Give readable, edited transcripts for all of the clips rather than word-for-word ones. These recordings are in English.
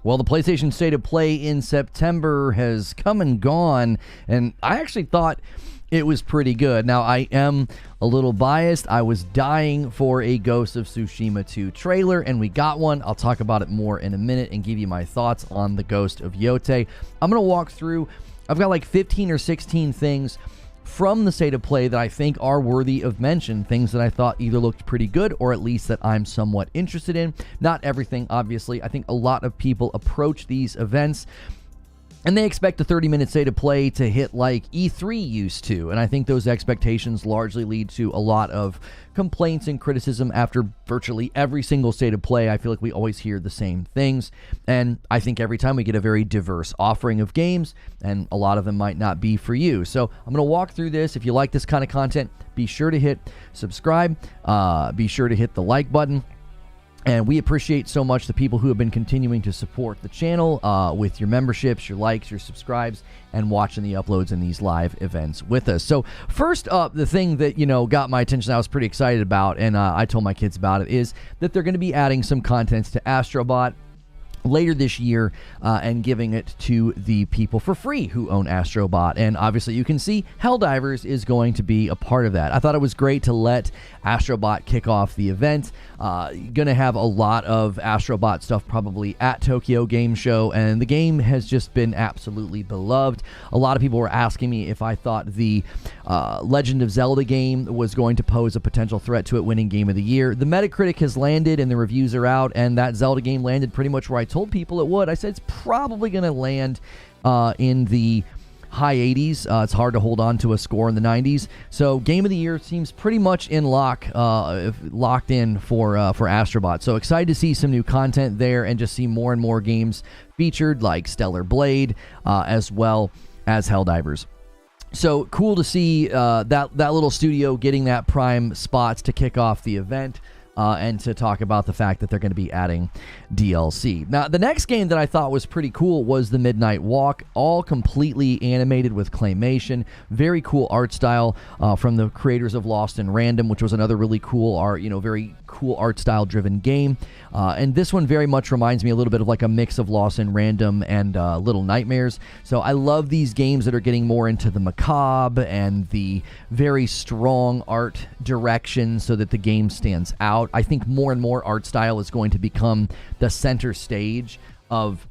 Well, the PlayStation State of Play in September has come and gone, and I actually thought it was pretty good. Now, I am a little biased. I was dying for a Ghost of Tsushima 2 trailer, and we got one. I'll talk about it more in a minute and give you my thoughts on the Ghost of Yotei. I'm going to walk through, I've got like 15 or 16 things from the State of Play that I think are worthy of mention, things that I thought either looked pretty good or at least that I'm somewhat interested in. Not everything, obviously. I think a lot of people approach these events and they expect a 30-minute State of Play to hit like E3 used to, and I think those expectations largely lead to a lot of complaints and criticism after virtually every single State of Play. I feel like we always hear the same things, and I think every time we get a very diverse offering of games, and a lot of them might not be for you. So I'm going to walk through this. If you like this kind of content, be sure to hit subscribe, be sure to hit the like button. And we appreciate so much the people who have been continuing to support the channel with your memberships, your likes, your subscribes, and watching the uploads and these live events with us. So first up, the thing that, got my attention, I was pretty excited about, and I told my kids about it, is that they're going to be adding some content to Astrobot later this year and giving it to the people for free who own Astrobot. And obviously you can see Helldivers is going to be a part of that. I thought it was great to let Astrobot kick off the event. Gonna have a lot of Astrobot stuff probably at Tokyo Game Show, and the game has just been absolutely beloved. A lot of people were asking me if I thought the Legend of Zelda game was going to pose a potential threat to it winning Game of the Year. The Metacritic has landed and the reviews are out, and that Zelda game landed pretty much where I told people it would. I said it's probably going to land in the high 80s. It's hard to hold on to a score in the 90s. So Game of the Year seems pretty much in locked in for Astrobot. So excited to see some new content there and just see more and more games featured like Stellar Blade as well as Helldivers. So cool to see that little studio getting that prime spots to kick off the event. And to talk about the fact that they're going to be adding DLC. Now, the next game that I thought was pretty cool was the Midnight Walk, all completely animated with claymation. Very cool art style from the creators of Lost in Random, which was another really cool art, very cool art style driven game. And this one very much reminds me a little bit of like a mix of Lost in Random and Little Nightmares. So I love these games that are getting more into the macabre and the very strong art direction so that the game stands out. I think more and more art style is going to become the center stage of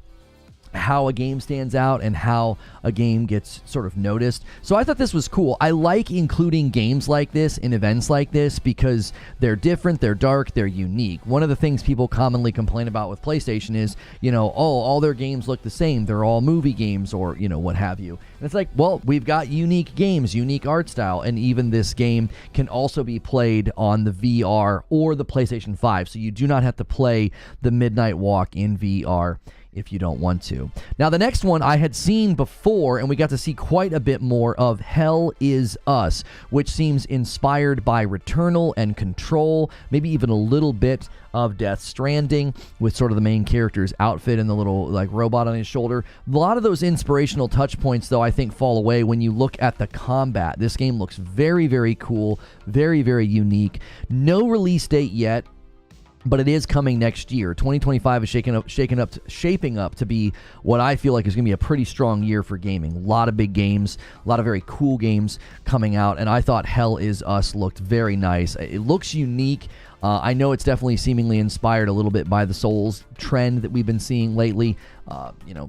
how a game stands out and how a game gets sort of noticed. So I thought this was cool. I like including games like this in events like this because they're different, they're dark, they're unique. One of the things people commonly complain about with PlayStation is, all their games look the same. They're all movie games or, what have you. And it's like, well, we've got unique games, unique art style, and even this game can also be played on the VR or the PlayStation 5. So you do not have to play the Midnight Walk in VR if you don't want to. Now, the next one I had seen before, and we got to see quite a bit more of, Hell Is Us, which seems inspired by Returnal and Control, maybe even a little bit of Death Stranding, with sort of the main character's outfit and the little like robot on his shoulder. A lot of those inspirational touch points, though, I think fall away when you look at the combat. This game looks very, very cool, very, very unique. No release date yet, but it is coming next year. 2025 is shaping up to be what I feel like is going to be a pretty strong year for gaming. A lot of big games, a lot of very cool games coming out, and I thought Hell Is Us looked very nice. It looks unique. I know it's definitely seemingly inspired a little bit by the Souls trend that we've been seeing lately.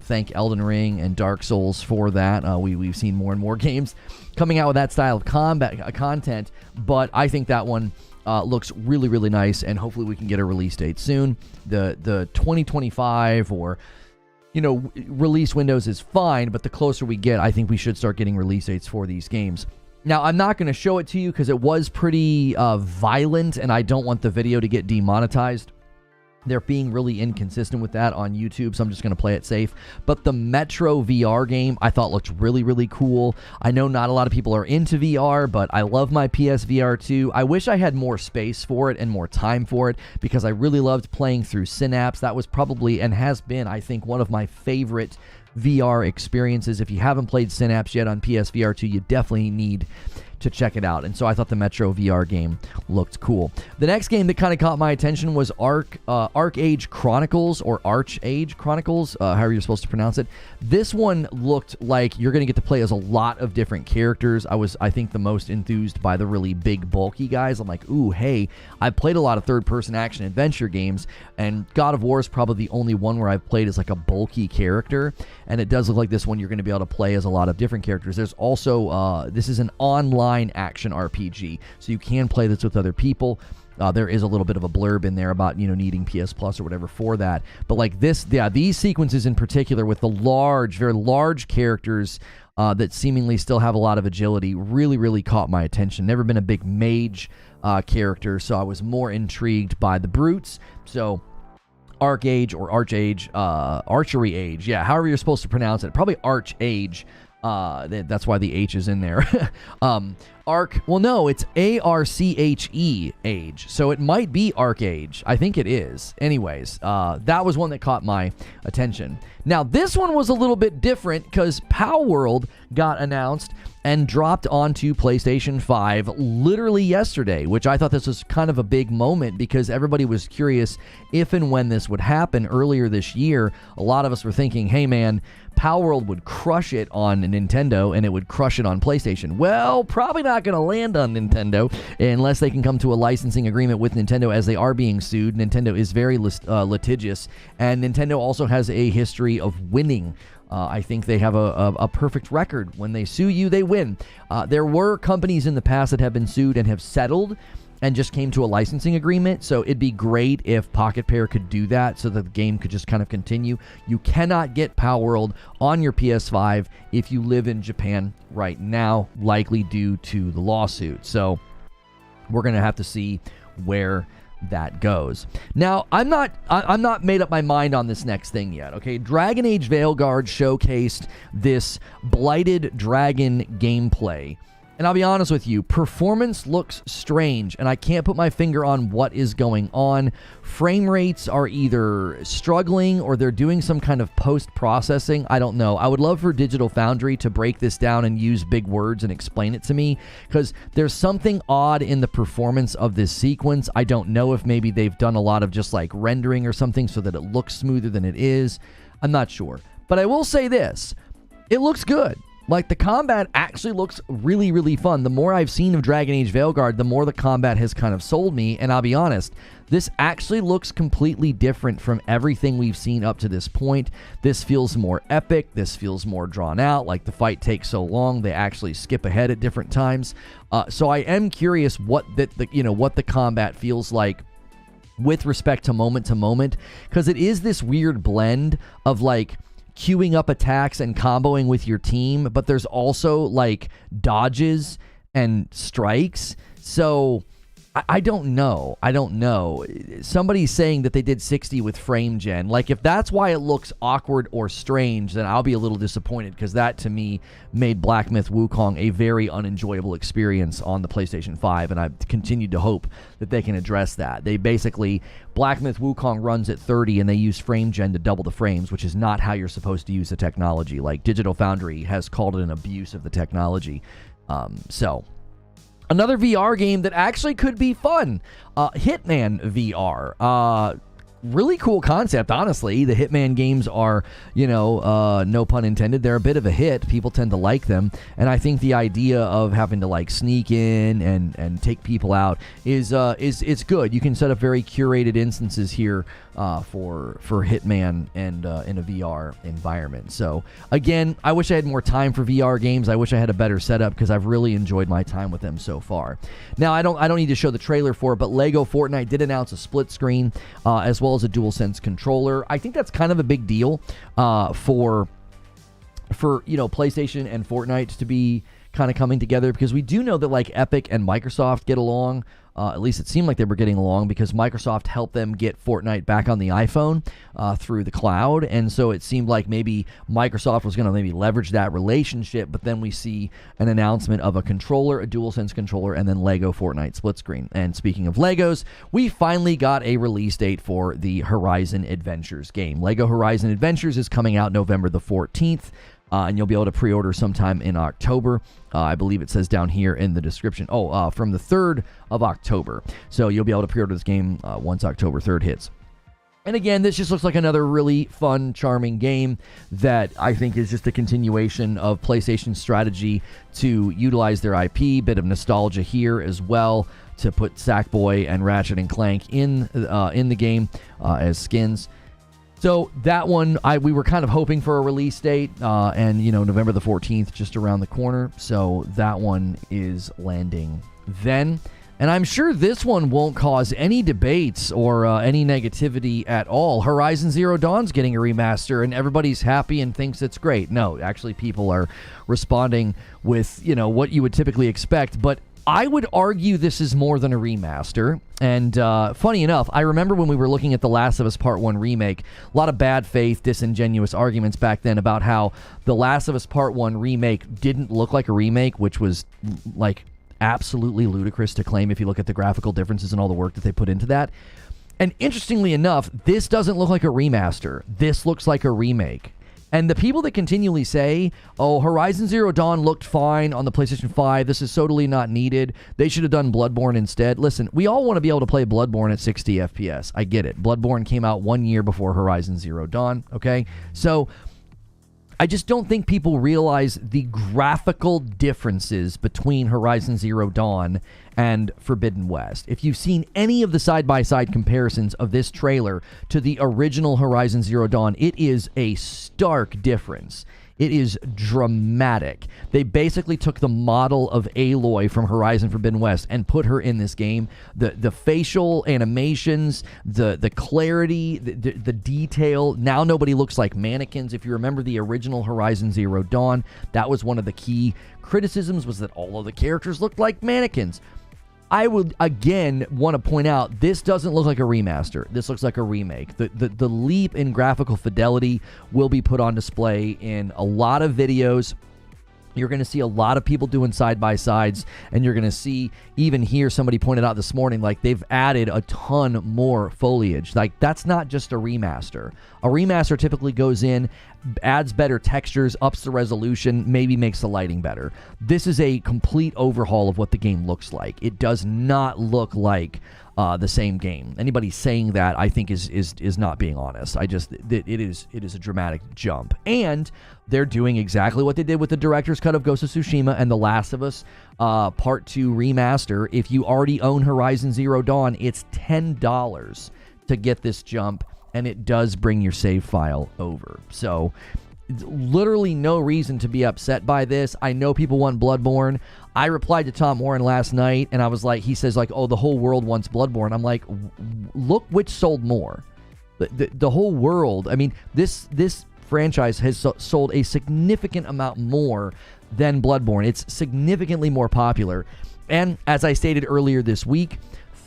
Thank Elden Ring and Dark Souls for that. We've seen more and more games coming out with that style of content, but I think that one looks really, really nice, and hopefully we can get a release date soon. The 2025 or release windows is fine, but the closer we get, I think we should start getting release dates for these games. Now, I'm not going to show it to you because it was pretty violent, and I don't want the video to get demonetized. They're being really inconsistent with that on YouTube, so I'm just going to play it safe. But the Metro VR game I thought looked really, really cool. I know not a lot of people are into VR, but I love my PSVR2. I wish I had more space for it and more time for it because I really loved playing through Synapse. That was probably and has been, I think, one of my favorite VR experiences. If you haven't played Synapse yet on PSVR2, you definitely need to check it out. And so I thought the Metro VR game looked cool. The next game that kind of caught my attention was Archeage Chronicles, or Archeage Chronicles, however you're supposed to pronounce it. This one looked like you're going to get to play as a lot of different characters. I was, I think, the most enthused by the really big, bulky guys. I'm like, ooh, hey, I've played a lot of third-person action adventure games, and God of War is probably the only one where I've played as like a bulky character, and it does look like this one you're going to be able to play as a lot of different characters. There's also, this is an online action RPG, so you can play this with other people. There is a little bit of a blurb in there about, needing PS Plus or whatever for that. But like this, these sequences in particular with the large, very large characters that seemingly still have a lot of agility really, really caught my attention. Never been a big mage character, so I was more intrigued by the brutes. So Archeage or Archeage, Archery Age, yeah, however you're supposed to pronounce it. Probably Archeage. That's why the H is in there. Well, no, it's Arche Age, so it might be Archeage. I think it is. Anyways, that was one that caught my attention. Now, this one was a little bit different because Palworld got announced and dropped onto PlayStation 5 literally yesterday, which I thought this was kind of a big moment because everybody was curious if and when this would happen earlier this year. A lot of us were thinking, hey man, Palworld would crush it on Nintendo and it would crush it on PlayStation. Well, probably not going to land on Nintendo unless they can come to a licensing agreement with Nintendo, as they are being sued. Nintendo is very litigious, and Nintendo also has a history of winning. I think they have a perfect record. When they sue you, they win. There were companies in the past that have been sued and have settled and just came to a licensing agreement. So it'd be great if Pocket Pair could do that so that the game could just kind of continue. You cannot get Palworld on your PS5 if you live in Japan right now, likely due to the lawsuit. So we're going to have to see where that goes. Now, I'm not made up my mind on this next thing yet, okay? Dragon Age Veilguard showcased this Blighted Dragon gameplay. And I'll be honest with you, performance looks strange, and I can't put my finger on what is going on. Frame rates are either struggling or they're doing some kind of post-processing. I don't know. I would love for Digital Foundry to break this down and use big words and explain it to me, because there's something odd in the performance of this sequence. I don't know if maybe they've done a lot of just like rendering or something so that it looks smoother than it is. I'm not sure. But I will say this. It looks good. Like, the combat actually looks really, really fun. The more I've seen of Dragon Age Veilguard, the more the combat has kind of sold me. And I'll be honest, this actually looks completely different from everything we've seen up to this point. This feels more epic. This feels more drawn out. Like, the fight takes so long, they actually skip ahead at different times. So I am curious what the combat feels like with respect to moment, because it is this weird blend of like queuing up attacks and comboing with your team, but there's also like dodges and strikes. So I don't know. Somebody's saying that they did 60 with frame gen. Like, if that's why it looks awkward or strange, then I'll be a little disappointed, because that to me made Black Myth Wukong a very unenjoyable experience on the PlayStation 5, and I've continued to hope that they can address that. They basically, Black Myth Wukong runs at 30 and they use frame gen to double the frames, which is not how you're supposed to use the technology. Like, Digital Foundry has called it an abuse of the technology. Another VR game that actually could be fun, Hitman VR. Really cool concept, honestly. The Hitman games are, no pun intended, they're a bit of a hit. People tend to like them, and I think the idea of having to like sneak in and take people out is good. You can set up very curated instances here for Hitman and in a VR environment. So again, I wish I had more time for VR games. I wish I had a better setup, because I've really enjoyed my time with them so far. Now, I don't need to show the trailer for it, but Lego Fortnite did announce a split screen as well as a DualSense controller. I think that's kind of a big deal for PlayStation and Fortnite to be kind of coming together, because we do know that like Epic and Microsoft get along. At least it seemed like they were getting along, because Microsoft helped them get Fortnite back on the iPhone through the cloud, and so it seemed like maybe Microsoft was going to maybe leverage that relationship. But then we see an announcement of a controller, a DualSense controller, and then Lego Fortnite split screen. And speaking of Legos, we finally got a release date for the Horizon Adventures game. Lego Horizon Adventures is coming out November the 14th. and you'll be able to pre-order sometime in October. I believe it says down here in the description. From the 3rd of October. So you'll be able to pre-order this game once October 3rd hits. And again, this just looks like another really fun, charming game that I think is just a continuation of PlayStation's strategy to utilize their IP. Bit of nostalgia here as well to put Sackboy and Ratchet and Clank in the game as skins. So that one, we were kind of hoping for a release date, and November the 14th, just around the corner. So that one is landing then. And I'm sure this one won't cause any debates or any negativity at all. Horizon Zero Dawn's getting a remaster, and everybody's happy and thinks it's great. No, actually, people are responding with what you would typically expect, but I would argue this is more than a remaster. And funny enough, I remember when we were looking at The Last of Us Part 1 remake, a lot of bad faith, disingenuous arguments back then about how The Last of Us Part 1 remake didn't look like a remake, which was like absolutely ludicrous to claim if you look at the graphical differences and all the work that they put into that. And interestingly enough, this doesn't look like a remaster. This looks like a remake. And the people that continually say, Horizon Zero Dawn looked fine on the PlayStation 5, this is totally not needed, they should have done Bloodborne instead. Listen, we all want to be able to play Bloodborne at 60 FPS. I get it. Bloodborne came out 1 year before Horizon Zero Dawn, okay? So I just don't think people realize the graphical differences between Horizon Zero Dawn and Forbidden West. If you've seen any of the side-by-side comparisons of this trailer to the original Horizon Zero Dawn, it is a stark difference. It is dramatic. They basically took the model of Aloy from Horizon Forbidden West and put her in this game. The facial animations, the clarity, the detail. Now nobody looks like mannequins. If you remember the original Horizon Zero Dawn, that was one of the key criticisms, was that all of the characters looked like mannequins. I would, again, want to point out, this doesn't look like a remaster. This looks like a remake. The leap in graphical fidelity will be put on display in a lot of videos. You're going to see a lot of people doing side-by-sides, and you're going to see, even here, somebody pointed out this morning, like, they've added a ton more foliage. Like, that's not just a remaster. A remaster typically goes in, adds better textures, ups the resolution, maybe makes the lighting better. This is a complete overhaul of what the game looks like. It does not look like the same game. Anybody saying that, I think, is not being honest. It is a dramatic jump. And they're doing exactly what they did with the director's cut of Ghost of Tsushima and The Last of Us Part 2 remaster. If you already own Horizon Zero Dawn, it's $10 to get this jump, and it does bring your save file over. So literally no reason to be upset by this. I know people want Bloodborne. I replied to Tom Warren last night, and I was like, he says, like, the whole world wants Bloodborne. I'm like, look which sold more. The whole world. I mean, this franchise has sold a significant amount more than Bloodborne. It's significantly more popular. And as I stated earlier this week,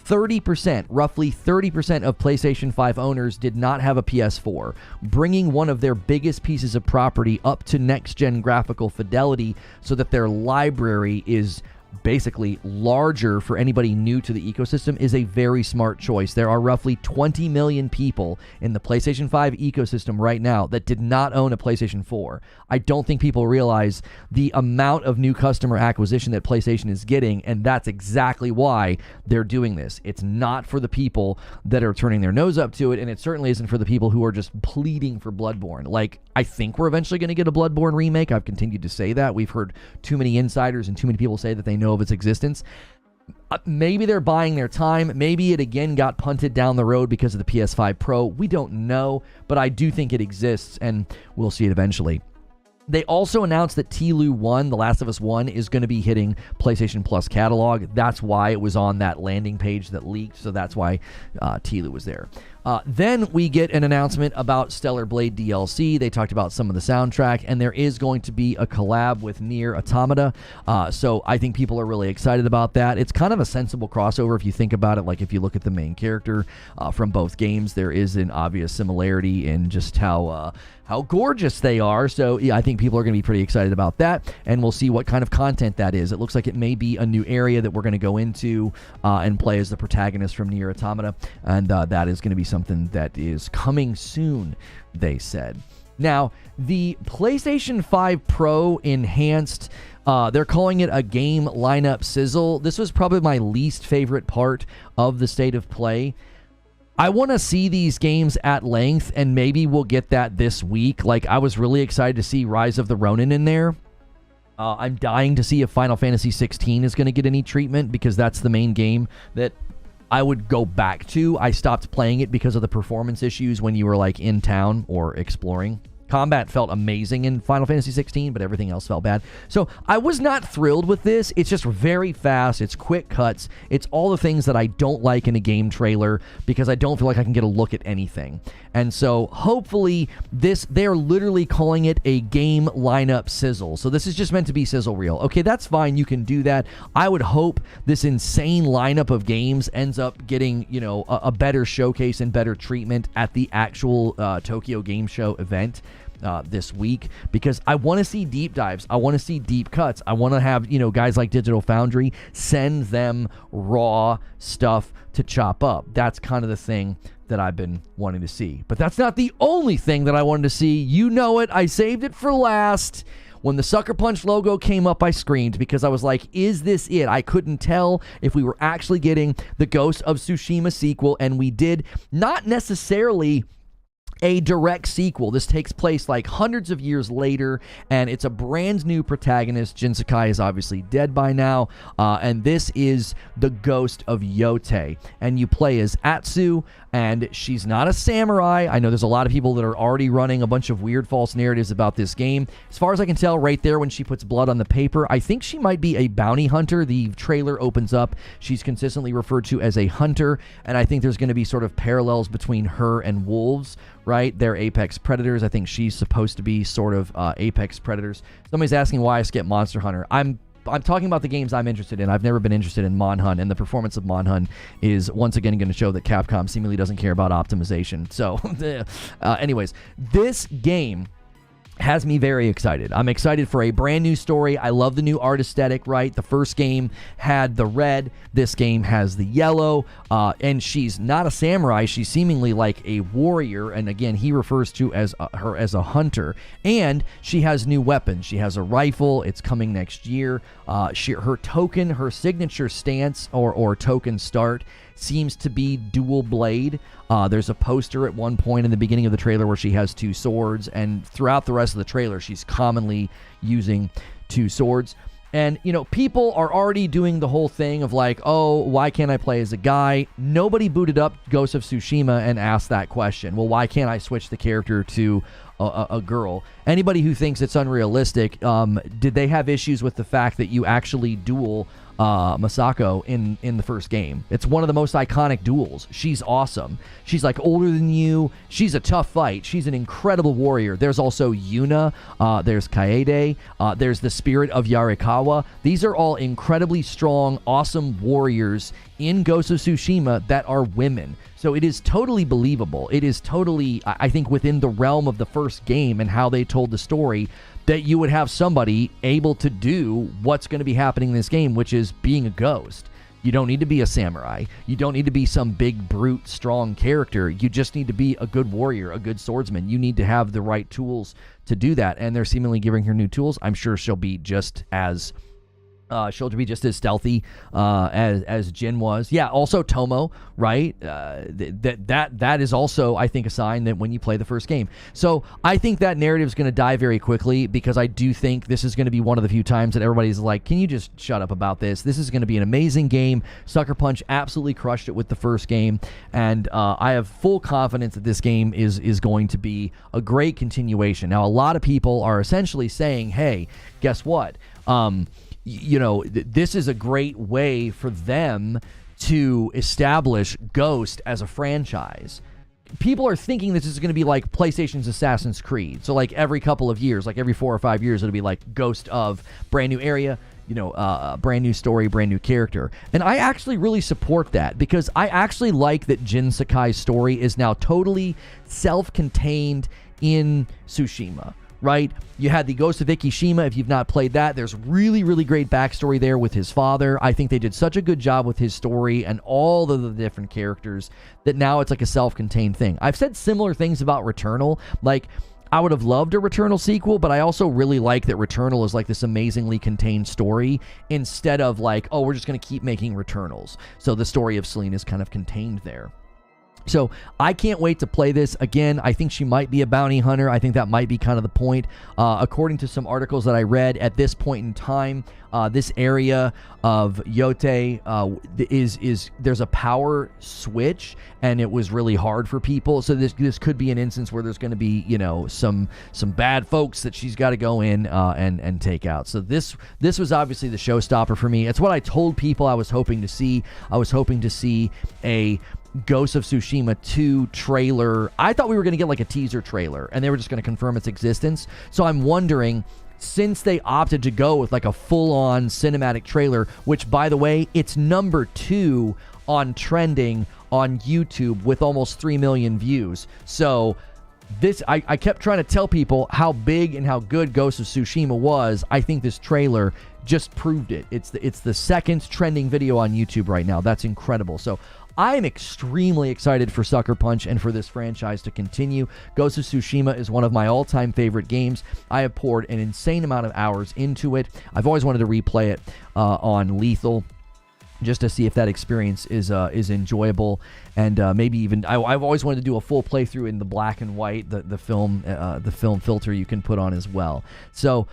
roughly 30% of PlayStation 5 owners did not have a PS4, bringing one of their biggest pieces of property up to next-gen graphical fidelity so that their library is basically larger for anybody new to the ecosystem is a very smart choice. There are roughly 20 million people in the PlayStation 5 ecosystem right now that did not own a PlayStation 4. I don't think people realize the amount of new customer acquisition that PlayStation is getting, and that's exactly why they're doing this. It's not for the people that are turning their nose up to it, and it certainly isn't for the people who are just pleading for Bloodborne. Like, I think we're eventually going to get a Bloodborne remake. I've continued to say that. We've heard too many insiders and too many people say that they know of its existence. Maybe they're buying their time. Maybe it again got punted down the road because of the PS5 Pro. We don't know, but I do think it exists, and we'll see it eventually. They also announced that TLU 1, The Last of Us 1, is going to be hitting PlayStation Plus catalog. That's why it was on that landing page that leaked, so that's why TLU was there. Then we get an announcement about Stellar Blade DLC. They talked about some of the soundtrack, and there is going to be a collab with Nier Automata. So I think people are really excited about that. It's kind of a sensible crossover if you think about it. Like, if you look at the main character from both games, there is an obvious similarity in just how gorgeous they are. So yeah, I think people are going to be pretty excited about that, and we'll see what kind of content that is. It looks like it may be a new area that we're going to go into and play as the protagonist from Nier Automata, and that is going to be something that is coming soon, they said. Now, the PlayStation 5 Pro enhanced, they're calling it a game lineup sizzle. This was probably my least favorite part of the State of Play. I want to see these games at length, and maybe we'll get that this week. Like, I was really excited to see Rise of the Ronin in there. I'm dying to see if Final Fantasy 16 is going to get any treatment, because that's the main game that I would go back to. I stopped playing it because of the performance issues when you were like in town or exploring. Combat felt amazing in Final Fantasy 16, but everything else felt bad. So I was not thrilled with this. It's just very fast. It's quick cuts. It's all the things that I don't like in a game trailer, because I don't feel like I can get a look at anything. And so hopefully they're literally calling it a game lineup sizzle. So this is just meant to be sizzle reel. Okay, that's fine. You can do that. I would hope this insane lineup of games ends up getting, you know, a better showcase and better treatment at the actual Tokyo Game Show event this week, because I want to see deep dives. I want to see deep cuts. I want to have, you know, guys like Digital Foundry send them raw stuff to chop up. That's kind of the thing that I've been wanting to see. But that's not the only thing that I wanted to see. You know it. I saved it for last. When the Sucker Punch logo came up, I screamed, because I was like, is this it? I couldn't tell if we were actually getting the Ghost of Tsushima sequel, and we did. Not necessarily a direct sequel. This takes place like hundreds of years later, and it's a brand new protagonist. Jin Sakai is obviously dead by now, and this is the Ghost of Yotei, and you play as Atsu, and she's not a samurai. I know there's a lot of people that are already running a bunch of weird false narratives about this game. As far as I can tell right there when she puts blood on the paper, I think she might be a bounty hunter. The trailer opens up. She's consistently referred to as a hunter, and I think there's going to be sort of parallels between her and wolves, right? They're apex predators. I think she's supposed to be sort of apex predators. Somebody's asking why I skip Monster Hunter. I'm talking about the games I'm interested in. I've never been interested in Monhunt, and the performance of Monhunt is once again going to show that Capcom seemingly doesn't care about optimization. So, anyways, this game has me very excited. I'm excited for a brand new story. I love the new art aesthetic, right? The first game had the red. This game has the yellow. And she's not a samurai. She's seemingly like a warrior. And again, he refers to her as a hunter. And she has new weapons. She has a rifle. It's coming next year. Her token, her signature stance or token start seems to be dual blade. There's a poster at one point in the beginning of the trailer where she has two swords, and throughout the rest of the trailer she's commonly using two swords. And, you know, people are already doing the whole thing of like, oh, why can't I play as a guy? Nobody booted up Ghost of Tsushima and asked that question. Well, why can't I switch the character to a girl? Anybody who thinks it's unrealistic, did they have issues with the fact that you actually duel Masako in the first game? It's one of the most iconic duels. She's awesome. She's like older than you. She's a tough fight. She's an incredible warrior. There's also Yuna. There's Kaede. There's the Spirit of Yarikawa. These are all incredibly strong, awesome warriors in Ghost of Tsushima that are women. So it is totally believable. It is totally, I think, within the realm of the first game and how they told the story, that you would have somebody able to do what's going to be happening in this game, which is being a ghost. You don't need to be a samurai. You don't need to be some big, brute, strong character. You just need to be a good warrior, a good swordsman. You need to have the right tools to do that, and they're seemingly giving her new tools. I'm sure she'll be just as stealthy as Jin was. Yeah, also Tomo, right? That is also, I think, a sign that when you play the first game. So I think that narrative is going to die very quickly, because I do think this is going to be one of the few times that everybody's like, can you just shut up about this? This is going to be an amazing game. Sucker Punch absolutely crushed it with the first game, and I have full confidence that this game is going to be a great continuation. Now, a lot of people are essentially saying, hey, guess what? You know, this is a great way for them to establish Ghost as a franchise. People are thinking this is going to be like PlayStation's Assassin's Creed. So like every couple of years, like every 4 or 5 years, it'll be like Ghost of brand new area, you know, brand new story, brand new character. And I actually really support that, because I actually like that Jin Sakai's story is now totally self-contained in Tsushima. Right? You had the Ghost of Ikishima. If you've not played that, there's really, really great backstory there with his father. I think they did such a good job with his story and all of the different characters that now it's like a self-contained thing. I've said similar things about Returnal. Like, I would have loved a Returnal sequel, but I also really like that Returnal is like this amazingly contained story instead of like, oh, we're just going to keep making Returnals. So the story of Selene is kind of contained there. So I can't wait to play this. Again, I think she might be a bounty hunter. I think that might be kind of the point. According to some articles that I read at this point in time, this area of Yote there's a power switch, and it was really hard for people. So this could be an instance where there's going to be, you know, some bad folks that she's got to go in and take out. So this was obviously the showstopper for me. It's what I told people I was hoping to see. I was hoping to see a Ghost of Tsushima 2 trailer. I thought we were going to get like a teaser trailer and they were just going to confirm its existence. So I'm wondering, since they opted to go with like a full-on cinematic trailer, which by the way, it's number 2 on trending on YouTube with almost 3 million views. So this, I kept trying to tell people how big and how good Ghost of Tsushima was. I think this trailer just proved it. It's the second trending video on YouTube right now. That's incredible. So I'm extremely excited for Sucker Punch and for this franchise to continue. Ghost of Tsushima is one of my all-time favorite games. I have poured an insane amount of hours into it. I've always wanted to replay it on Lethal, just to see if that experience is enjoyable, and maybe even I've always wanted to do a full playthrough in the black and white, the film filter you can put on as well. So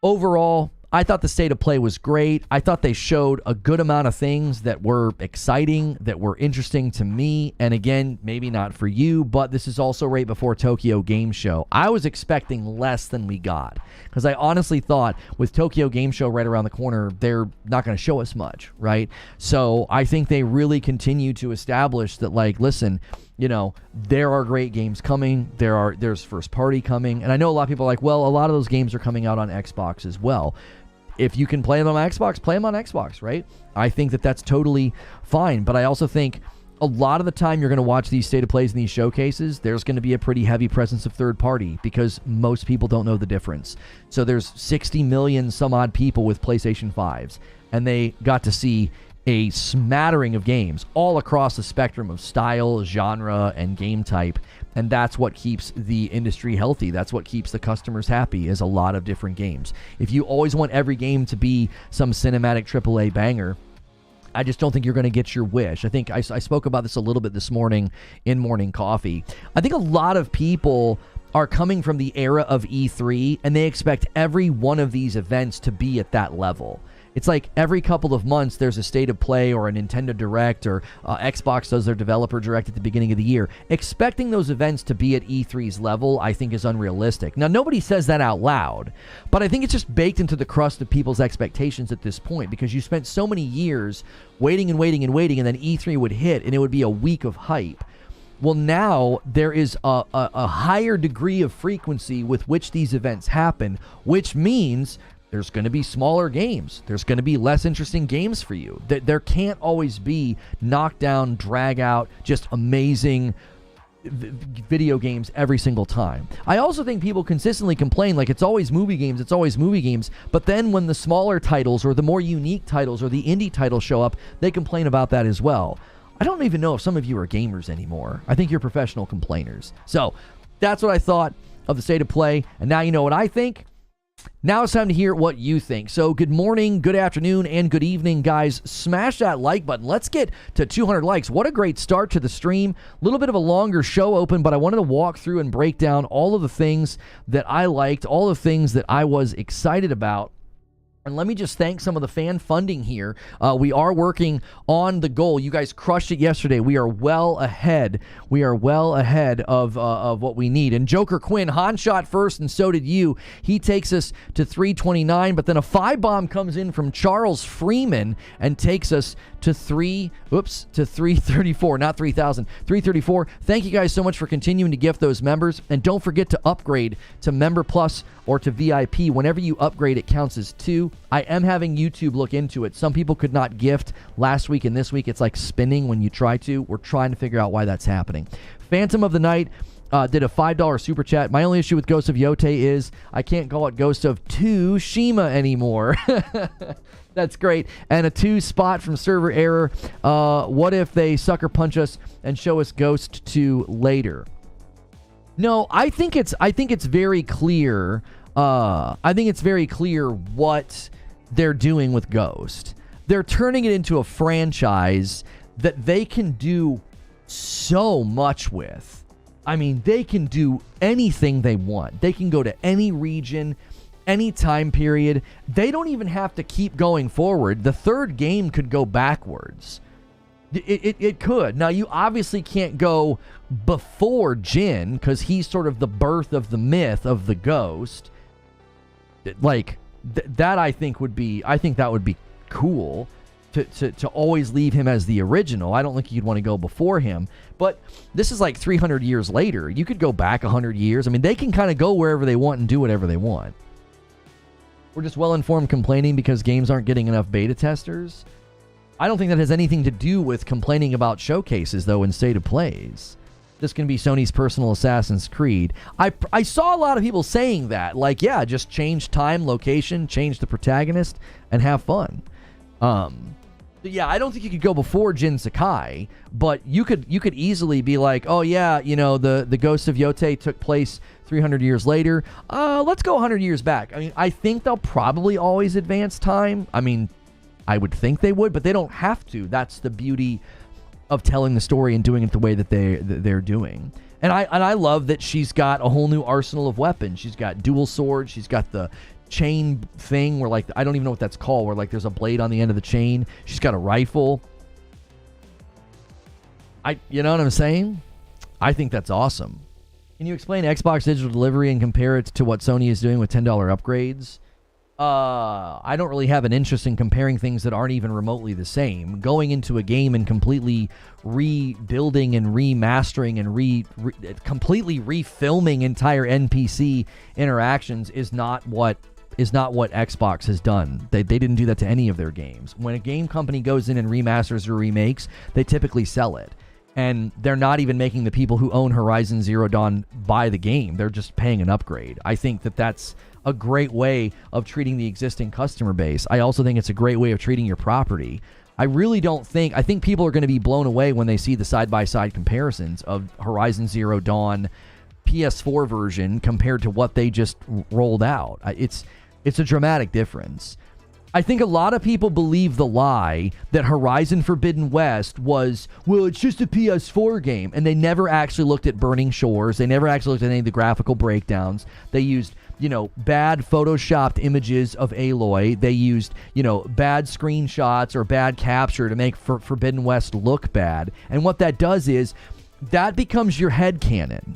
overall, I thought the state of play was great. I thought they showed a good amount of things that were exciting, that were interesting to me. And again, maybe not for you, but this is also right before Tokyo Game Show. I was expecting less than we got, because I honestly thought with Tokyo Game Show right around the corner, they're not going to show us much, right? So I think they really continue to establish that, like, listen, you know, there are great games coming. There's first party coming. And I know a lot of people are like, well, a lot of those games are coming out on Xbox as well. If you can play them on Xbox, play them on Xbox, right? I think that that's totally fine. But I also think a lot of the time you're going to watch these state of plays and these showcases, there's going to be a pretty heavy presence of third party, because most people don't know the difference. So there's 60 million some odd people with PlayStation 5s, and they got to see a smattering of games all across the spectrum of style, genre, and game type. And that's what keeps the industry healthy. That's what keeps the customers happy, is a lot of different games. If you always want every game to be some cinematic AAA banger, I just don't think you're going to get your wish. I think I spoke about this a little bit this morning in Morning Coffee. I think a lot of people are coming from the era of E3, and they expect every one of these events to be at that level. It's like every couple of months there's a state of play or a Nintendo Direct, or Xbox does their developer direct at the beginning of the year. Expecting those events to be at E3's level, I think, is unrealistic. Now, nobody says that out loud, but I think it's just baked into the crust of people's expectations at this point, because you spent so many years waiting and waiting and waiting, and then E3 would hit and it would be a week of hype. Well, now there is a higher degree of frequency with which these events happen, which means there's going to be smaller games. There's going to be less interesting games for you. There can't always be knockdown, drag out, just amazing video games every single time. I also think people consistently complain like it's always movie games, but then when the smaller titles or the more unique titles or the indie titles show up, they complain about that as well. I don't even know if some of you are gamers anymore. I think you're professional complainers. So that's what I thought of the state of play, and now you know what I think. Now it's time to hear what you think. So good morning, good afternoon, and good evening, guys. Smash that like button. Let's get to 200 likes. What a great start to the stream. A little bit of a longer show open, but I wanted to walk through and break down all of the things that I liked, all the things that I was excited about. And let me just thank some of the fan funding here. We are working on the goal. You guys crushed it yesterday. We are well ahead. We are well ahead of what we need. And Joker Quinn, Han shot first, and so did you. He takes us to 329, but then a 5-bomb comes in from Charles Freeman and takes us to 334, not 3,000, 334. Thank you guys so much for continuing to gift those members. And don't forget to upgrade to Member Plus or to VIP. Whenever you upgrade, it counts as 2. I am having YouTube look into it. Some people could not gift last week, and this week it's like spinning when you try to. We're trying to figure out why that's happening. Phantom of the Night did a $5 super chat. My only issue with Ghost of Yotei is I can't call it Ghost of Tsushima anymore. That's great. And a 2 spot from server error. What if they sucker punch us and show us Ghost 2 later? No, I think it's very clear. I think it's very clear what they're doing with Ghost. They're turning it into a franchise that they can do so much with. I mean, they can do anything they want. They can go to any region, any time period. They don't even have to keep going forward. The third game could go backwards. It could. Now, you obviously can't go before Jin, because he's sort of the birth of the myth of the ghost. Like, that I think that would be cool, to always leave him as the original. I don't think you'd want to go before him. But this is like 300 years later. You could go back 100 years. I mean, they can kind of go wherever they want and do whatever they want. We're just well-informed complaining because games aren't getting enough beta testers. I don't think that has anything to do with complaining about showcases, though, in state of plays. This can be Sony's personal Assassin's Creed. I saw a lot of people saying that. Like, yeah, just change time, location, change the protagonist, and have fun. Yeah, I don't think you could go before Jin Sakai, but you could easily be like, oh, yeah, you know, the Ghost of Yotei took place 300 years later. Let's go 100 years back. I mean, I think they'll probably always advance time. I mean, I would think they would, but they don't have to. That's the beauty of telling the story and doing it the way that they're doing. And I love that she's got a whole new arsenal of weapons. She's got dual swords. She's got the chain thing where, like, I don't even know what that's called, where, like, there's a blade on the end of the chain. She's got a rifle. You know what I'm saying? I think that's awesome. Can you explain Xbox digital delivery and compare it to what Sony is doing with $10 upgrades? I don't really have an interest in comparing things that aren't even remotely the same. Going into a game and completely rebuilding and remastering and completely refilming entire NPC interactions is not what Xbox has done. They didn't do that to any of their games. When a game company goes in and remasters or remakes, they typically sell it. And they're not even making the people who own Horizon Zero Dawn buy the game. They're just paying an upgrade. I think that that's a great way of treating the existing customer base. I also think it's a great way of treating your property. I think people are going to be blown away when they see the side-by-side comparisons of Horizon Zero Dawn PS4 version compared to what they just rolled out. It's a dramatic difference. I think a lot of people believe the lie that Horizon Forbidden West was, well, it's just a PS4 game. And they never actually looked at Burning Shores. They never actually looked at any of the graphical breakdowns. They used, bad photoshopped images of Aloy. They used, bad screenshots or bad capture to make Forbidden West look bad. And what that does is that becomes your headcanon.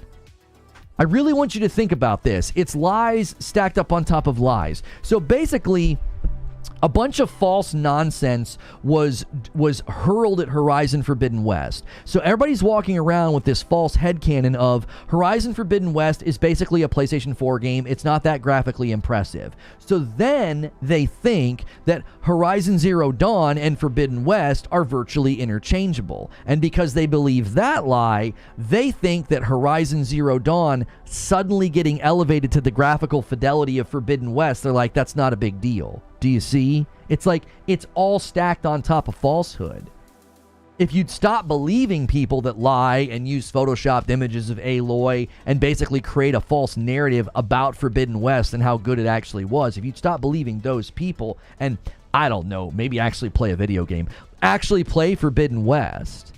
I really want you to think about this. It's lies stacked up on top of lies. So basically, a bunch of false nonsense was hurled at Horizon Forbidden West. So everybody's walking around with this false headcanon of Horizon Forbidden West is basically a PlayStation 4 game. It's not that graphically impressive. So then they think that Horizon Zero Dawn and Forbidden West are virtually interchangeable. And because they believe that lie, they think that Horizon Zero Dawn suddenly getting elevated to the graphical fidelity of Forbidden West, they're like, that's not a big deal. Do you see? It's like it's all stacked on top of falsehood. If you'd stop believing people that lie and use photoshopped images of Aloy and basically create a false narrative about Forbidden West and how good it actually was, if you'd stop believing those people and, I don't know, maybe actually play a video game, actually play Forbidden West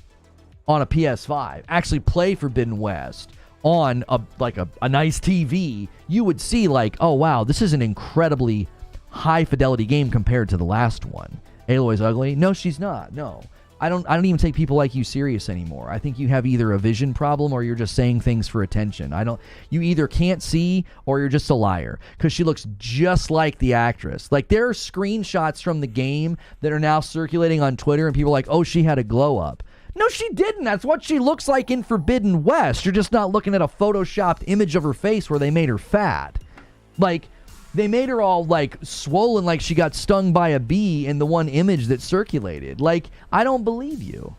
on a PS5, actually play Forbidden West on a nice TV, you would see like, oh wow, this is an incredibly high fidelity game compared to the last one. Aloy's ugly? No, she's not. No. I don't even take people like you serious anymore. I think you have either a vision problem or you're just saying things for attention. You either can't see or you're just a liar, because she looks just like the actress. Like, there are screenshots from the game that are now circulating on Twitter and people are like, oh, she had a glow up. No, she didn't. That's what she looks like in Forbidden West. You're just not looking at a photoshopped image of her face where they made her fat. Like, they made her all, like, swollen like she got stung by a bee in the one image that circulated. Like, I don't believe you.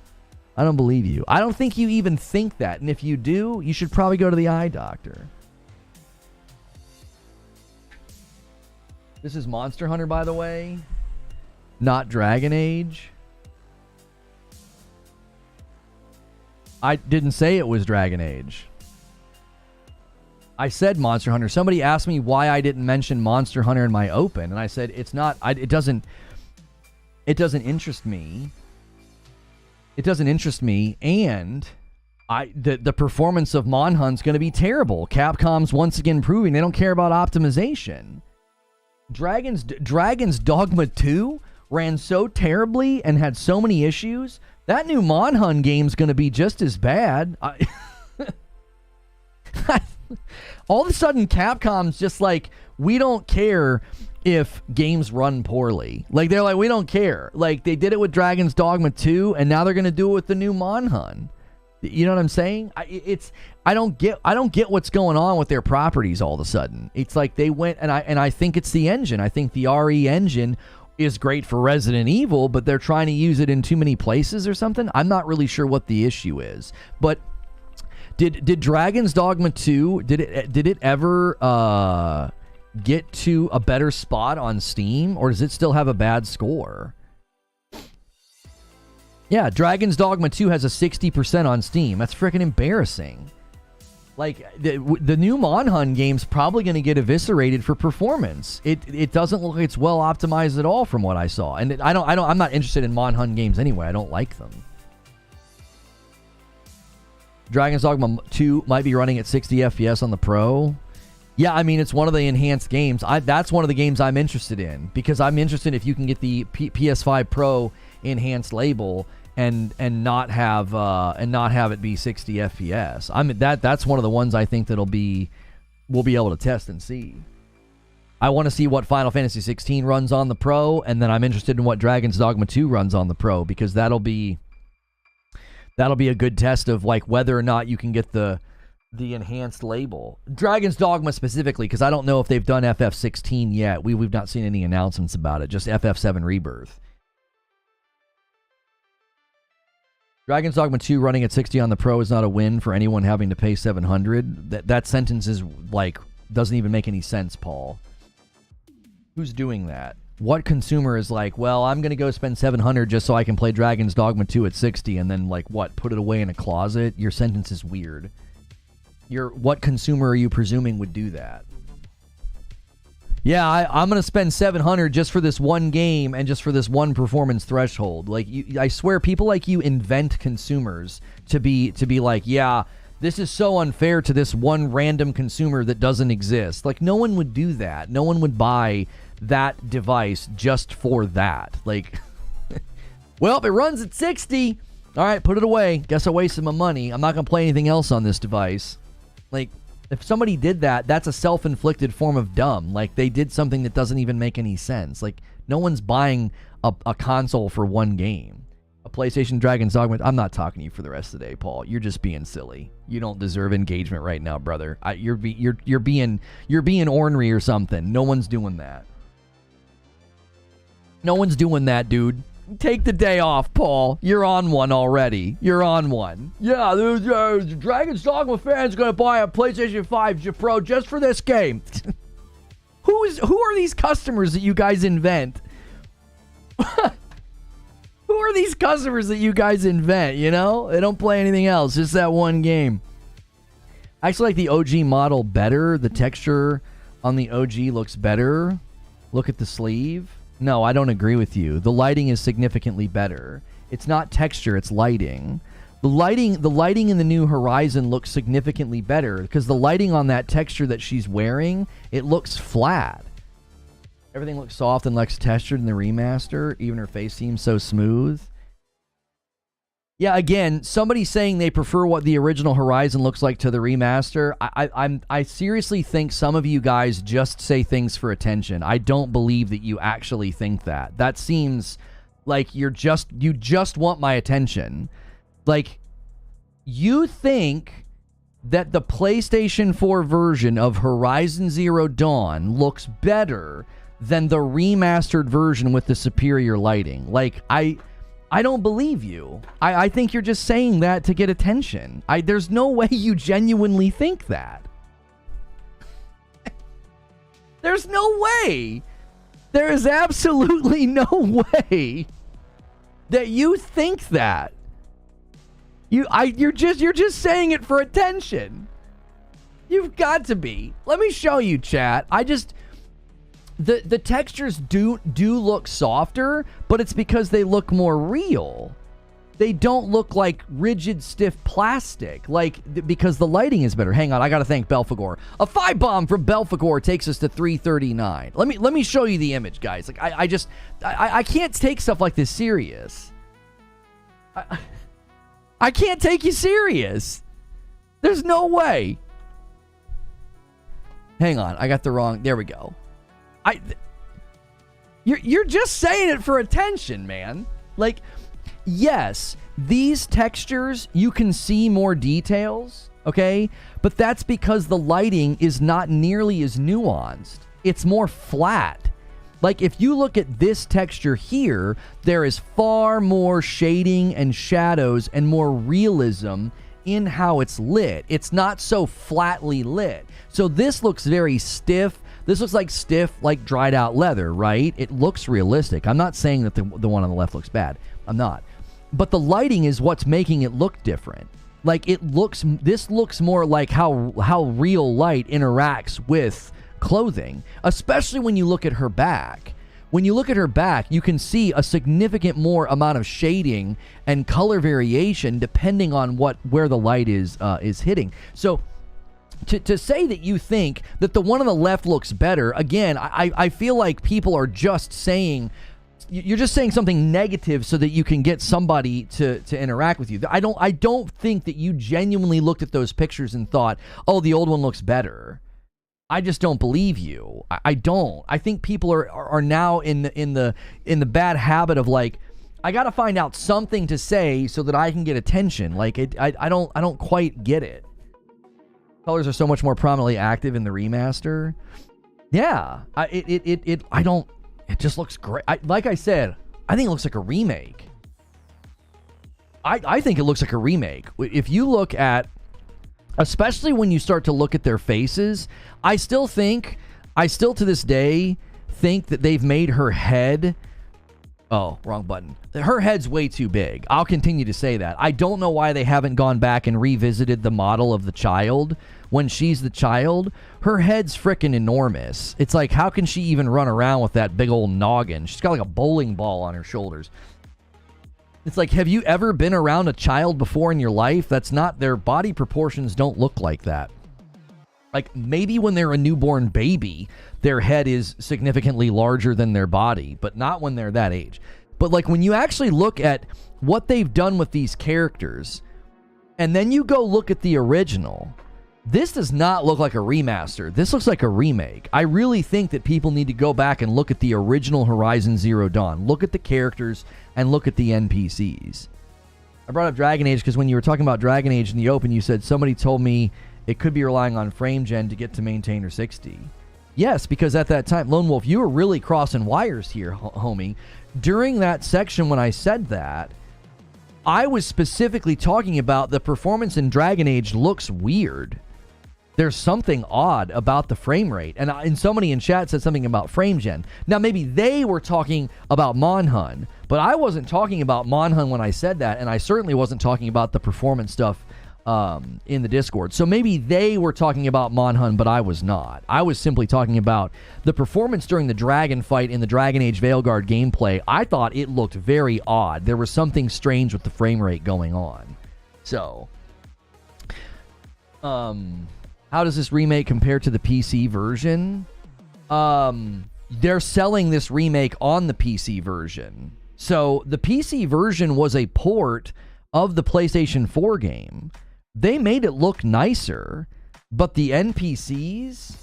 I don't believe you. I don't think you even think that. And if you do, you should probably go to the eye doctor. This is Monster Hunter, by the way. Not Dragon Age. I didn't say it was Dragon Age. I said Monster Hunter. Somebody asked me why I didn't mention Monster Hunter in my open, and I said it's not. It doesn't interest me. It doesn't interest me, and the performance of Monhunt's going to be terrible. Capcom's once again proving they don't care about optimization. Dragon's Dogma 2 ran so terribly and had so many issues. That new Monhunt game's going to be just as bad. All of a sudden, Capcom's just like, we don't care if games run poorly. Like, they're like, we don't care. Like, they did it with Dragon's Dogma 2, and now they're going to do it with the new Monhunt. You know what I'm saying? I don't get what's going on with their properties all of a sudden. It's like they went, and I think it's the engine. I think the RE engine is great for Resident Evil, but they're trying to use it in too many places or something. I'm not really sure what the issue is. But did Dragon's Dogma 2, did it ever get to a better spot on Steam, or does it still have a bad score? Yeah, Dragon's Dogma 2 has a 60% on Steam. That's freaking embarrassing. Like, the new Monhunt game's probably going to get eviscerated for performance. It doesn't look like it's well optimized at all from what I saw. And I'm not interested in Monhunt games anyway. I don't like them. Dragon's Dogma 2 might be running at 60 FPS on the Pro. Yeah, I mean, it's one of the enhanced games. That's one of the games I'm interested in, because I'm interested if you can get the PS5 Pro enhanced label and not have it be 60 FPS. That's one of the ones I think we'll be able to test and see. I want to see what Final Fantasy 16 runs on the Pro, and then I'm interested in what Dragon's Dogma 2 runs on the Pro, because that'll be a good test of like whether or not you can get the enhanced label. Dragon's Dogma specifically, because I don't know if they've done FF16 yet. We've not seen any announcements about it, just FF7 Rebirth. Dragon's Dogma 2 running at 60 on the Pro is not a win for anyone having to pay $700. That sentence is like, doesn't even make any sense, Paul. Who's doing that? What consumer is like, well, I'm going to go spend $700 just so I can play Dragon's Dogma 2 at 60 and then like what, put it away in a closet? Your sentence is weird. What consumer are you presuming would do that? Yeah, I'm going to spend $700 just for this one game and just for this one performance threshold. Like, I swear, people like you invent consumers to be like, yeah, this is so unfair to this one random consumer that doesn't exist. Like, no one would do that. No one would buy that device just for that. Like, well, it runs at 60. All right, put it away. Guess I wasted my money. I'm not going to play anything else on this device. Like, if somebody did that, that's a self-inflicted form of dumb. Like, they did something that doesn't even make any sense. Like, no one's buying a console for one game. A PlayStation Dragon's Dogma. I'm not talking to you for the rest of the day, Paul. You're just being silly. You don't deserve engagement right now, brother. You're being ornery or something. No one's doing that. No one's doing that, dude. Take the day off, Paul. You're on one already. You're on one. Yeah, the Dragon's Dogma fans going to buy a PlayStation 5 Pro just for this game. Who are these customers that you guys invent? Who are these customers that you guys invent, you know? They don't play anything else, just that one game. I actually like the OG model better. The texture on the OG looks better. Look at the sleeve. No, I don't agree with you. The lighting is significantly better. It's not texture, it's lighting. The lighting in the new Horizon looks significantly better because the lighting on that texture that she's wearing, it looks flat. Everything looks soft and less textured in the remaster. Even her face seems so smooth. Yeah, again, somebody saying they prefer what the original Horizon looks like to the remaster. I seriously think some of you guys just say things for attention. I don't believe that you actually think that. That seems like you just want my attention. Like, you think that the PlayStation 4 version of Horizon Zero Dawn looks better than the remastered version with the superior lighting. Like, I don't believe you. I think you're just saying that to get attention. There's no way you genuinely think that. There's no way. There is absolutely no way that you think that. You're just saying it for attention. You've got to be. Let me show you, chat. I just... The textures do look softer, but it's because they look more real. They don't look like rigid, stiff plastic, because the lighting is better. Hang on, I gotta thank Belphegor. A 5-bomb from Belphegor takes us to 339. Let me show you the image, guys. Like I can't take stuff like this serious. I can't take you serious. There's no way. Hang on, I got the wrong. There we go. You're just saying it for attention, man. Like, yes, these textures, you can see more details, okay? But that's because the lighting is not nearly as nuanced. It's more flat. Like, if you look at this texture here, there is far more shading and shadows and more realism in how it's lit. It's not so flatly lit. So this looks very stiff. This looks like stiff, like dried out leather, right? It looks realistic. I'm not saying that the one on the left looks bad. I'm not. But the lighting is what's making it look different. Like this looks more like how real light interacts with clothing, especially when you look at her back. When you look at her back, you can see a significant more amount of shading and color variation depending on where the light is hitting. So to say that you think that the one on the left looks better, again, I feel like people are just saying, you're just saying something negative so that you can get somebody to interact with you. I don't think that you genuinely looked at those pictures and thought, oh, the old one looks better. I just don't believe you. I don't. I think people are now in the bad habit of like, I got to find out something to say so that I can get attention. Like I don't quite get it. Colors are so much more prominently active in the remaster. Yeah, it just looks great. Like I said, I think it looks like a remake. I think it looks like a remake. If you look at, especially when you start to look at their faces, I still to this day think that they've made her head... Oh, wrong button. Her head's way too big. I'll continue to say that. I don't know why they haven't gone back and revisited the model of the child. When she's the child, her head's freaking enormous. It's like, how can she even run around with that big old noggin? She's got like a bowling ball on her shoulders. It's like, have you ever been around a child before in your life? That's not, their body proportions don't look like that. Like, maybe when they're a newborn baby, their head is significantly larger than their body, but not when they're that age. But like, when you actually look at what they've done with these characters, and then you go look at the original, this does not look like a remaster. This looks like a remake. I really think that people need to go back and look at the original Horizon Zero Dawn. Look at the characters and look at the NPCs. I brought up Dragon Age because when you were talking about Dragon Age in the open, you said somebody told me it could be relying on frame gen to get to maintainer 60. Yes, because at that time, Lone Wolf, you were really crossing wires here, homie. During that section when I said that, I was specifically talking about the performance in Dragon Age looks weird. There's something odd about the frame rate. And somebody in chat said something about frame gen. Now, maybe they were talking about Monhun, but I wasn't talking about Monhun when I said that, and I certainly wasn't talking about the performance stuff in the Discord. So maybe they were talking about Monhun, but I was not. I was simply talking about the performance during the dragon fight in the Dragon Age Veilguard gameplay. I thought it looked very odd. There was something strange with the frame rate going on. So, how does this remake compare to the PC version? They're selling this remake on the PC version. So the PC version was a port of the PlayStation 4 game. They made it look nicer, but the NPCs,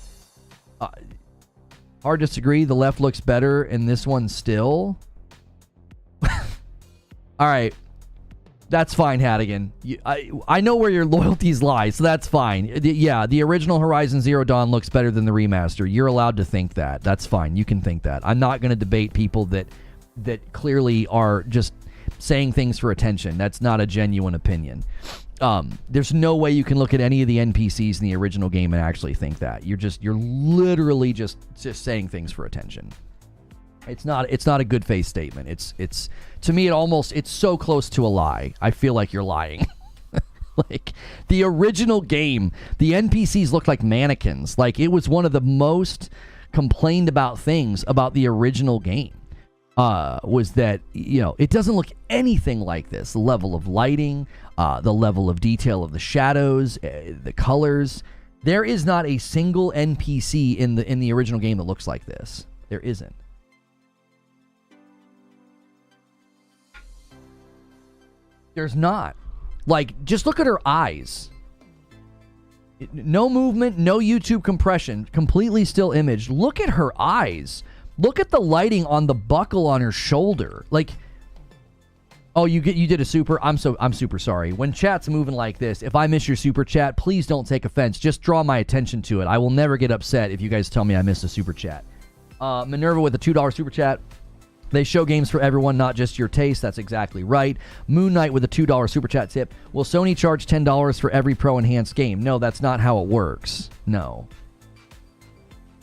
hard to disagree. The left looks better in this one still. All right. That's fine, Hadigan. I know where your loyalties lie, so that's fine. Yeah, the original Horizon Zero Dawn looks better than the remaster. You're allowed to think that. That's fine. You can think that. I'm not going to debate people that clearly are just saying things for attention. That's not a genuine opinion. There's no way you can look at any of the NPCs in the original game and actually think that. You're literally just saying things for attention. It's not a good faith statement. It's to me it's so close to a lie. I feel like you're lying. Like, the original game, the NPCs looked like mannequins. Like, it was one of the most complained about things about the original game. Was that, you know, it doesn't look anything like this. The level of lighting, the level of detail of the shadows, the colors. There is not a single NPC in the original game that looks like this. There isn't. There's not. Like, just look at her eyes. No movement, no YouTube compression, completely still image. Look at her eyes. Look at the lighting on the buckle on her shoulder. Like, oh, you did a super. I'm super sorry. When chat's moving like this, if I miss your super chat, please don't take offense. Just draw my attention to it. I will never get upset if you guys tell me I missed a super chat. Minerva with a $2 super chat. They show games for everyone, not just your taste. That's exactly right. Moon Knight with a $2 super chat tip. Will Sony charge $10 for every Pro Enhanced game? No, that's not how it works. No.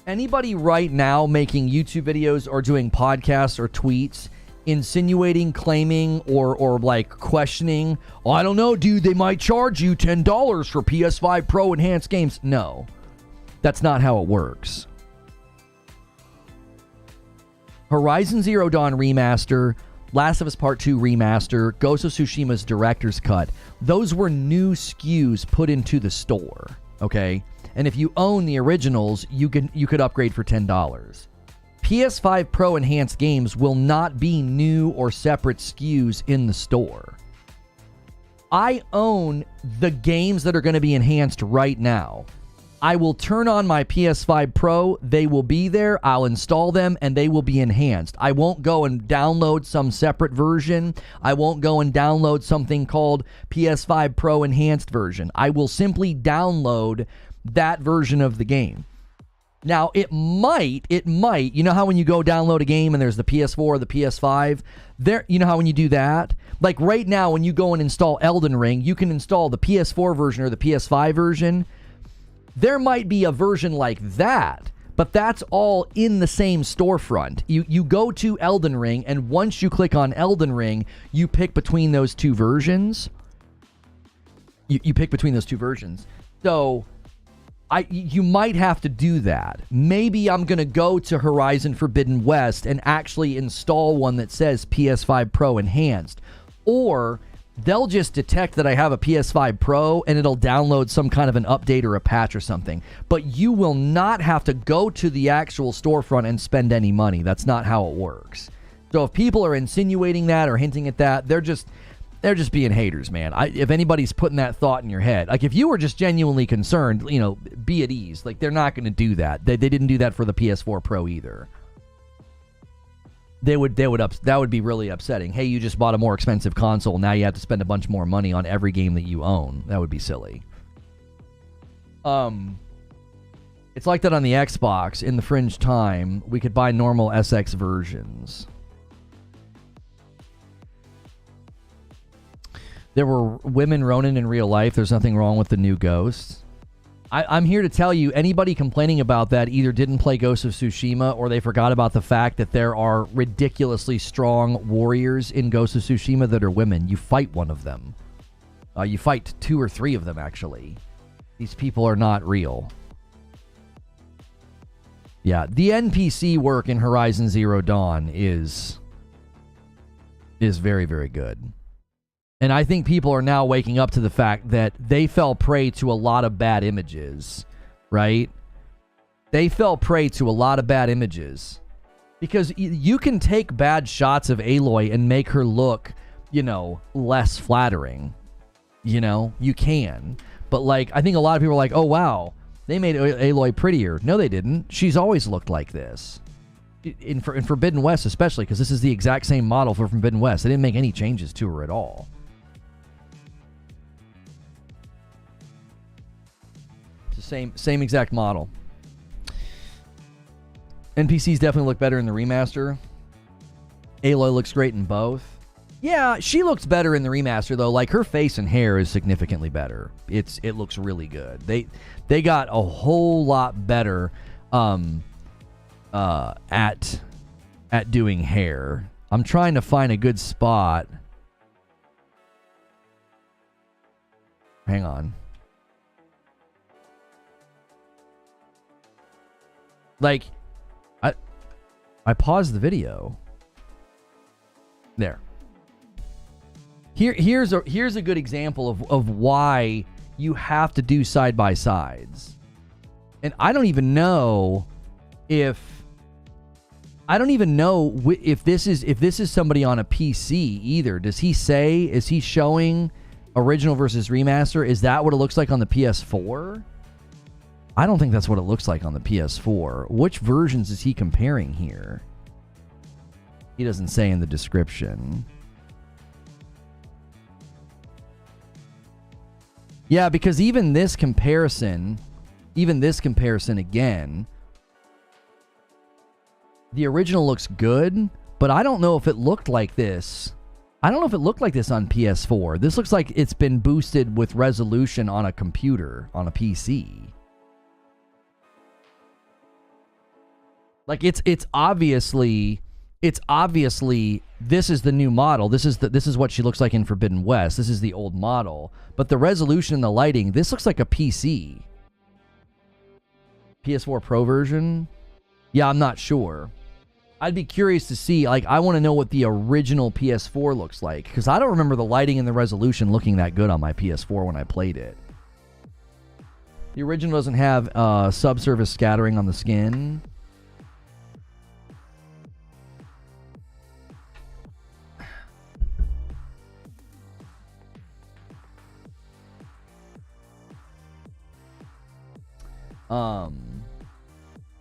Anybody right now making YouTube videos or doing podcasts or tweets insinuating, claiming, or like questioning, oh, I don't know, dude, they might charge you $10 for PS5 Pro Enhanced games. No, that's not how it works. Horizon Zero Dawn Remaster, Last of Us Part 2 Remaster, Ghost of Tsushima's Director's Cut. Those were new SKUs put into the store, okay? And if you own the originals, you could upgrade for $10. PS5 Pro Enhanced games will not be new or separate SKUs in the store. I own the games that are going to be enhanced right now. I will turn on my PS5 Pro, they will be there, I'll install them, and they will be enhanced. I won't go and download some separate version. I won't go and download something called PS5 Pro Enhanced version. I will simply download that version of the game. Now, it might, you know how when you go download a game and there's the PS4 or the PS5, there, you know how when you do that? Like right now, when you go and install Elden Ring, you can install the PS4 version or the PS5 version. There might be a version like that, but that's all in the same storefront. You go to Elden Ring, and once you click on Elden Ring, you pick between those two versions. You pick between those two versions. So you might have to do that. Maybe I'm going to go to Horizon Forbidden West and actually install one that says PS5 Pro Enhanced. Or they'll just detect that I have a PS5 Pro and it'll download some kind of an update or a patch or something. But you will not have to go to the actual storefront and spend any money. That's not how it works. So if people are insinuating that or hinting at that, they're just being haters, man. If anybody's putting that thought in your head, like if you were just genuinely concerned, you know, be at ease. Like they're not going to do that. They didn't do that for the PS4 Pro either. That would be really upsetting. Hey, you just bought a more expensive console. Now you have to spend a bunch more money on every game that you own. That would be silly. It's like that on the Xbox. In the fringe time, we could buy normal SX versions. There were women Ronin in real life. There's nothing wrong with the new Ghosts. I'm here to tell you, anybody complaining about that either didn't play Ghost of Tsushima or they forgot about the fact that there are ridiculously strong warriors in Ghost of Tsushima that are women. You fight one of them. You fight 2 or 3 of them, actually. These people are not real. Yeah, the NPC work in Horizon Zero Dawn is very, very good. And I think people are now waking up to the fact that they fell prey to a lot of bad images, right? They fell prey to a lot of bad images. Because you can take bad shots of Aloy and make her look, you know, less flattering. You know, you can. But, like, I think a lot of people are like, oh, wow, they made Aloy prettier. No, they didn't. She's always looked like this. In Forbidden West especially, because this is the exact same model for Forbidden West. They didn't make any changes to her at all. Same exact model. NPCs definitely look better in the remaster. Aloy looks great in both. Yeah, she looks better in the remaster though. Like her face and hair is significantly better. It looks really good. They got a whole lot better at doing hair. I'm trying to find a good spot. Hang on. Like, I paused the video. There. Here's a good example of why you have to do side by sides. And I don't even know if this is somebody on a PC either. Does he say, is he showing original versus remaster? Is that what it looks like on the PS4? I don't think that's what it looks like on the PS4. Which versions is he comparing here? He doesn't say in the description. Yeah, because even this comparison again, the original looks good, but I don't know if it looked like this. I don't know if it looked like this on PS4. This looks like it's been boosted with resolution on a computer, on a PC. Like it's obviously this is the new model. This is what she looks like in Forbidden West. This is the old model, but the resolution and the lighting, this looks like a PC. PS4 Pro version? Yeah, I'm not sure. I'd be curious to see, like, I want to know what the original PS4 looks like, because I don't remember the lighting and the resolution looking that good on my PS4 when I played it. The original doesn't have subsurface scattering on the skin.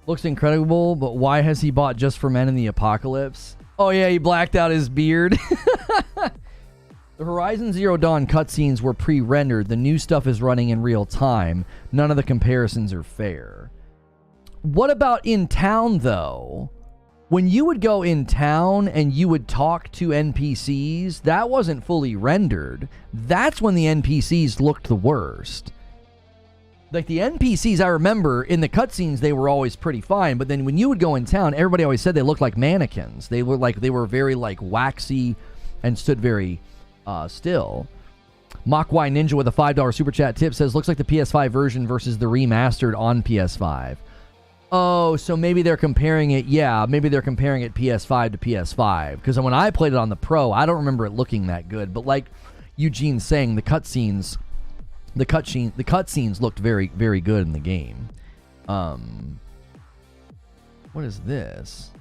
Looks incredible, but why has he bought Just for Men in the Apocalypse? Oh yeah, he blacked out his beard. The Horizon Zero Dawn cutscenes were pre-rendered. The new stuff is running in real time. None of the comparisons are fair. What about in town, though? When you would go in town and you would talk to NPCs, that wasn't fully rendered. That's when the NPCs looked the worst. Like, the NPCs, I remember, in the cutscenes, they were always pretty fine, but then when you would go in town, everybody always said they looked like mannequins. They were very, like, waxy and stood very still. Mach Y Ninja with a $5 super chat tip says, looks like the PS5 version versus the remastered on PS5. Oh, so maybe they're comparing it, yeah, maybe they're comparing it PS5 to PS5. Because when I played it on the Pro, I don't remember it looking that good. But like Eugene's saying, the cutscenes looked very, very good in the game. What is this?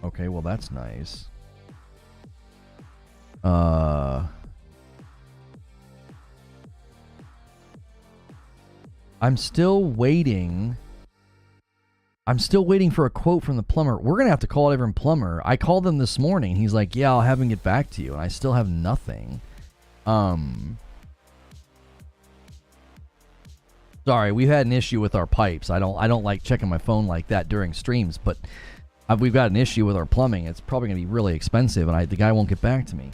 Okay, well that's nice. I'm still waiting for a quote from the plumber. We're going to have to call everyone plumber. I called him this morning. He's like, yeah, I'll have him get back to you. And I still have nothing. Sorry, we've had an issue with our pipes. I don't like checking my phone like that during streams, but we've got an issue with our plumbing. It's probably going to be really expensive, and the guy won't get back to me.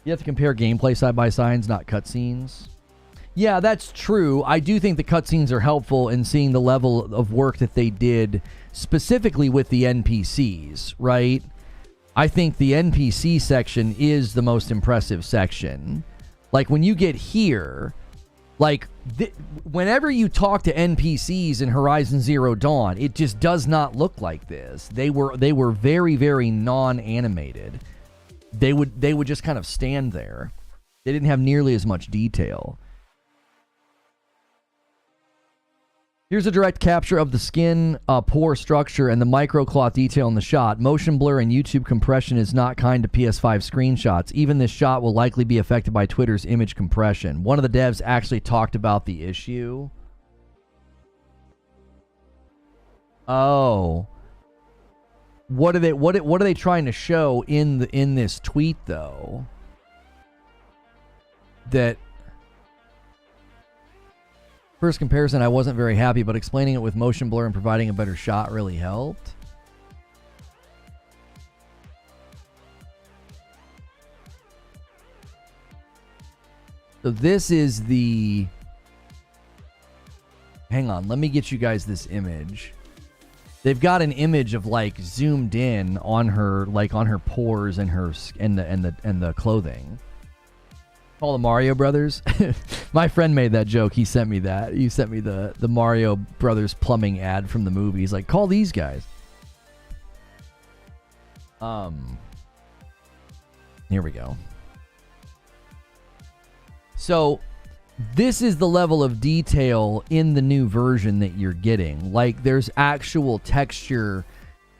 You have to compare gameplay side by sides, not cutscenes. Yeah, that's true. I do think the cutscenes are helpful in seeing the level of work that they did specifically with the NPCs, right? I think the NPC section is the most impressive section. Like, when you get here, like, whenever you talk to NPCs in Horizon Zero Dawn, it just does not look like this. They were very, very non-animated. They would just kind of stand there. They didn't have nearly as much detail. Here's a direct capture of the skin pore structure and the microcloth detail in the shot. Motion blur and YouTube compression is not kind to PS5 screenshots. Even this shot will likely be affected by Twitter's image compression. One of the devs actually talked about the issue. Oh. What are they trying to show in this tweet though? That first comparison, I wasn't very happy, but explaining it with motion blur and providing a better shot really helped. So this is the... Hang on, let me get you guys this image. they've got an image of like zoomed in on her, like on her pores and her and the clothing. All the Mario Brothers. My friend made that joke. He sent me that. He sent me the Mario Brothers plumbing ad from the movie. He's like, call these guys. Here we go. So this is the level of detail in the new version that you're getting. Like, there's actual texture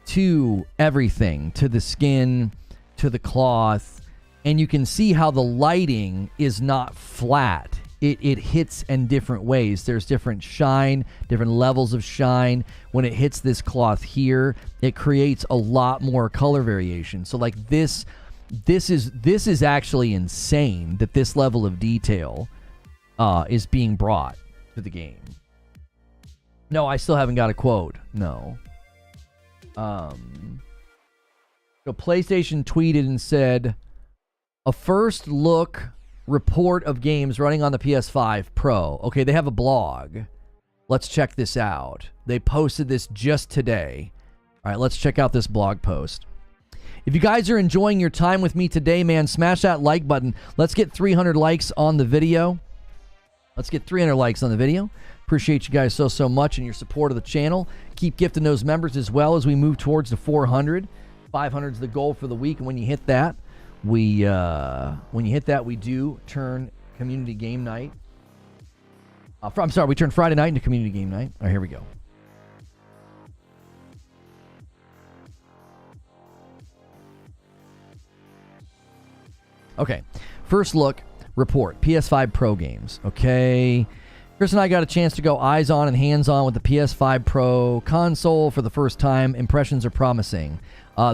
to everything, to the skin, to the cloth. And you can see how the lighting is not flat. It hits in different ways. There's different shine, different levels of shine. When it hits this cloth here, it creates a lot more color variation. So like this is actually insane that this level of detail is being brought to the game. No, I still haven't got a quote. No. So PlayStation tweeted and said, a first look report of games running on the PS5 Pro. Okay, they have a blog. Let's check this out. They posted this just today. All right, let's check out this blog post. If you guys are enjoying your time with me today, man, smash that like button. Let's get 300 likes on the video. Let's get 300 likes on the video. Appreciate you guys so much and your support of the channel. Keep gifting those members as well as we move towards the 400. 500 is the goal for the week, and when you hit that, we do turn community game night. We turn Friday night into community game night. All right, here we go. Okay, first look report, PS5 Pro games. Okay, Chris and I got a chance to go eyes on and hands on with the PS5 Pro console for the first time. Impressions are promising.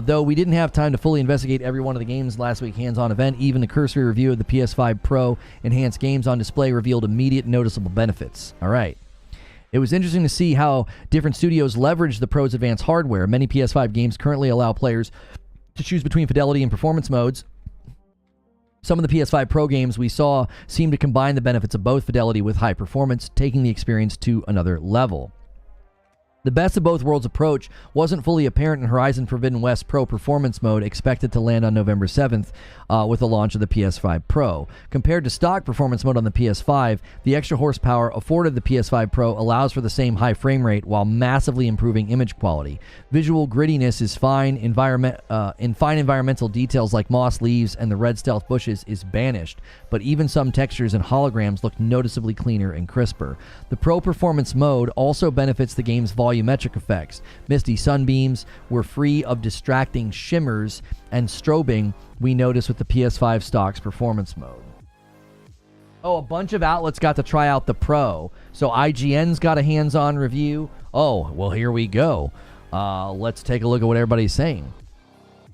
Though we didn't have time to fully investigate every one of the games last week hands-on event, even a cursory review of the PS5 Pro enhanced games on display revealed immediate noticeable benefits. All right. It was interesting to see how different studios leverage the Pro's advanced hardware. Many PS5 games currently allow players to choose between fidelity and performance modes. Some of the PS5 Pro games we saw seem to combine the benefits of both fidelity with high performance, taking the experience to another level. The best of both worlds approach wasn't fully apparent in Horizon Forbidden West Pro Performance Mode, expected to land on November 7th with the launch of the PS5 Pro. Compared to stock performance mode on the PS5, the extra horsepower afforded the PS5 Pro allows for the same high frame rate while massively improving image quality. Visual grittiness is fine. In fine environmental details like moss leaves and the red stealth bushes is banished, but even some textures and holograms look noticeably cleaner and crisper. The Pro Performance Mode also benefits the game's volumetric effects. Misty sunbeams were free of distracting shimmers and strobing we noticed with the PS5 stock's performance mode. Oh, a bunch of outlets got to try out the Pro. So IGN's got a hands-on review. Oh, well, here we go. Let's take a look at what everybody's saying.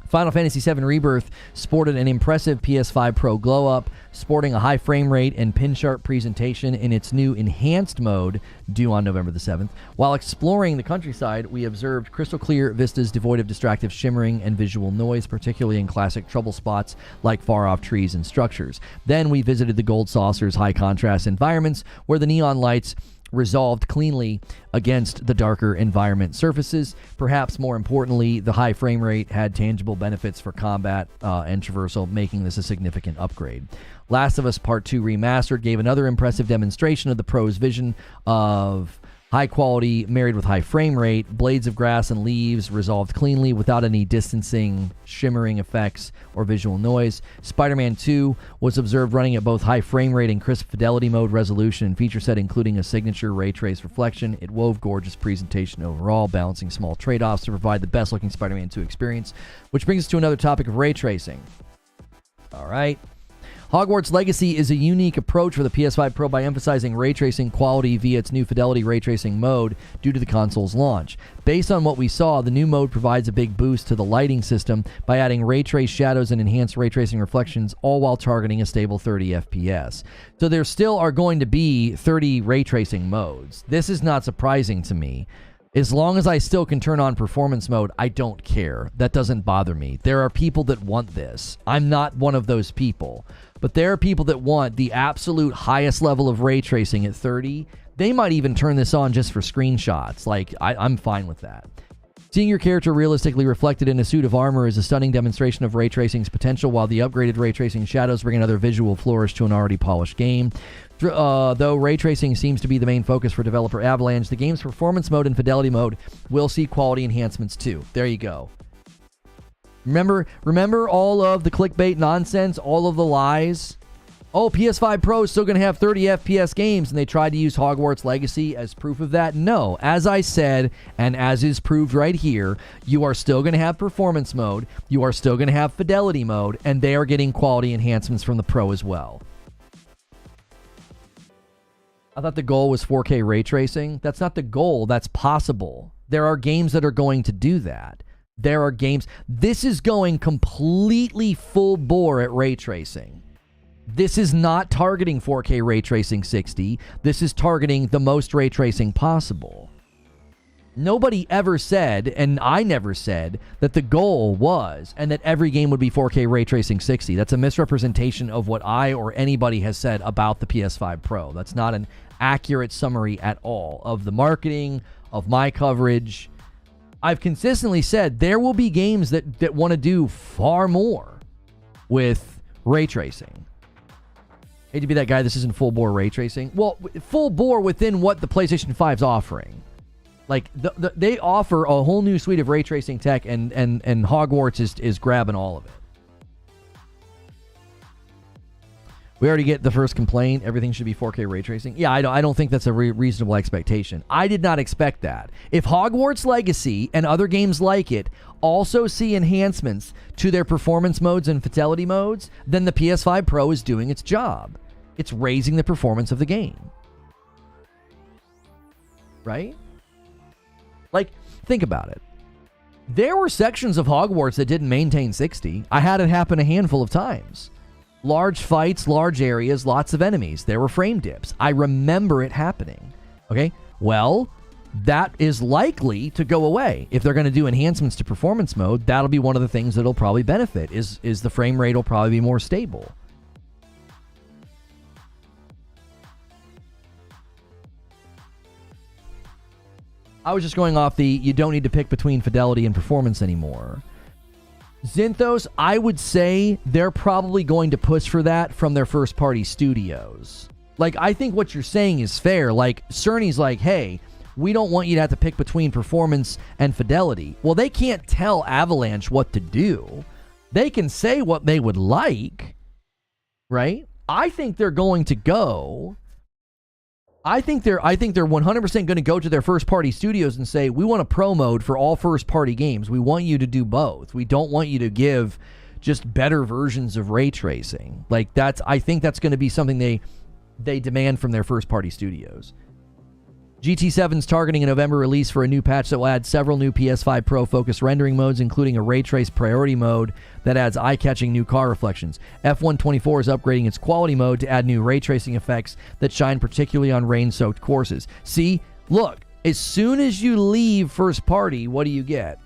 Final Fantasy VII Rebirth sported an impressive PS5 Pro glow-up, sporting a high frame rate and pin-sharp presentation in its new enhanced mode due on November the 7th. While exploring the countryside, we observed crystal-clear vistas devoid of distractive shimmering and visual noise, particularly in classic trouble spots like far-off trees and structures. Then we visited the Gold Saucer's high-contrast environments, where the neon lights resolved cleanly against the darker environment surfaces. Perhaps more importantly, the high frame rate had tangible benefits for combat and traversal, making this a significant upgrade. Last of Us Part 2 Remastered gave another impressive demonstration of the Pro's vision of high quality married with high frame rate. Blades of grass and leaves resolved cleanly without any distancing, shimmering effects, or visual noise. Spider-Man 2 was observed running at both high frame rate and crisp fidelity mode resolution and feature set, including a signature ray trace reflection. It wove gorgeous presentation overall, balancing small trade-offs to provide the best-looking Spider-Man 2 experience, which brings us to another topic of ray tracing. All right. Hogwarts Legacy is a unique approach for the PS5 Pro by emphasizing ray tracing quality via its new Fidelity ray tracing mode due to the console's launch. Based on what we saw, the new mode provides a big boost to the lighting system by adding ray trace shadows and enhanced ray tracing reflections, all while targeting a stable 30 FPS. So there still are going to be 30 ray tracing modes. This is not surprising to me. As long as I still can turn on performance mode, I don't care. That doesn't bother me. There are people that want this. I'm not one of those people. But there are people that want the absolute highest level of ray tracing at 30. They might even turn this on just for screenshots. Like, I'm fine with that. Seeing your character realistically reflected in a suit of armor is a stunning demonstration of ray tracing's potential, while the upgraded ray tracing shadows bring another visual flourish to an already polished game. Though ray tracing seems to be the main focus for developer Avalanche, the game's performance mode and fidelity mode will see quality enhancements too. There you go. Remember all of the clickbait nonsense, all of the lies? Oh, PS5 Pro is still going to have 30 FPS games, and they tried to use Hogwarts Legacy as proof of that. No, as I said, and as is proved right here, you are still going to have performance mode, you are still going to have fidelity mode, and they are getting quality enhancements from the Pro as well. I thought the goal was 4K ray tracing. That's not the goal, that's possible. There are games that are going to do that. There are games. This is going completely full bore at ray tracing. This is not targeting 4K ray tracing 60. This is targeting the most ray tracing possible. Nobody ever said, and I never said, that the goal was, and that every game would be 4K ray tracing 60. That's a misrepresentation of what I or anybody has said about the PS5 Pro. That's not an accurate summary at all of the marketing, of my coverage. I've consistently said there will be games that want to do far more with ray tracing. Hate to be that guy, this isn't full bore ray tracing. Well, full bore within what the PlayStation 5's offering. Like, they offer a whole new suite of ray tracing tech, and Hogwarts is grabbing all of it. We already get the first complaint. Everything should be 4K ray tracing. Yeah, I don't think that's a reasonable expectation. I did not expect that. If Hogwarts Legacy and other games like it also see enhancements to their performance modes and fidelity modes, then the PS5 Pro is doing its job. It's raising the performance of the game. Right? Like, think about it. There were sections of Hogwarts that didn't maintain 60. I had it happen a handful of times. Large fights, large areas, lots of enemies. There were frame dips. I remember it happening. Okay? Well, that is likely to go away. If they're going to do enhancements to performance mode, that'll be one of the things that'll probably benefit, is the frame rate will probably be more stable. I was just going off the, you don't need to pick between fidelity and performance anymore. Zinthos, I would say they're probably going to push for that from their first-party studios. Like, I think what you're saying is fair. Like, Cerny's like, hey, we don't want you to have to pick between performance and fidelity. Well, they can't tell Avalanche what to do. They can say what they would like, right? I think they're going to go... I think they're 100% going to go to their first-party studios and say, we want a pro mode for all first-party games. We want you to do both. We don't want you to give just better versions of ray tracing. Like, I think that's going to be something they demand from their first-party studios. GT7's targeting a November release for a new patch that will add several new PS5 Pro-focused rendering modes, including a ray trace priority mode that adds eye-catching new car reflections. F124 is upgrading its quality mode to add new ray tracing effects that shine particularly on rain-soaked courses. See, look, as soon as you leave first party, what do you get?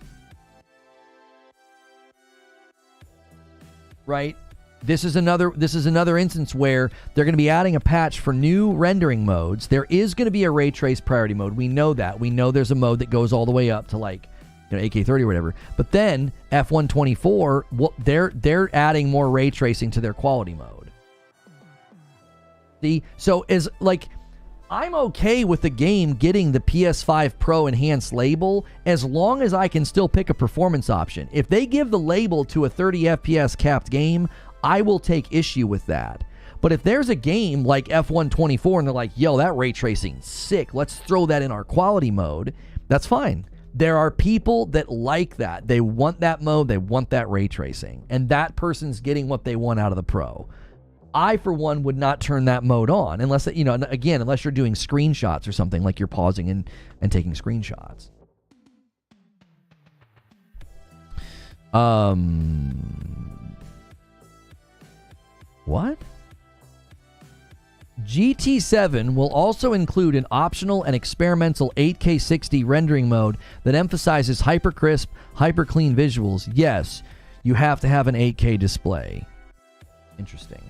Right? This is another instance where they're going to be adding a patch for new rendering modes. There is going to be a ray trace priority mode. We know that. We know there's a mode that goes all the way up to, like, you know, AK30 or whatever. But then F124, well, they're adding more ray tracing to their quality mode. See, so as like, I'm okay with the game getting the PS5 Pro enhanced label as long as I can still pick a performance option. If they give the label to a 30 FPS capped game, I will take issue with that. But if there's a game like F124 and they're like, yo, that ray tracing's sick, let's throw that in our quality mode, that's fine. There are people that like that. They want that mode, they want that ray tracing, and that person's getting what they want out of the Pro. I, for one, would not turn that mode on unless, you know, again, unless you're doing screenshots or something, like you're pausing and taking screenshots. What? GT7 will also include an optional and experimental 8K 60 rendering mode that emphasizes hyper crisp, hyper clean visuals. Yes, you have to have an 8K display. Interesting.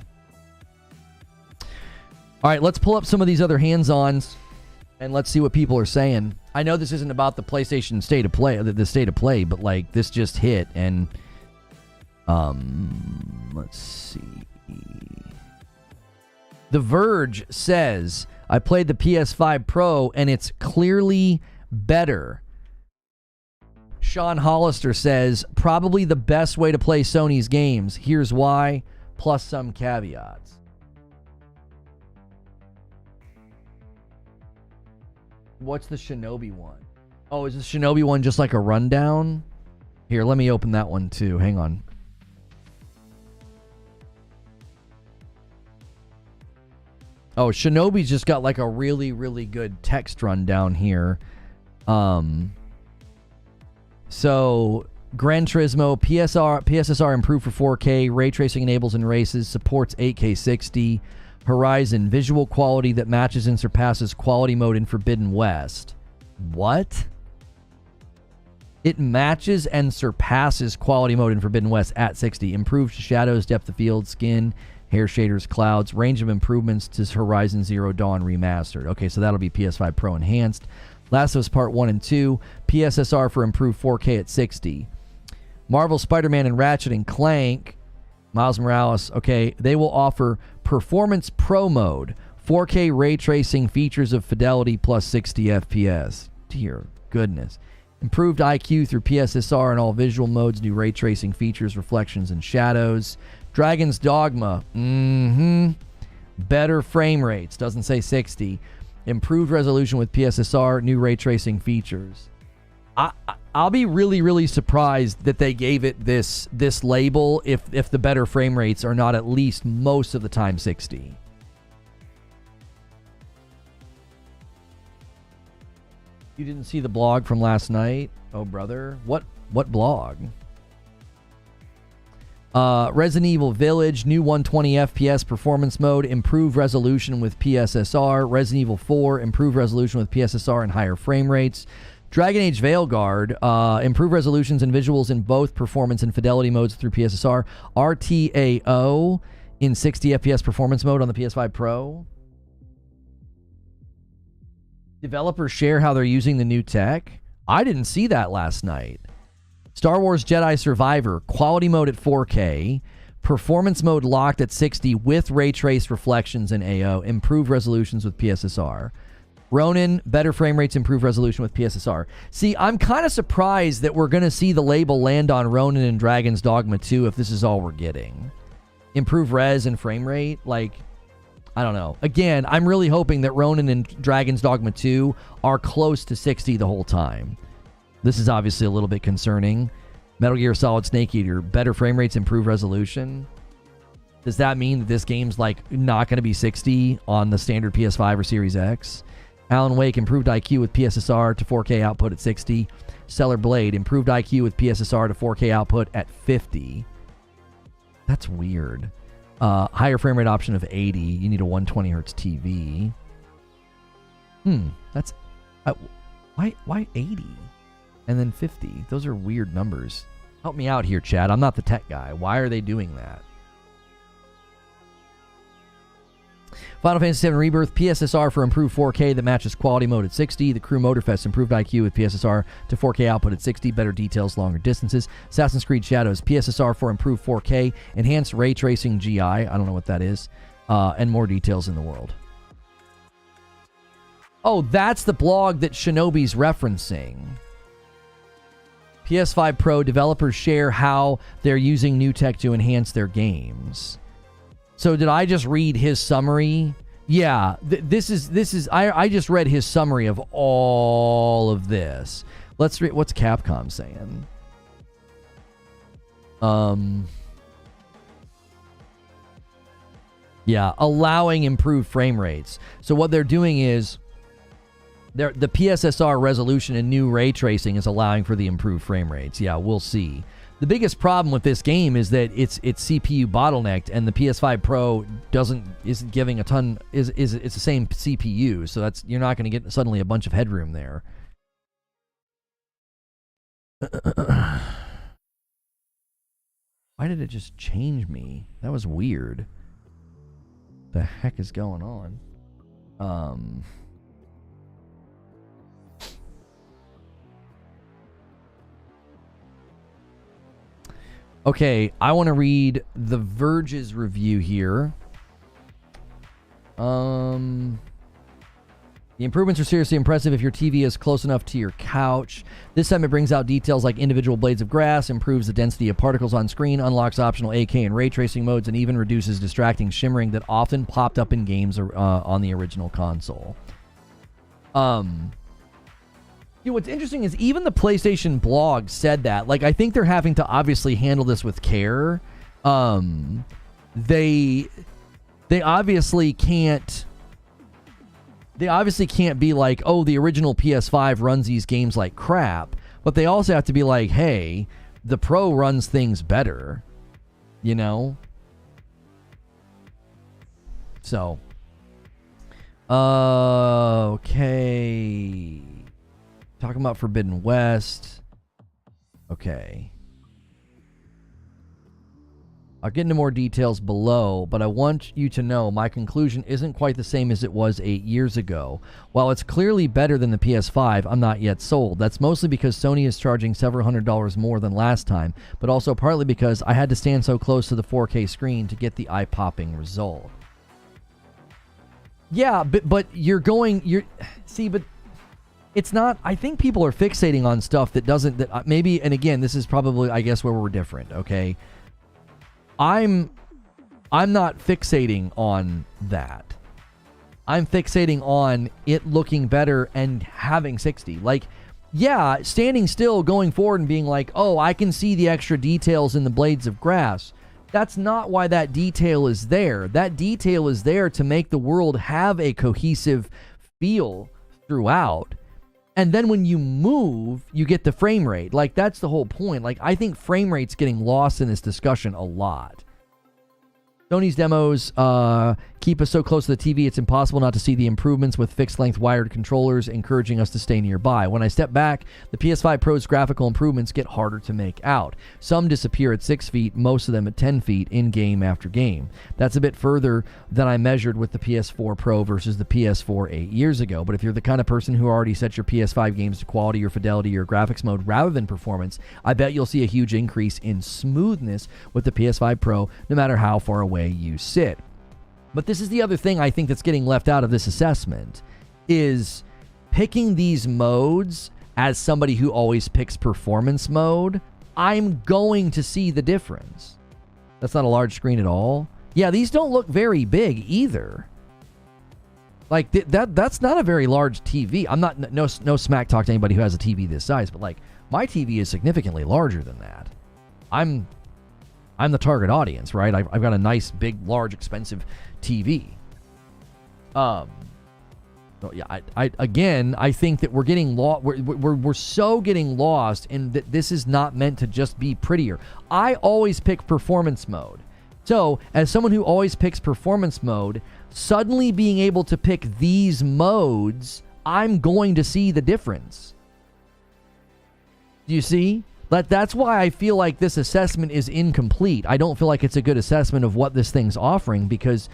All right, let's pull up some of these other hands-ons. And let's see what people are saying. I know this isn't about the PlayStation state of play, the state of play, but like this just hit, and let's see. The Verge says, I played the PS5 Pro and it's clearly better. Sean Hollister says, probably the best way to play Sony's games. Here's why, plus some caveats. What's the Shinobi one? Oh, is the Shinobi one just like a rundown? Here, let me open that one too. Hang on. Oh, Shinobi's just got like a really, really good text rundown here. So, Gran Turismo, PSSR improved for 4K, ray tracing enables in races, supports 8K 60. Horizon, visual quality that matches and surpasses quality mode in Forbidden West. What? It matches and surpasses quality mode in Forbidden West at 60. Improved shadows, depth of field, skin, hair shaders, clouds, range of improvements to Horizon Zero Dawn Remastered. Okay, so that'll be PS5 Pro Enhanced. Last of Us Part 1 and 2, PSSR for improved 4K at 60. Marvel Spider-Man and Ratchet and Clank, Miles Morales, okay, they will offer Performance Pro Mode, 4K ray tracing, features of fidelity plus 60 FPS. Dear goodness. Improved IQ through PSSR and all visual modes, new ray tracing features, reflections, and shadows. Dragon's Dogma, better frame rates, doesn't say 60. Improved resolution with PSSR, new ray tracing features. I'll be really, really surprised that they gave it this label if the better frame rates are not at least most of the time 60. You didn't see the blog from last night? Oh, brother. What blog? Resident Evil Village, new 120 FPS performance mode, improved resolution with PSSR. Resident Evil 4, improved resolution with PSSR and higher frame rates. Dragon Age Veilguard, improved resolutions and visuals in both performance and fidelity modes through PSSR. RTAO in 60 FPS performance mode on the PS5 Pro. Developers share how they're using the new tech. I didn't see that last night. Star Wars Jedi Survivor, quality mode at 4K, performance mode locked at 60 with ray trace reflections in AO, improved resolutions with PSSR. Ronin, better frame rates, improved resolution with PSSR. See, I'm kind of surprised that we're going to see the label land on Ronin and Dragon's Dogma 2 if this is all we're getting. Improved res and frame rate, like, I don't know. Again, I'm really hoping that Ronin and Dragon's Dogma 2 are close to 60 the whole time. This is obviously a little bit concerning. Metal Gear Solid Snake Eater, better frame rates, improved resolution. Does that mean that this game's like not going to be 60 on the standard PS5 or Series X? Alan Wake, improved IQ with PSSR to 4K output at 60. Stellar Blade, improved IQ with PSSR to 4K output at 50. That's weird. Higher frame rate option of 80. You need a 120 hertz TV. That's... why 80? And then 50? Those are weird numbers. Help me out here, Chad. I'm not the tech guy. Why are they doing that? Final Fantasy VII Rebirth, PSSR for improved 4K that matches quality mode at 60. The Crew Motorfest, improved IQ with PSSR to 4K output at 60. Better details, longer distances. Assassin's Creed Shadows, PSSR for improved 4K. Enhanced ray tracing GI. I don't know what that is. And more details in the world. Oh, that's the blog that Shinobi's referencing. PS5 Pro developers share how they're using new tech to enhance their games. So did I just read his summary? Yeah, this is I just read his summary of all of this. Let's read what's Capcom saying. Yeah, allowing improved frame rates. So what they're doing is the PSSR resolution and new ray tracing is allowing for the improved frame rates. Yeah, we'll see. The biggest problem with this game is that it's CPU bottlenecked, and the PS5 Pro isn't giving a ton. It's the same CPU, so you're not going to get suddenly a bunch of headroom there. Why did it just change me? That was weird. The heck is going on? Okay, I want to read The Verge's review here. The improvements are seriously impressive if your TV is close enough to your couch. This time it brings out details like individual blades of grass, improves the density of particles on screen, unlocks optional AK and ray tracing modes, and even reduces distracting shimmering that often popped up in games on the original console. What's interesting is even the PlayStation blog said that. Like, I think they're having to obviously handle this with care. They obviously can't... They obviously can't be like, oh, the original PS5 runs these games like crap. But they also have to be like, hey, the Pro runs things better. You know? So. Okay. Talking about Forbidden West. Okay. I'll get into more details below, but I want you to know my conclusion isn't quite the same as it was 8 years ago. While it's clearly better than the PS5, I'm not yet sold. That's mostly because Sony is charging several $100s more than last time, but also partly because I had to stand so close to the 4K screen to get the eye-popping result. Yeah, but see, but it's not, I think people are fixating on stuff that doesn't, maybe, and again, this is probably, I guess, where we're different, okay? I'm not fixating on that. I'm fixating on it looking better and having 60. Like, yeah, standing still, going forward and being like, oh, I can see the extra details in the blades of grass. That's not why that detail is there. That detail is there to make the world have a cohesive feel throughout. And then when you move, you get the frame rate. Like, that's the whole point. Like, I think frame rate's getting lost in this discussion a lot. Sony's demos keep us so close to the TV, it's impossible not to see the improvements with fixed-length wired controllers, encouraging us to stay nearby. When I step back, the PS5 Pro's graphical improvements get harder to make out. Some disappear at 6 feet, most of them at 10 feet, in game after game. That's a bit further than I measured with the PS4 Pro versus the PS4 8 years ago, but if you're the kind of person who already set your PS5 games to quality or fidelity or graphics mode rather than performance, I bet you'll see a huge increase in smoothness with the PS5 Pro, no matter how far away you sit. But this is the other thing I think that's getting left out of this assessment, is picking these modes as somebody who always picks performance mode. I'm going to see the difference. That's not a large screen at all. Yeah, these don't look very big either. Like, that's not a very large TV. I'm not, no smack talk to anybody who has a TV this size, but like, my TV is significantly larger than that. I'm the target audience, right? I've got a nice, big, large, expensive TV. So yeah, I think that we're getting lost. We're so getting lost in that this is not meant to just be prettier. I always pick performance mode. So, as someone who always picks performance mode, suddenly being able to pick these modes, I'm going to see the difference. Do you see? That's why I feel like this assessment is incomplete. I don't feel like it's a good assessment of what this thing's offering, because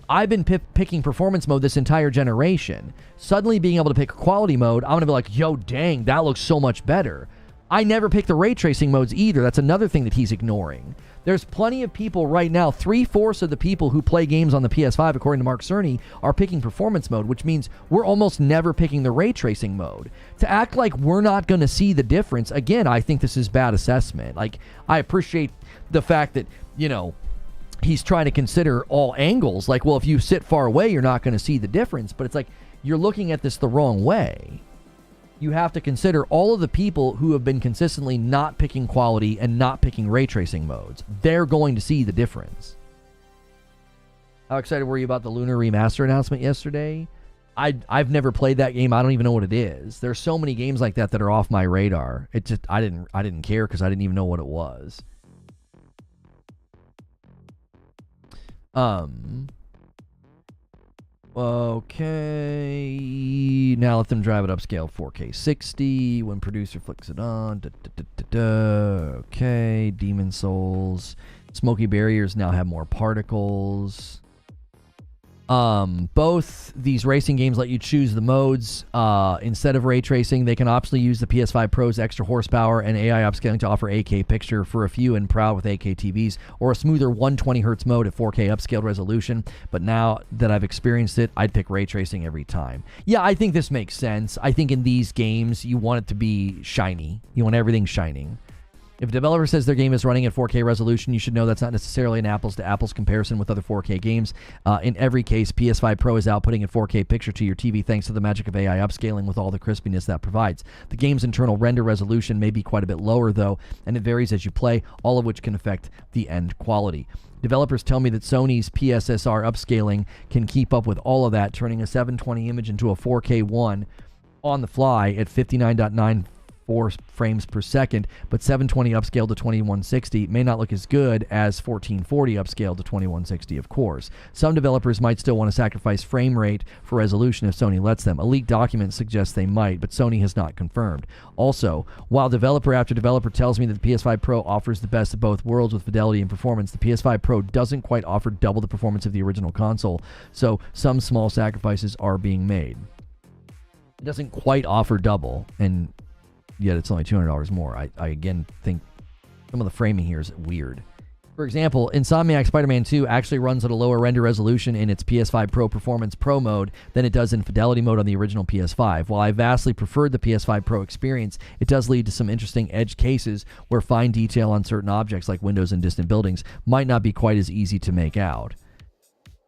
I've been picking performance mode this entire generation. Suddenly being able to pick quality mode, I'm going to be like, yo, dang, that looks so much better. I never pick the ray tracing modes either. That's another thing that he's ignoring. There's plenty of people right now, 3/4 of the people who play games on the PS5, according to Mark Cerny, are picking performance mode, which means we're almost never picking the ray tracing mode. To act like we're not going to see the difference, again, I think this is bad assessment. Like, I appreciate the fact that, you know, he's trying to consider all angles. Like, well, if you sit far away, you're not going to see the difference. But it's like, you're looking at this the wrong way. You have to consider all of the people who have been consistently not picking quality and not picking ray tracing modes. They're going to see the difference. How excited were you about the Lunar Remaster announcement yesterday? I've never played that game. I don't even know what it is. There's so many games like that that are off my radar. It just I didn't care because I didn't even know what it was. Okay, now let them drive it upscale 4K 60 when producer flicks it on. Okay, Demon Souls. Smoky barriers now have more particles. Both these racing games let you choose the modes. Instead of ray tracing, they can optionally use the PS5 Pro's extra horsepower and AI upscaling to offer 8K picture for a few and proud with 8K TVs, or a smoother 120Hz mode at 4K upscaled resolution. But now that I've experienced it, I'd pick ray tracing every time. Yeah, I think this makes sense. I think in these games, you want it to be shiny. You want everything shining. If a developer says their game is running at 4K resolution, you should know that's not necessarily an apples-to-apples comparison with other 4K games. In every case, PS5 Pro is outputting a 4K picture to your TV thanks to the magic of AI upscaling with all the crispiness that provides. The game's internal render resolution may be quite a bit lower, though, and it varies as you play, all of which can affect the end quality. Developers tell me that Sony's PSSR upscaling can keep up with all of that, turning a 720 image into a 4K one on the fly at 59.94 frames per second, but 720 upscaled to 2160 may not look as good as 1440 upscaled to 2160, of course. Some developers might still want to sacrifice frame rate for resolution if Sony lets them. A leaked document suggests they might, but Sony has not confirmed. Also, while developer after developer tells me that the PS5 Pro offers the best of both worlds with fidelity and performance, the PS5 Pro doesn't quite offer double the performance of the original console, so some small sacrifices are being made. It doesn't quite offer double, and yet it's only $200 more. I again think some of the framing here is weird. For example, Insomniac Spider-Man 2 actually runs at a lower render resolution in its PS5 Pro Performance Pro mode than it does in Fidelity mode on the original PS5. While I vastly preferred the PS5 Pro experience, it does lead to some interesting edge cases where fine detail on certain objects like windows and distant buildings might not be quite as easy to make out.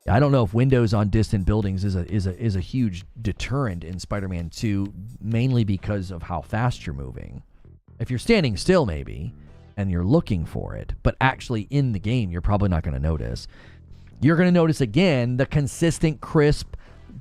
I don't know if windows on distant buildings is a huge deterrent in Spider-Man 2, mainly because of how fast you're moving. If you're standing still, maybe, and you're looking for it, but actually in the game, you're probably not going to notice. You're going to notice, again, the consistent, crisp,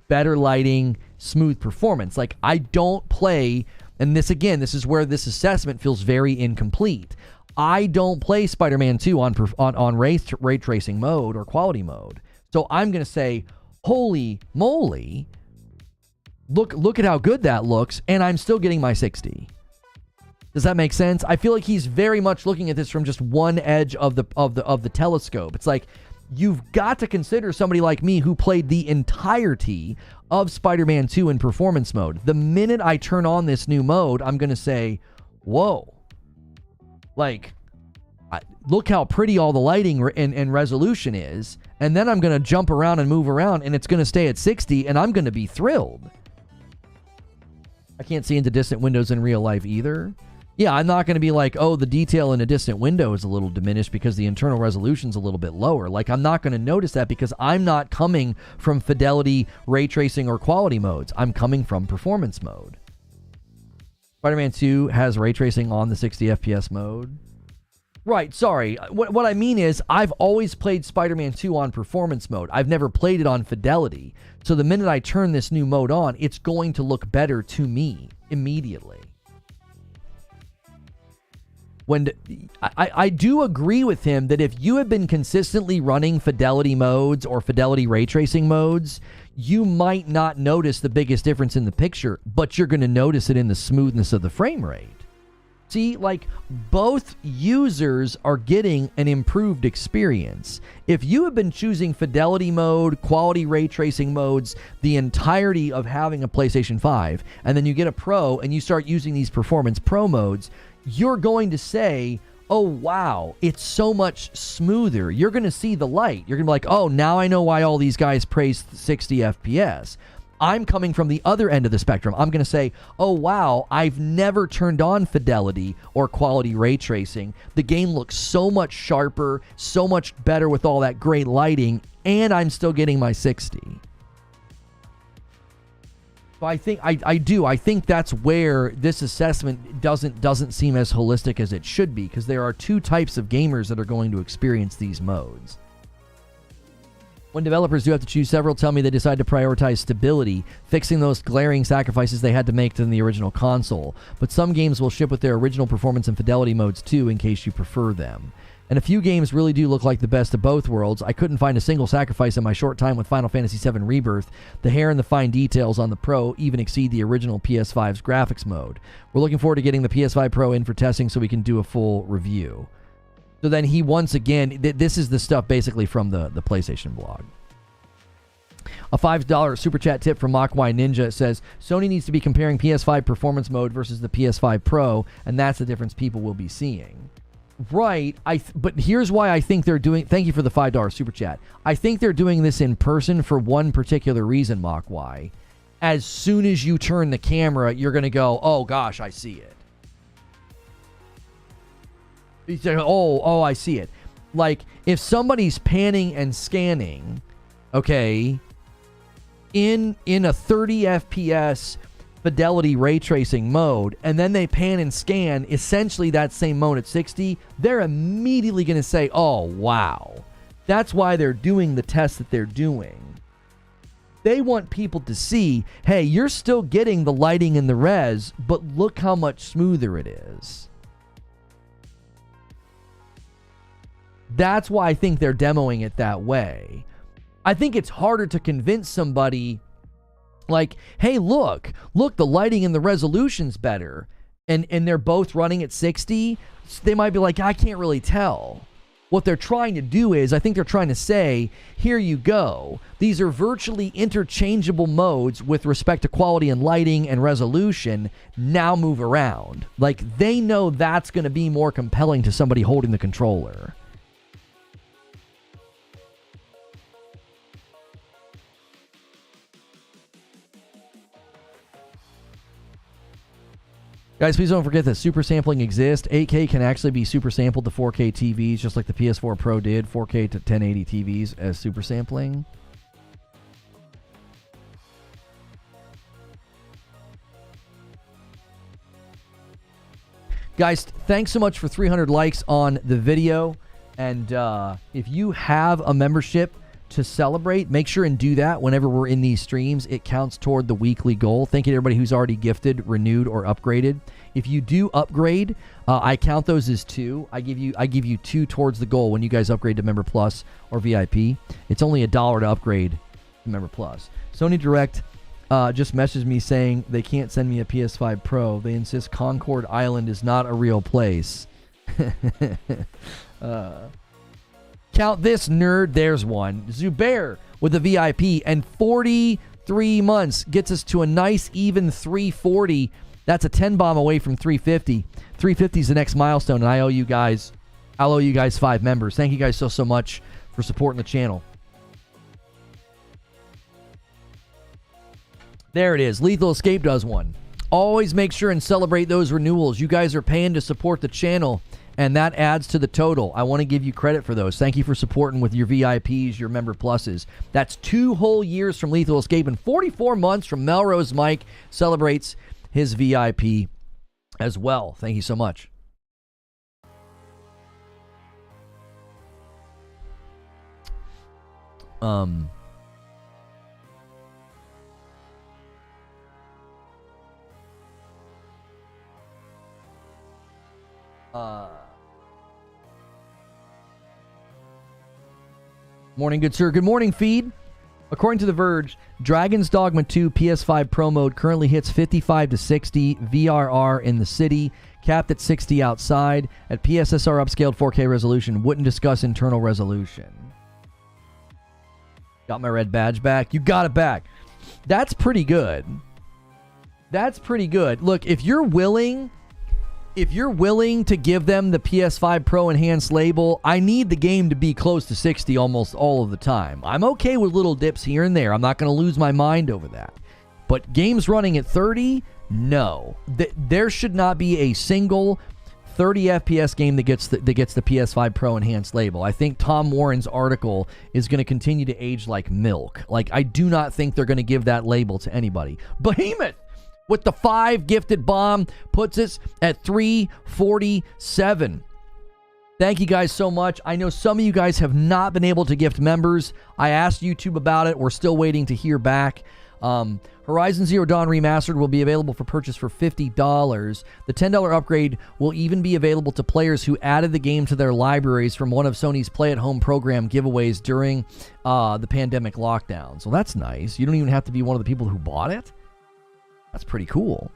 better lighting, smooth performance. Like, I don't play, and this, again, this is where this assessment feels very incomplete. I don't play Spider-Man 2 on ray tracing mode or quality mode. So I'm going to say, holy moly, look at how good that looks, and I'm still getting my 60. Does that make sense? I feel like he's very much looking at this from just one edge of the telescope. It's like, you've got to consider somebody like me who played the entirety of Spider-Man 2 in performance mode. The minute I turn on this new mode, I'm going to say, whoa. Like, look how pretty all the lighting and resolution is. And then I'm going to jump around and move around, and it's going to stay at 60, and I'm going to be thrilled. I can't see into distant windows in real life either. Yeah, I'm not going to be like, oh, the detail in a distant window is a little diminished because the internal resolution's a little bit lower. Like, I'm not going to notice that because I'm not coming from fidelity, ray tracing, or quality modes. I'm coming from performance mode. Spider-Man 2 has ray tracing on the 60 FPS mode. Right, sorry. What I mean is, I've always played Spider-Man 2 on performance mode. I've never played it on fidelity. So the minute I turn this new mode on, it's going to look better to me immediately. I do agree with him that if you have been consistently running fidelity modes or fidelity ray tracing modes, you might not notice the biggest difference in the picture, but you're going to notice it in the smoothness of the frame rate. See, like, both users are getting an improved experience. If you have been choosing fidelity mode, quality ray tracing modes, the entirety of having a PlayStation 5, and then you get a Pro and you start using these Performance Pro modes, you're going to say, oh, wow, it's so much smoother. You're going to see the light. You're going to be like, oh, now I know why all these guys praise 60 FPS. I'm coming from the other end of the spectrum. I'm going to say, oh, wow, I've never turned on fidelity or quality ray tracing. The game looks so much sharper, so much better with all that great lighting, and I'm still getting my 60. So I think I think that's where this assessment doesn't seem as holistic as it should be, because there are two types of gamers that are going to experience these modes. When developers do have to choose several, tell me they decide to prioritize stability, fixing those glaring sacrifices they had to make in the original console. But some games will ship with their original performance and fidelity modes too, in case you prefer them. And a few games really do look like the best of both worlds. I couldn't find a single sacrifice in my short time with Final Fantasy VII Rebirth. The hair and the fine details on the Pro even exceed the original PS5's graphics mode. We're looking forward to getting the PS5 Pro in for testing so we can do a full review. So then he once again, this is the stuff basically from the PlayStation blog. A $5 super chat tip from Mokwai Ninja says, Sony needs to be comparing PS5 performance mode versus the PS5 Pro, and that's the difference people will be seeing. Right, but here's why I think they're doing... Thank you for the $5 super chat. I think they're doing this in person for one particular reason, Mokwai. As soon as you turn the camera, you're going to go, oh gosh, I see it. You say, oh, I see it. Like, if somebody's panning and scanning, okay, in a 30 FPS fidelity ray tracing mode, and then they pan and scan essentially that same mode at 60, they're immediately going to say, oh, wow. That's why they're doing the test that they're doing. They want people to see, hey, you're still getting the lighting and the res, but look how much smoother it is. That's why I think they're demoing it that way. I think it's harder to convince somebody like, hey, look, the lighting and the resolution's better, and they're both running at 60. They might be like, I can't really tell. What they're trying to do is, I think they're trying to say, here you go. These are virtually interchangeable modes with respect to quality and lighting and resolution. Now move around. Like, they know that's going to be more compelling to somebody holding the controller. Guys, please don't forget that super sampling exists. 8K can actually be super sampled to 4K TVs, just like the PS4 Pro did 4K to 1080 TVs as super sampling. Guys, thanks so much for 300 likes on the video. And if you have a membership to celebrate, make sure and do that whenever we're in these streams. It counts toward the weekly goal. Thank you to everybody who's already gifted, renewed, or upgraded. If you do upgrade, I count those as 2. I give you 2 towards the goal when you guys upgrade to Member Plus or VIP. It's only $1 to upgrade to Member Plus. Sony Direct just messaged me saying they can't send me a PS5 Pro. They insist Concord Island is not a real place. Count this, nerd. There's one. Zubair with a VIP and 43 months gets us to a nice even 340. That's a 10 bomb away from 350. 350 is the next milestone, and I'll owe you guys 5 members. Thank you guys so much for supporting the channel. There it is. Lethal Escape does one. Always make sure and celebrate those renewals. You guys are paying to support the channel, and that adds to the total. I want to give you credit for those. Thank you for supporting with your VIPs, your Member Pluses. That's 2 whole years from Lethal Escape and 44 months from Melrose Mike celebrates his VIP as well. Thank you so much. Morning, good sir. Good morning, feed. According to The Verge, Dragon's Dogma 2 PS5 Pro mode currently hits 55 to 60 VRR in the city, capped at 60 outside. At PSSR upscaled 4K resolution. Wouldn't discuss internal resolution. Got my red badge back. You got it back. That's pretty good. That's pretty good. Look, if you're willing to give them the PS5 Pro enhanced label, I need the game to be close to 60 almost all of the time. I'm okay with little dips here and there. I'm not going to lose my mind over that. But games running at 30, no. There should not be a single 30 FPS game that gets the PS5 Pro enhanced label. I think Tom Warren's article is going to continue to age like milk. Like, I do not think they're going to give that label to anybody. Behemoth with the 5 gifted bomb puts us at 347. Thank you guys so much. I know some of you guys have not been able to gift members. I asked YouTube about it. We're still waiting to hear back. Horizon Zero Dawn Remastered will be available for purchase for $50. The $10 upgrade will even be available to players who added the game to their libraries from one of Sony's play-at-home program giveaways during the pandemic lockdown. So that's nice. You don't even have to be one of the people who bought it. That's pretty cool.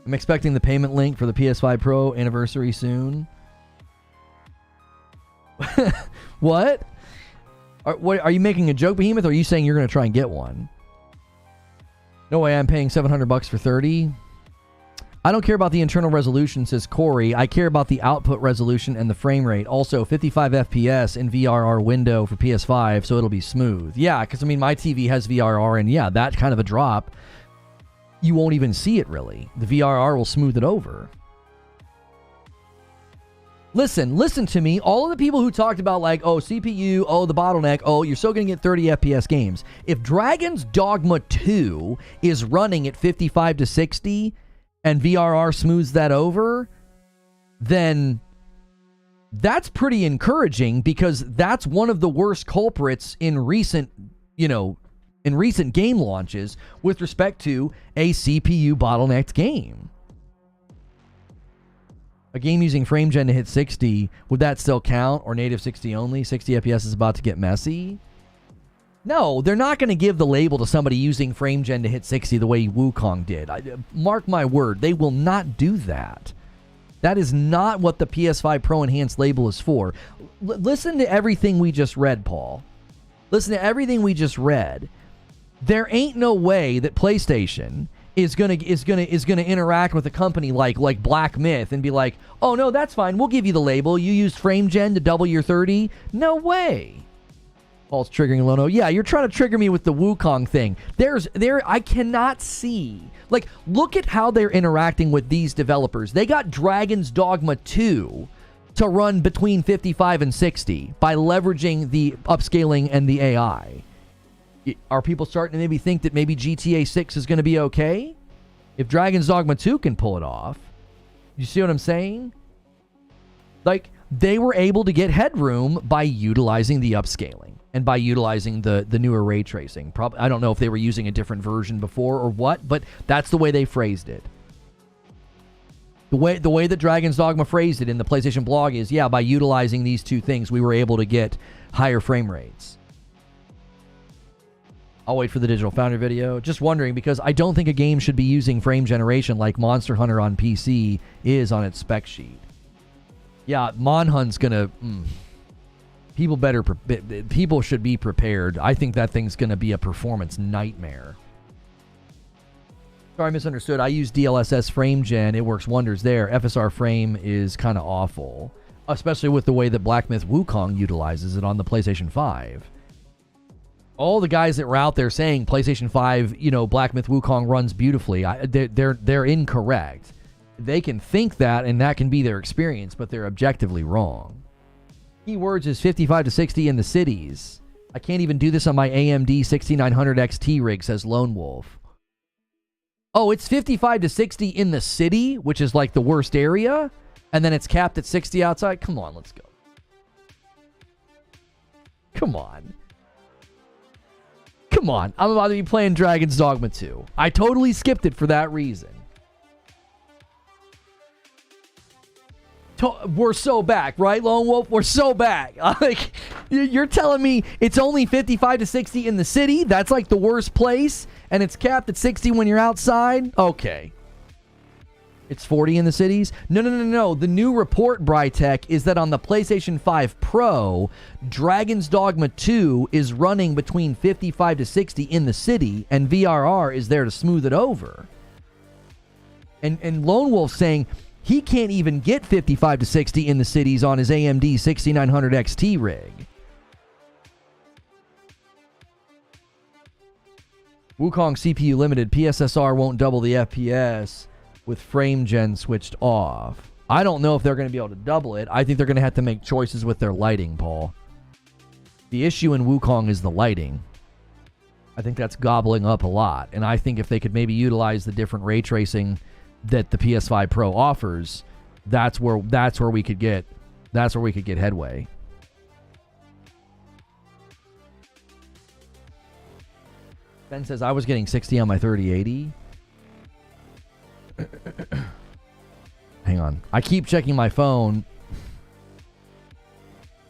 I'm expecting the payment link for the PS5 Pro anniversary soon. What? Are you making a joke, Behemoth, or are you saying you're going to try and get one? No way I'm paying $700 for 30. I don't care about the internal resolution, says Corey. I care about the output resolution and the frame rate. Also, 55 FPS in VRR window for PS5, so it'll be smooth. Yeah, because, I mean, my TV has VRR, and yeah, that kind of a drop, you won't even see it, really. The VRR will smooth it over. Listen to me. All of the people who talked about, like, oh, CPU, oh, the bottleneck, oh, you're still going to get 30 FPS games. If Dragon's Dogma 2 is running at 55 to 60 and VRR smooths that over, then that's pretty encouraging, because that's one of the worst culprits in recent game launches with respect to a CPU bottlenecked game. A game using frame gen to hit 60, would that still count? Or native 60 only? 60 FPS is about to get messy? No, they're not going to give the label to somebody using frame gen to hit 60 the way Wukong did. Mark my word, they will not do that. That is not what the PS5 Pro Enhanced label is for. Listen to everything we just read, Paul. Listen to everything we just read. There ain't no way that PlayStation is gonna interact with a company like Black Myth and be like, oh no, that's fine, we'll give you the label. You used frame gen to double your 30. No way. Paul's triggering Lono. Yeah, you're trying to trigger me with the Wukong thing. I cannot see. Like, look at how they're interacting with these developers. They got Dragon's Dogma 2 to run between 55 and 60 by leveraging the upscaling and the AI. Are people starting to maybe think that maybe GTA 6 is going to be okay? If Dragon's Dogma 2 can pull it off. You see what I'm saying? Like, they were able to get headroom by utilizing the upscaling and by utilizing the newer ray tracing. I don't know if they were using a different version before or what, but that's the way they phrased it. The way that Dragon's Dogma phrased it in the PlayStation blog is, yeah, by utilizing these two things, we were able to get higher frame rates. I'll wait for the Digital Foundry video. Just wondering, because I don't think a game should be using frame generation like Monster Hunter on PC is on its spec sheet. Yeah, Monhunt's gonna... People should be prepared. I think that thing's gonna be a performance nightmare. Sorry, I misunderstood. I use DLSS frame gen. It works wonders there. FSR frame is kind of awful, especially with the way that Black Myth Wukong utilizes it on the PlayStation 5. All the guys that were out there saying PlayStation 5, Black Myth Wukong runs beautifully, they're incorrect. They can think that, and that can be their experience, but they're objectively wrong. Keywords is 55 to 60 in the cities. I can't even do this on my AMD 6900 XT rig, says Lone Wolf. Oh, it's 55 to 60 in the city, which is like the worst area, and then it's capped at 60 outside? Come on, let's go. Come on. Come on, I'm about to be playing Dragon's Dogma 2. I totally skipped it for that reason. We're so back, right, Lone Wolf? We're so back. Like, you're telling me it's only 55 to 60 in the city? That's like the worst place? And it's capped at 60 when you're outside? Okay. It's 40 in the cities? No. The new report, Brytech, is that on the PlayStation 5 Pro, Dragon's Dogma 2 is running between 55 to 60 in the city, and VRR is there to smooth it over. And Lone Wolf saying he can't even get 55 to 60 in the cities on his AMD 6900 XT rig. Wukong CPU limited. PSSR won't double the FPS with frame gen switched off. I don't know if they're going to be able to double it. I think they're going to have to make choices with their lighting, Paul. The issue in Wukong is the lighting. I think that's gobbling up a lot. And I think if they could maybe utilize the different ray tracing that the PS5 Pro offers, that's where we could get headway. Ben says I was getting 60 on my 3080. Hang on. I keep checking my phone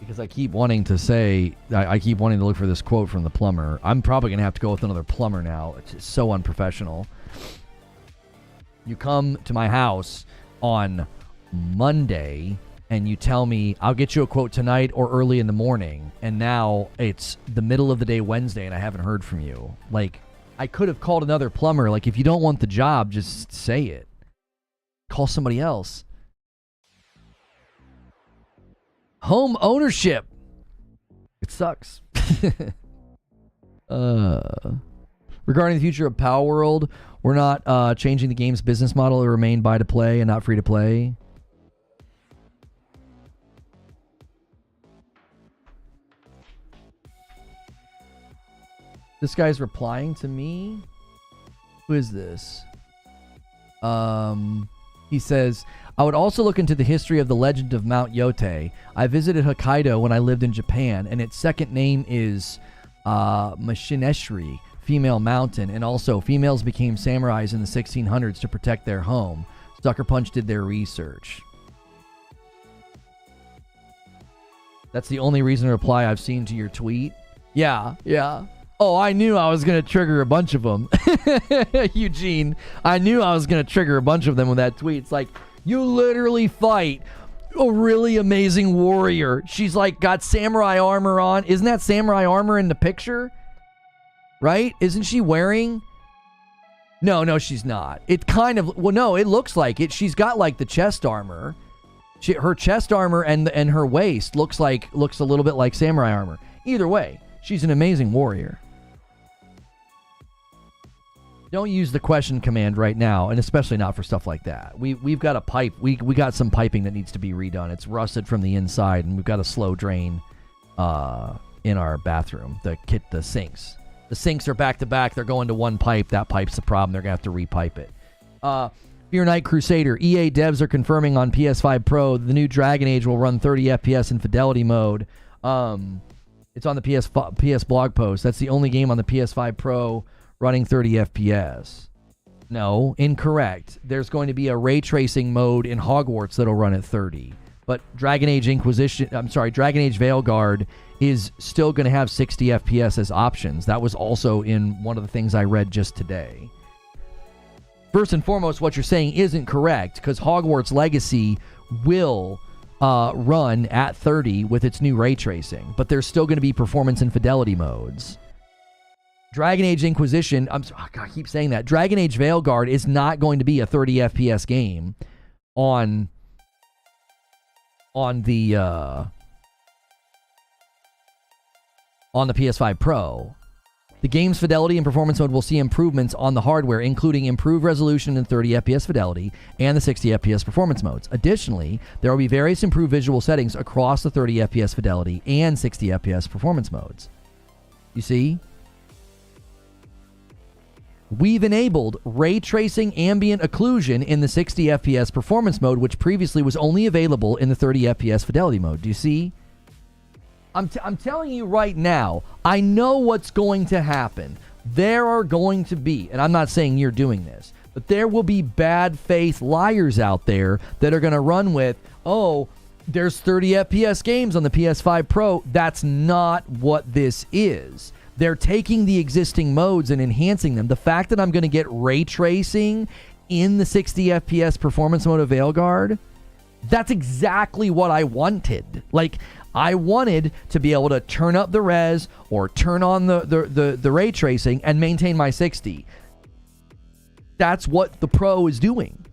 because I keep wanting to say, I keep wanting to look for this quote from the plumber. I'm probably going to have to go with another plumber now. It's so unprofessional. You come to my house on Monday and you tell me, I'll get you a quote tonight or early in the morning, and now it's the middle of the day Wednesday and I haven't heard from you. Like, I could have called another plumber. Like, if you don't want the job, just say it. Call somebody else. Home ownership. It sucks. Regarding the future of Palworld, we're not changing the game's business model to remain buy to play and not free to play. This guy's replying to me. Who is this? He says, I would also look into the history of the legend of Mount Yote. I visited Hokkaido when I lived in Japan, and its second name is Mashineshri, female mountain, and also females became samurais in the 1600s to protect their home. Sucker Punch did their research. That's the only reason to reply I've seen to your tweet. Yeah. Oh, I knew I was going to trigger a bunch of them. Eugene, I knew I was going to trigger a bunch of them with that tweet. It's like, you literally fight a really amazing warrior. She's like got samurai armor on. Isn't that samurai armor in the picture? Right? Isn't she wearing? No, she's not. It kind of, well, no, it looks like it. She's got like the chest armor. Her chest armor and her waist looks a little bit like samurai armor. Either way, she's an amazing warrior. Don't use the question command right now, and especially not for stuff like that. We've got a pipe. We got some piping that needs to be redone. It's rusted from the inside, and we've got a slow drain in our bathroom. The sinks. The sinks are back to back. They're going to one pipe. That pipe's the problem. They're gonna have to repipe it. Fear Night Crusader. EA devs are confirming on PS5 Pro the new Dragon Age will run 30 FPS in fidelity mode. It's on the PS blog post. That's the only game on the PS5 Pro running 30 FPS. No, incorrect. There's going to be a ray tracing mode in Hogwarts that'll run at 30. But Dragon Age Veilguard is still going to have 60 FPS as options. That was also in one of the things I read just today. First and foremost, what you're saying isn't correct, because Hogwarts Legacy will run at 30 with its new ray tracing, but there's still going to be performance and fidelity modes. Dragon Age Inquisition, I keep saying that. Dragon Age Veilguard is not going to be a 30 FPS game on the PS5 Pro. The game's fidelity and performance mode will see improvements on the hardware, including improved resolution and 30 FPS fidelity and the 60 FPS performance modes. Additionally, there will be various improved visual settings across the 30 FPS fidelity and 60 FPS performance modes. You see? We've enabled ray tracing ambient occlusion in the 60 FPS performance mode, which previously was only available in the 30 FPS fidelity mode. Do you see? I'm telling you right now, I know what's going to happen. There are going to be, and I'm not saying you're doing this, but there will be bad faith liars out there that are going to run with, oh, there's 30 FPS games on the PS5 Pro. That's not what this is. They're taking the existing modes and enhancing them. The fact that I'm going to get ray tracing in the 60 FPS performance mode of Veilguard, that's exactly what I wanted. Like, I wanted to be able to turn up the res or turn on the ray tracing and maintain my 60. That's what the Pro is doing.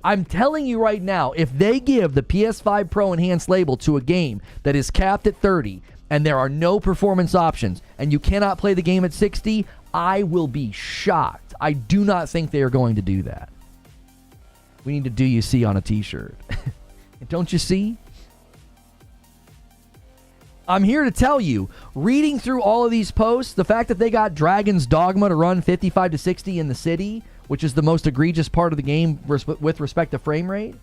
I'm telling you right now, if they give the PS5 Pro Enhanced label to a game that is capped at 30 and there are no performance options and you cannot play the game at 60, I will be shocked. I do not think they are going to do that. We need to do you see on a t-shirt. Don't you see? I'm here to tell you, reading through all of these posts, the fact that they got Dragon's Dogma to run 55 to 60 in the city, which is the most egregious part of the game with respect to frame rate,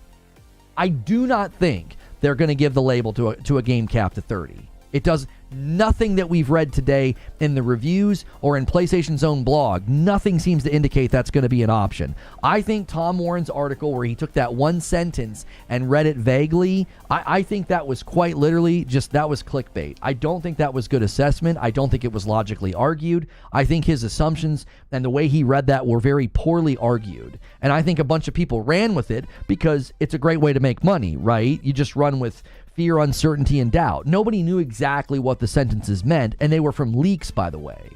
I do not think they're going to give the label to a game capped at 30. It does. Nothing that we've read today in the reviews or in PlayStation's own blog, nothing seems to indicate that's going to be an option. I think Tom Warren's article where he took that one sentence and read it vaguely, I think that was quite literally just, that was clickbait. I don't think that was good assessment. I don't think it was logically argued. I think his assumptions and the way he read that were very poorly argued. And I think a bunch of people ran with it because it's a great way to make money, right? You just run with fear, uncertainty, and doubt. Nobody knew exactly what the sentences meant, and they were from leaks, by the way.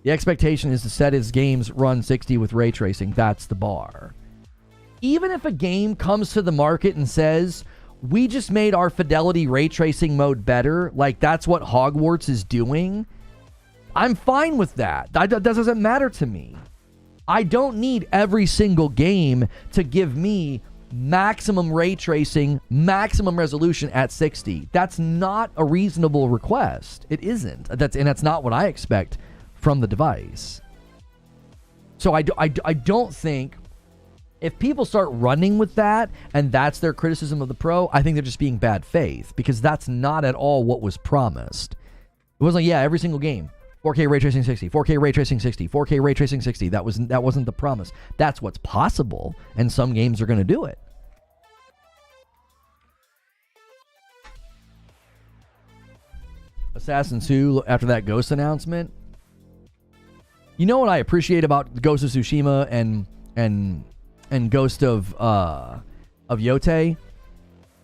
The expectation is to set his games run 60 with ray tracing. That's the bar. Even if a game comes to the market and says, we just made our fidelity ray tracing mode better, like that's what Hogwarts is doing, I'm fine with that. That doesn't matter to me. I don't need every single game to give me maximum ray tracing, maximum resolution at 60. That's not a reasonable request. It isn't. That's not what I expect from the device. So I don't think, if people start running with that and that's their criticism of the Pro, I think they're just being bad faith, because that's not at all what was promised. It wasn't like, yeah, every single game 4K ray tracing 60, 4K ray tracing 60, 4K ray tracing 60. That wasn't the promise. That's what's possible, and some games are going to do it. Assassin's 2, after that Ghost announcement. You know what I appreciate about Ghost of Tsushima and Ghost of Yotei?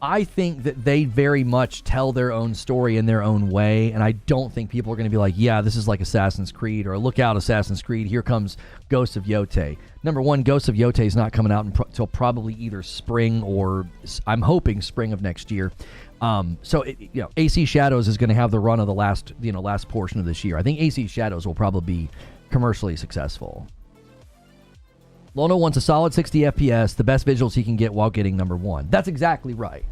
I think that they very much tell their own story in their own way, and I don't think people are going to be like, yeah, this is like Assassin's Creed, or look out, Assassin's Creed, here comes Ghost of Yotei. Number one, Ghost of Yotei is not coming out until probably either spring or, I'm hoping, spring of next year. So AC Shadows is going to have the run of the last portion of this year. I think AC Shadows will probably be commercially successful. Lono wants a solid 60 FPS, the best visuals he can get while getting number one. That's exactly right.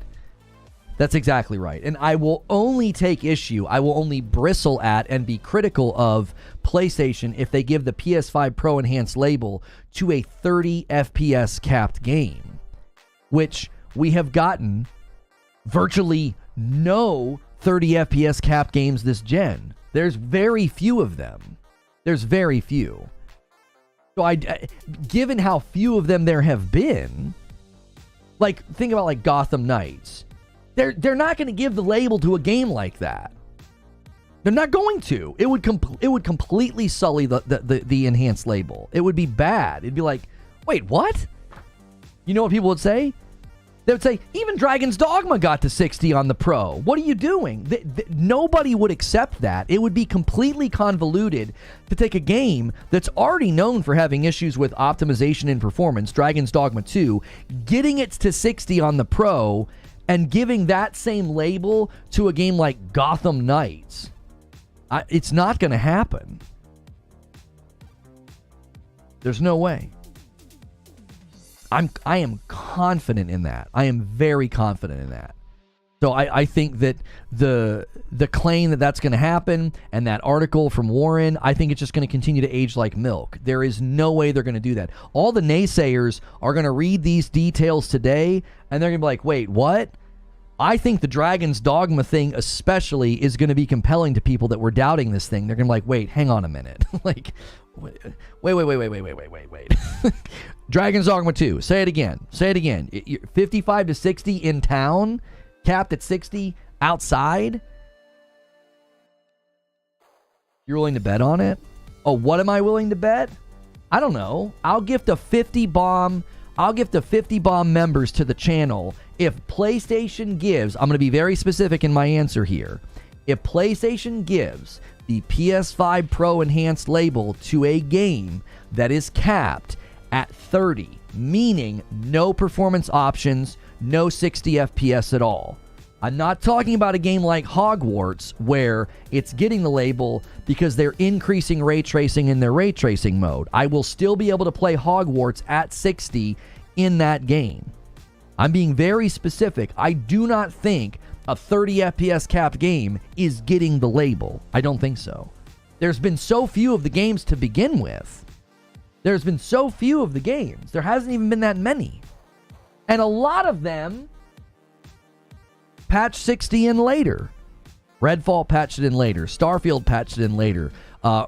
That's exactly right. And I will only take issue, I will only bristle at and be critical of PlayStation if they give the PS5 Pro Enhanced label to a 30 FPS capped game, which we have gotten virtually no 30 FPS capped games this gen. There's very few of them. There's very few. So given how few of them there have been, like, think about like Gotham Knights. They're not going to give the label to a game like that. They're not going to. It would completely sully the enhanced label. It would be bad. It'd be like, wait, what? You know what people would say? They would say, even Dragon's Dogma got to 60 on the Pro. What are you doing? Nobody would accept that. It would be completely convoluted to take a game that's already known for having issues with optimization and performance, Dragon's Dogma 2, getting it to 60 on the Pro, and giving that same label to a game like Gotham Knights. It's not going to happen. There's no way. I am confident in that. I am very confident in that. So I think that the claim that that's going to happen, and that article from Warren, I think it's just going to continue to age like milk. There is no way they're going to do that. All the naysayers are going to read these details today, and they're going to be like, wait, what? I think the Dragon's Dogma thing especially is going to be compelling to people that were doubting this thing. They're going to be like, wait, hang on a minute. Like, wait. Dragon's Dogma 2. Say it again. 55 to 60 in town, capped at 60 outside. You're willing to bet on it? Oh, what am I willing to bet? I don't know. I'll gift a 50 bomb members to the channel if PlayStation gives, I'm going to be very specific in my answer here. If PlayStation gives the PS5 Pro Enhanced label to a game that is capped at 30, meaning no performance options, no 60 FPS at all. I'm not talking about a game like Hogwarts where it's getting the label because they're increasing ray tracing in their ray tracing mode. I will still be able to play Hogwarts at 60 in that game. I'm being very specific. I do not think a 30 FPS capped game is getting the label. I don't think so. There's been so few of the games to begin with. There hasn't even been that many. And a lot of them patched 60 in later. Redfall patched it in later. Starfield patched it in later.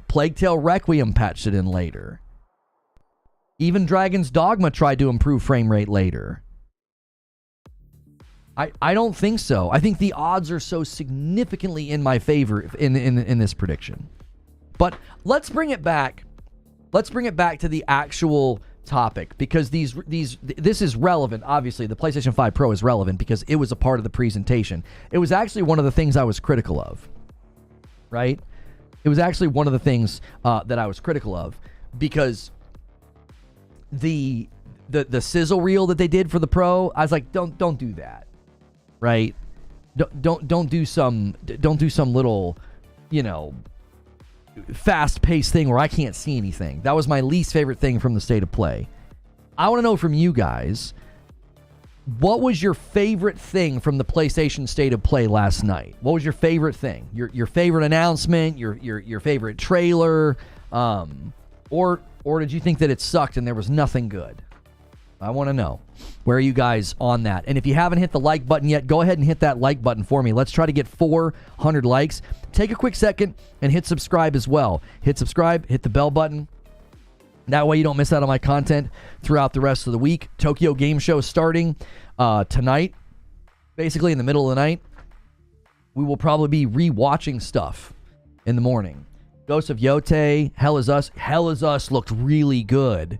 Plague Tale Requiem patched it in later. Even Dragon's Dogma tried to improve frame rate later. I don't think so. I think the odds are so significantly in my favor in this prediction. But let's bring it back. Let's bring it back to the actual topic, because this is relevant. Obviously, the PlayStation 5 Pro is relevant because it was a part of the presentation. It was actually one of the things I was critical of. Right? It was actually one of the things that I was critical of, because the sizzle reel that they did for the Pro, I was like, don't do that. Right? Don't do some little, fast-paced thing where I can't see anything. That was my least favorite thing from the State of Play. I want to know from you guys, what was your favorite thing from the PlayStation State of Play last night? What was your favorite thing? Your favorite announcement? Your favorite trailer? Or did you think that it sucked and there was nothing good? I want to know. Where are you guys on that? And if you haven't hit the like button yet, go ahead and hit that like button for me. Let's try to get 400 likes. Take a quick second and hit subscribe as well. Hit subscribe, hit the bell button. That way you don't miss out on my content throughout the rest of the week. Tokyo Game Show starting tonight, basically in the middle of the night. We will probably be re-watching stuff in the morning. Ghost of Yotei, Hell Is Us. Hell Is Us looked really good.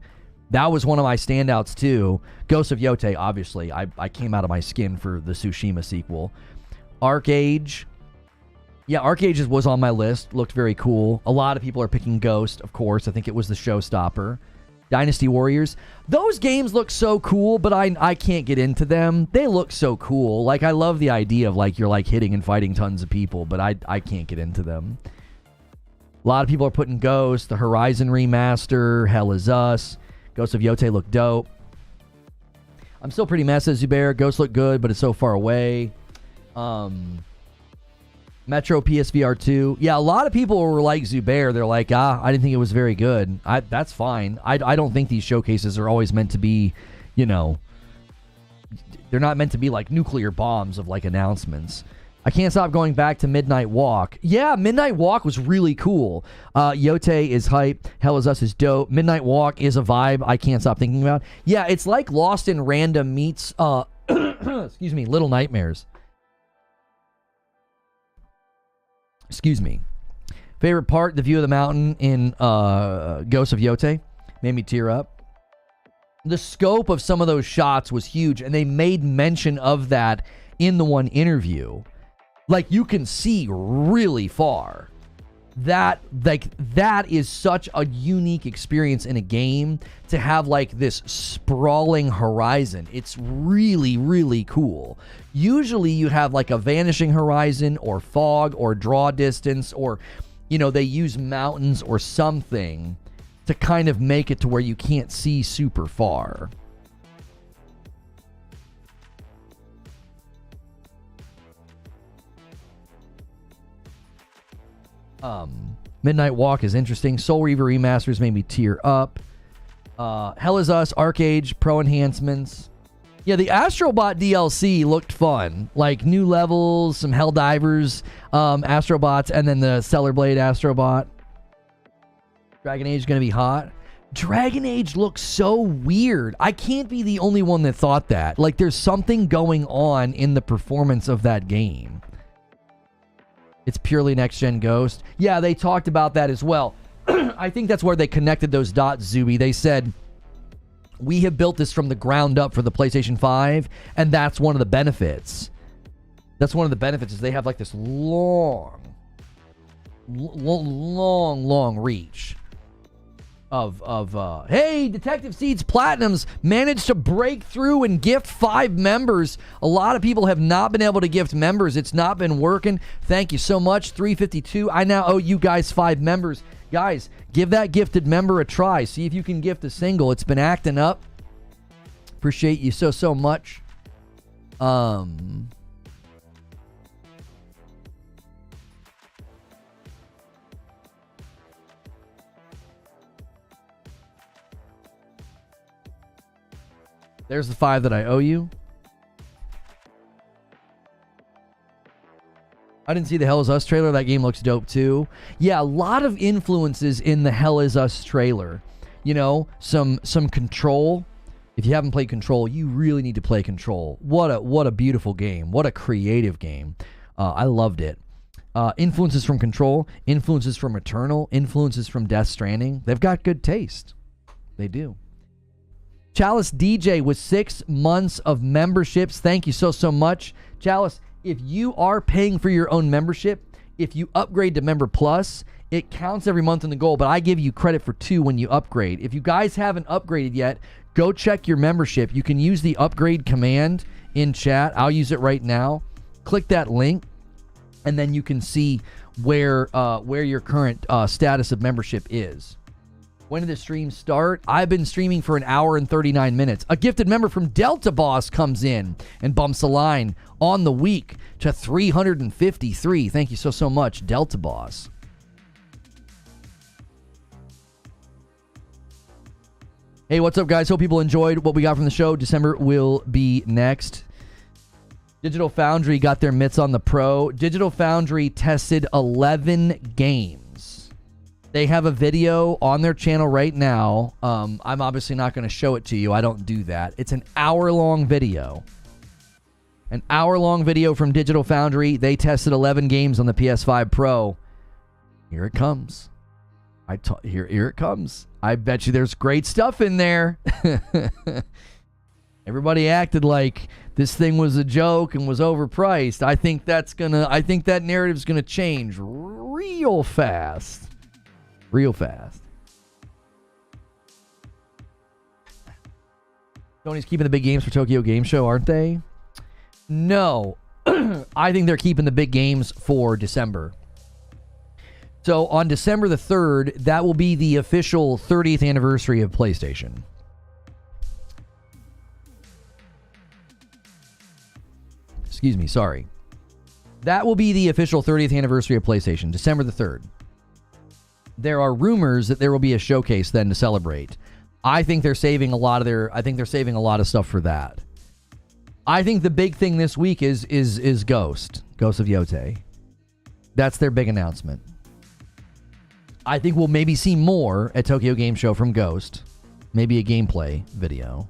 That was one of my standouts too. Ghost of Yotei, obviously. I came out of my skin for the Tsushima sequel. Archeage. Yeah, Archeage was on my list. Looked very cool. A lot of people are picking Ghost, of course. I think it was the showstopper. Dynasty Warriors. Those games look so cool, but I can't get into them. They look so cool. Like, I love the idea of, like, you're, like, hitting and fighting tons of people, but I can't get into them. A lot of people are putting Ghost, the Horizon remaster, Hell Is Us. Ghost of Yotei looked dope. I'm still pretty mad, says Zubair. Ghost looked good, but it's so far away. Metro PSVR2. Yeah, a lot of people were like Zubair. They're like, I didn't think it was very good. That's fine. I don't think these showcases are always meant to be, they're not meant to be like nuclear bombs of like announcements. I can't stop going back to Midnight Walk. Yeah, Midnight Walk was really cool. Yote is hype. Hell Is Us is dope. Midnight Walk is a vibe I can't stop thinking about. Yeah, it's like Lost in Random meets, excuse me, Little Nightmares. Excuse me. Favorite part, the view of the mountain in Ghost of Yotei. Made me tear up. The scope of some of those shots was huge, and they made mention of that in the one interview. Like, you can see really far. That is such a unique experience in a game, to have like this sprawling horizon. It's really, really cool. Usually you have like a vanishing horizon or fog or draw distance, or, they use mountains or something to kind of make it to where you can't see super far. Midnight Walk is interesting. Soul Reaver remasters made me tear up. Hell Is Us, Archeage, Pro enhancements. Yeah, the Astrobot DLC looked fun. Like, new levels, some Helldivers, Astrobots, and then the Stellar Blade Astrobot. Dragon Age is going to be hot. Dragon Age looks so weird. I can't be the only one that thought that. Like, there's something going on in the performance of that game. It's purely next-gen Ghost. Yeah, they talked about that as well. I think that's where they connected those dots, Zuby. They said, we have built this from the ground up for the PlayStation 5, and that's one of the benefits. That's one of the benefits, is they have like this long reach of hey, Detective Seeds Platinums managed to break through and gift 5 members. A lot of people have not been able to gift members. It's not been working. Thank you so much. 352. I now owe you guys 5 members. Guys, give that gifted member a try. See if you can gift a single. It's been acting up. Appreciate you so much. There's the 5 that I owe you. I didn't see the Hell Is Us trailer. That game looks dope too. Yeah, a lot of influences in the Hell Is Us trailer. You know, some Control. If you haven't played Control, you really need to play Control. What a beautiful game. What a creative game. I loved it. Influences from Control, influences from Eternal, influences from Death Stranding. They've got good taste. They do. Chalice DJ with 6 months of memberships. Thank you so much. Chalice, if you are paying for your own membership, if you upgrade to Member Plus, it counts every month in the goal, but I give you credit for 2 when you upgrade. If you guys haven't upgraded yet, go check your membership. You can use the upgrade command in chat. I'll use it right now. Click that link, and then you can see where your current status of membership is. When did the stream start? I've been streaming for 1 hour and 39 minutes. A gifted member from Delta Boss comes in and bumps the line on the week to 353. Thank you so much, Delta Boss. Hey, what's up, guys? Hope people enjoyed what we got from the show. December will be next. Digital Foundry got their mitts on the Pro. Digital Foundry tested 11 games. They have a video on their channel right now. I'm obviously not going to show it to you. I don't do that. It's an hour-long video. An hour-long video from Digital Foundry. They tested 11 games on the PS5 Pro. Here it comes. Here it comes. I bet you there's great stuff in there. Everybody acted like this thing was a joke and was overpriced. I think that narrative's gonna change real fast. Real fast. Sony's keeping the big games for Tokyo Game Show, aren't they? No. I think they're keeping the big games for December. So on December the 3rd, that will be the official 30th anniversary of PlayStation. Excuse me, sorry. That will be the official 30th anniversary of PlayStation, December the 3rd. There are rumors that there will be a showcase then to celebrate. I think they're saving a lot of stuff for that. I think the big thing this week is Ghost of Yotei. That's their big announcement. I think we'll maybe see more at Tokyo Game Show from Ghost. Maybe a gameplay video.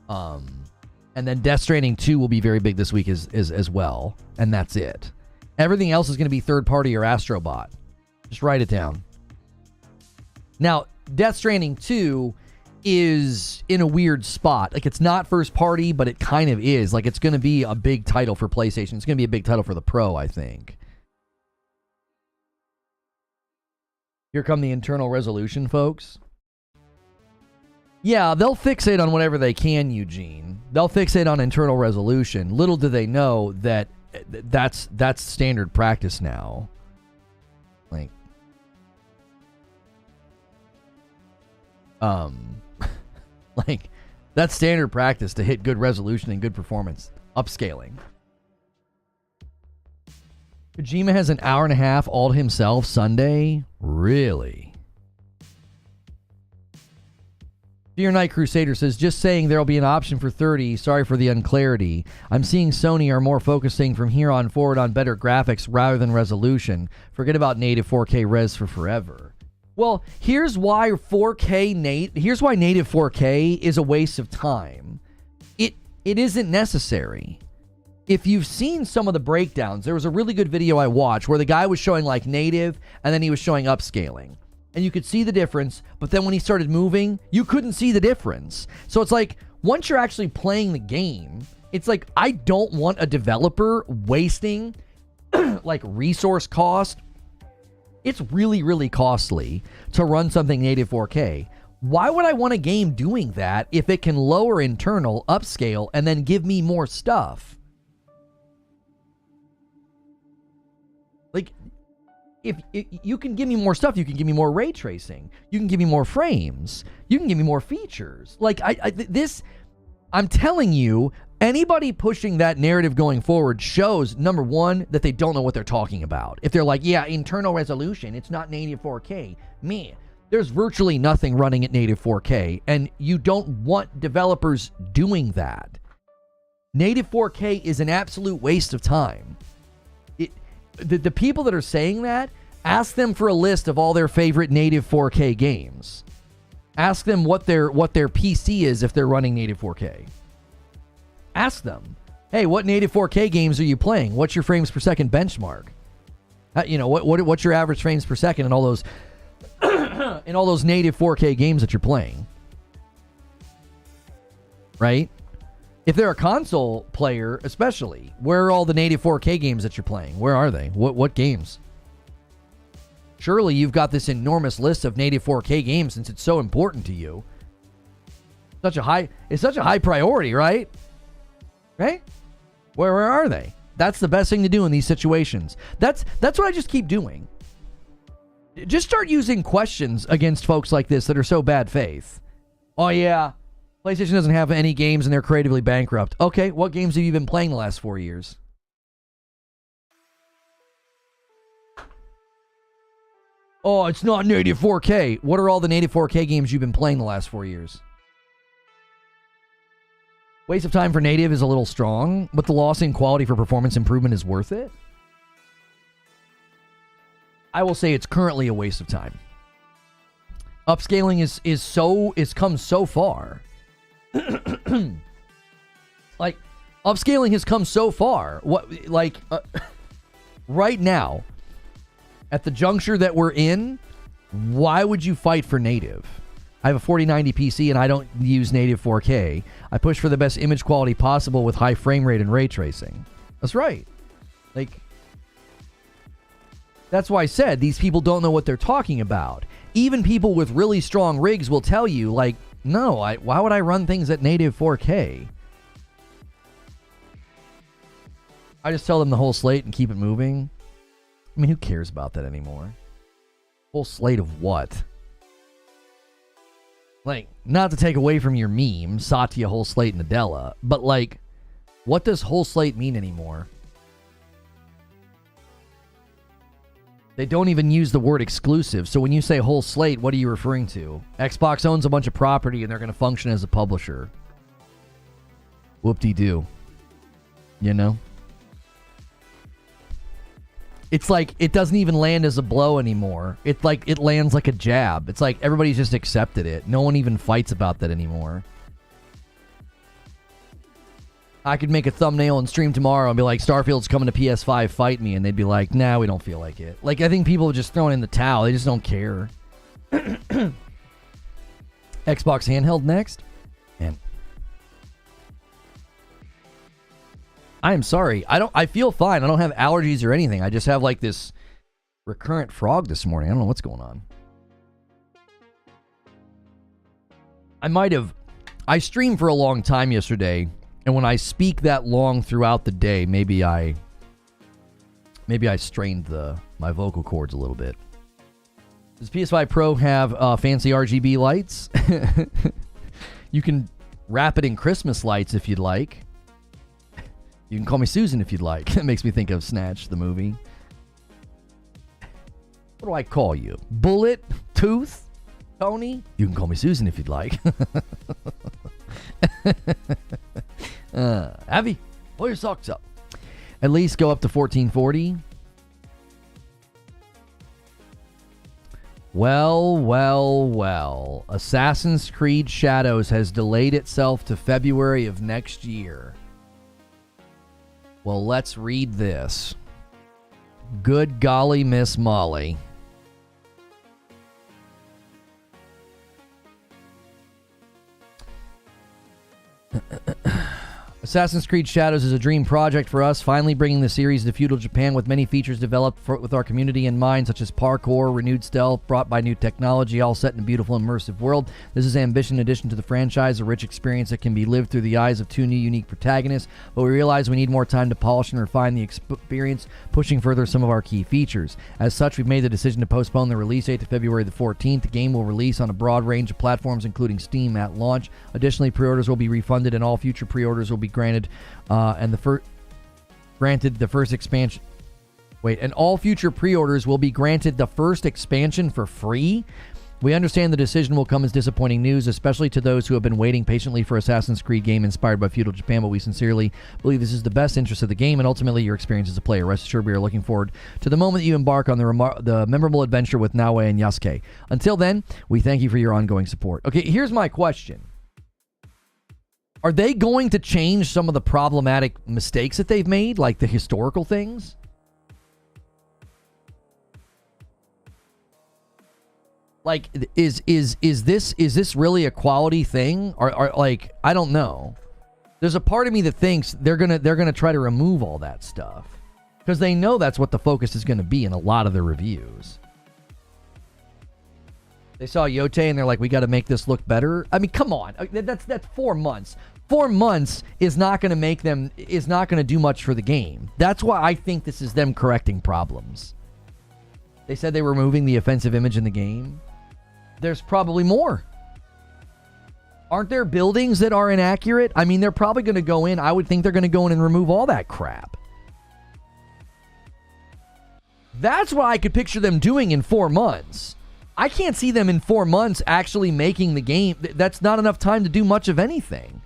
And then Death Stranding 2 will be very big this week as well. And that's it. Everything else is going to be third party or Astrobot. Just write it down. Now, Death Stranding 2 is in a weird spot. Like, it's not first party, but it kind of is. Like, it's going to be a big title for PlayStation. It's going to be a big title for the Pro, I think. Here come the internal resolution, folks. Yeah, they'll fixate on whatever they can, Eugene. They'll fixate on internal resolution. Little do they know that that's standard practice now. Like, like, that's standard practice to hit good resolution and good performance. Upscaling. Kojima has 1.5 hours all to himself Sunday? Really? Fear Night Crusader says, just saying there'll be an option for 30. Sorry for the unclarity. I'm seeing Sony are more focusing from here on forward on better graphics rather than resolution. Forget about native 4K res for forever. Well, here's why native 4K is a waste of time. It isn't necessary. If you've seen some of the breakdowns, there was a really good video I watched where the guy was showing like native and then he was showing upscaling. And you could see the difference, but then when he started moving, you couldn't see the difference. So it's like, once you're actually playing the game, it's like, I don't want a developer wasting like resource cost. It's really, really costly to run something native 4K. Why would I want a game doing that if it can lower internal, upscale, and then give me more stuff? Like, if you can give me more stuff, you can give me more ray tracing. You can give me more frames. You can give me more features. Like, I'm telling you, anybody pushing that narrative going forward shows, number one, that they don't know what they're talking about. If they're like, yeah, internal resolution, it's not native 4K. Man, there's virtually nothing running at native 4K, and you don't want developers doing that. Native 4K is an absolute waste of time. the people that are saying that, ask them for a list of all their favorite native 4K games. Ask them what their PC is if they're running native 4K. Ask them, hey, what native 4K games are you playing? What's your frames per second benchmark? What's your average frames per second in all those in all those native 4K games that you're playing? Right? If they're a console player, especially, where are all the native 4K games that you're playing? Where are they? What games? Surely you've got this enormous list of native 4K games since it's so important to you. It's such a high priority, right? Right? Where are they? That's the best thing to do in these situations. That's what I just keep doing. Just start using questions against folks like this that are so bad faith. Oh yeah, PlayStation doesn't have any games and they're creatively bankrupt. Okay, what games have you been playing the last 4 years? Oh, it's not native 4K. What are all the native 4K games you've been playing the last 4 years? Waste of time for native is a little strong, but the loss in quality for performance improvement is worth it. I will say it's currently a waste of time. Upscaling is come so far. Like, upscaling has come so far. Right now, at the juncture that we're in, why would you fight for native? I have a 4090 PC and I don't use native 4K. I push for the best image quality possible with high frame rate and ray tracing. That's right. That's why I said these people don't know what they're talking about. Even people with really strong rigs will tell you, no, why would I run things at native 4K? I just tell them the whole slate and keep it moving. I mean, who cares about that anymore? Whole slate of what? Not to take away from your meme, Satya, whole slate, Nadella, but what does whole slate mean anymore? They don't even use the word exclusive, so when you say whole slate, what are you referring to? Xbox owns a bunch of property and they're going to function as a publisher. Whoop-de-doo. You know? It's it doesn't even land as a blow anymore. It lands like a jab. It's everybody's just accepted it. No one even fights about that anymore. I could make a thumbnail and stream tomorrow and be like, Starfield's coming to PS5, fight me. And they'd be like, nah, we don't feel like it. I think people are just throwing in the towel. They just don't care. Xbox handheld next? Man. I am sorry. I feel fine. I don't have allergies or anything. I just have this recurrent frog this morning. I don't know what's going on. I streamed for a long time yesterday, and when I speak that long throughout the day, maybe I strained my vocal cords a little bit. Does PS5 Pro have fancy RGB lights? You can wrap it in Christmas lights if you'd like. You can call me Susan if you'd like. It makes me think of Snatch, the movie. What do I call you? Bullet? Tooth? Tony? You can call me Susan if you'd like. Abby, pull your socks up. At least go up to 1440. Well. Assassin's Creed Shadows has delayed itself to February of next year. Well, let's read this. Good golly, Miss Molly. Assassin's Creed Shadows is a dream project for us, finally bringing the series to feudal Japan with many features developed with our community in mind, such as parkour, renewed stealth, brought by new technology, all set in a beautiful immersive world. This is ambition in addition to the franchise, a rich experience that can be lived through the eyes of two new unique protagonists, but we realize we need more time to polish and refine the experience, pushing further some of our key features. As such, we've made the decision to postpone the release date to February the 14th. The game will release on a broad range of platforms, including Steam, at launch. Additionally, pre-orders will be refunded and all future pre-orders will be granted the first expansion. And all future pre-orders will be granted the first expansion for free. We understand the decision will come as disappointing news, especially to those who have been waiting patiently for Assassin's Creed game inspired by feudal Japan, but we sincerely believe this is the best interest of the game and ultimately your experience as a player. Rest assured we are looking forward to the moment you embark on the memorable adventure with Naoe and Yasuke. Until then, we thank you for your ongoing support. Okay, here's my question. Are they going to change some of the problematic mistakes that they've made, like the historical things? Like, is this really a quality thing? Or like, I don't know. There's a part of me that thinks they're gonna try to remove all that stuff because they know that's what the focus is gonna be in a lot of the reviews. They saw Yote and they're like, we got to make this look better. I mean, come on, that's 4 months. 4 months is not gonna do much for the game. That's why I think this is them correcting problems. They said they were removing the offensive image in the game. There's probably more. Aren't there buildings that are inaccurate? I mean, they're probably going to go in. I would think they're going to go in and remove all that crap. That's what I could picture them doing in 4 months. I can't see them in 4 months actually making the game. That's not enough time to do much of anything.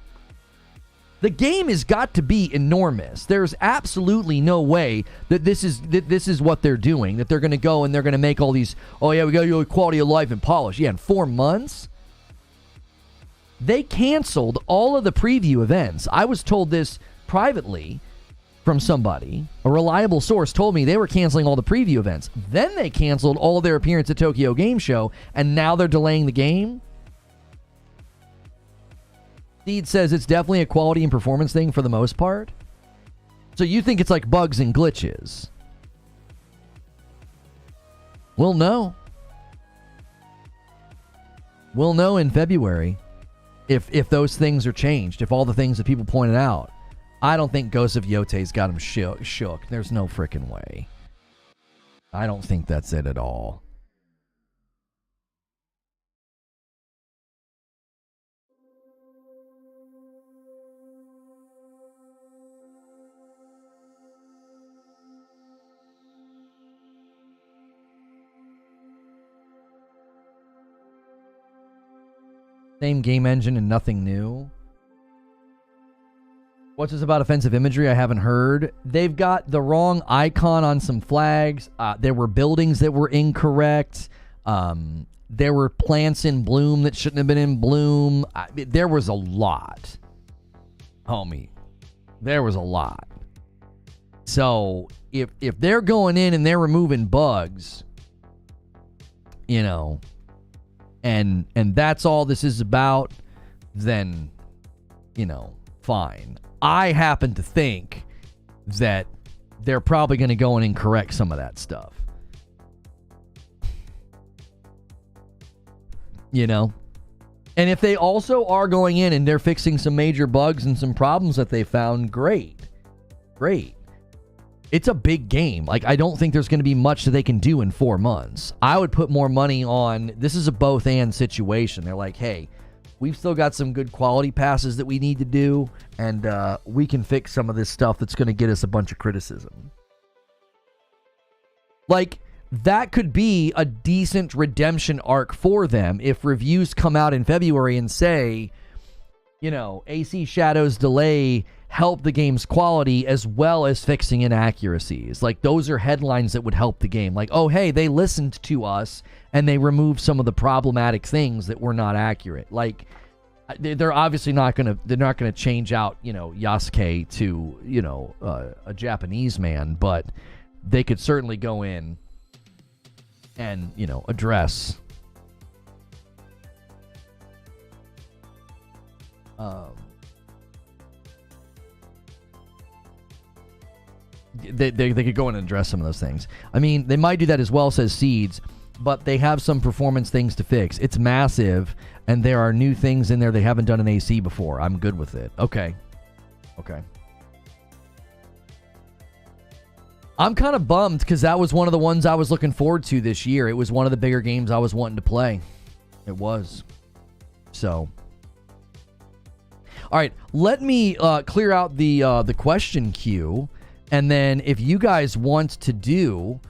The game has got to be enormous. There's absolutely no way that this is what they're doing, that they're going to go and they're going to make all these, oh yeah, we got your quality of life and polish. Yeah, in 4 months? They canceled all of the preview events. I was told this privately from somebody. A reliable source told me they were canceling all the preview events. Then they canceled all of their appearance at Tokyo Game Show, and now they're delaying the game? Steed says it's definitely a quality and performance thing for the most part. So you think it's like bugs and glitches? We'll know. We'll know in February if those things are changed, if all the things that people pointed out. I don't think Ghost of Yote's got him shook. There's no freaking way. I don't think that's it at all. Same game engine and nothing new. What's this about offensive imagery? I haven't heard. They've got the wrong icon on some flags. There were buildings that were incorrect. There were plants in bloom that shouldn't have been in bloom. There was a lot. Homie. There was a lot. So, if they're going in and they're removing bugs, you know, and that's all this is about, then, you know, fine. I happen to think that they're probably going to go in and correct some of that stuff. You know? And if they also are going in and they're fixing some major bugs and some problems that they found, great. Great. It's a big game. Like, I don't think there's going to be much that they can do in 4 months. I would put more money on, this is a both and situation. They're like, hey, we've still got some good quality passes that we need to do, and we can fix some of this stuff that's going to get us a bunch of criticism. Like, that could be a decent redemption arc for them if reviews come out in February and say, you know, AC Shadow's delay helped the game's quality as well as fixing inaccuracies. Like, those are headlines that would help the game. Like, oh, hey, they listened to us and they removed some of the problematic things that were not accurate. Like, they're obviously not going to change out, you know, Yasuke to, you know, a Japanese man, but they could certainly go in and, you know, address they could go in and address some of those things. I mean, they might do that as well, says Seeds, but they have some performance things to fix. It's massive, and there are new things in there they haven't done in AC before. I'm good with it. Okay. Okay. I'm kind of bummed because that was one of the ones I was looking forward to this year. It was one of the bigger games I was wanting to play. It was. So. All right, let me clear out the question queue, and then if you guys want to do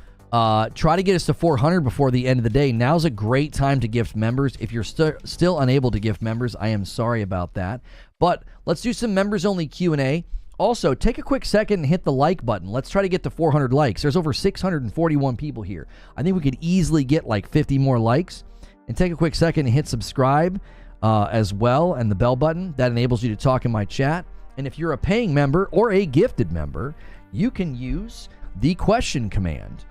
Try to get us to 400 before the end of the day. Now's a great time to gift members. If you're still unable to gift members, I am sorry about that. But let's do some members-only Q&A. Also, take a quick second and hit the like button. Let's try to get to 400 likes. There's over 641 people here. I think we could easily get like 50 more likes. And take a quick second and hit subscribe as well, and the bell button. That enables you to talk in my chat. And if you're a paying member or a gifted member, you can use the question command.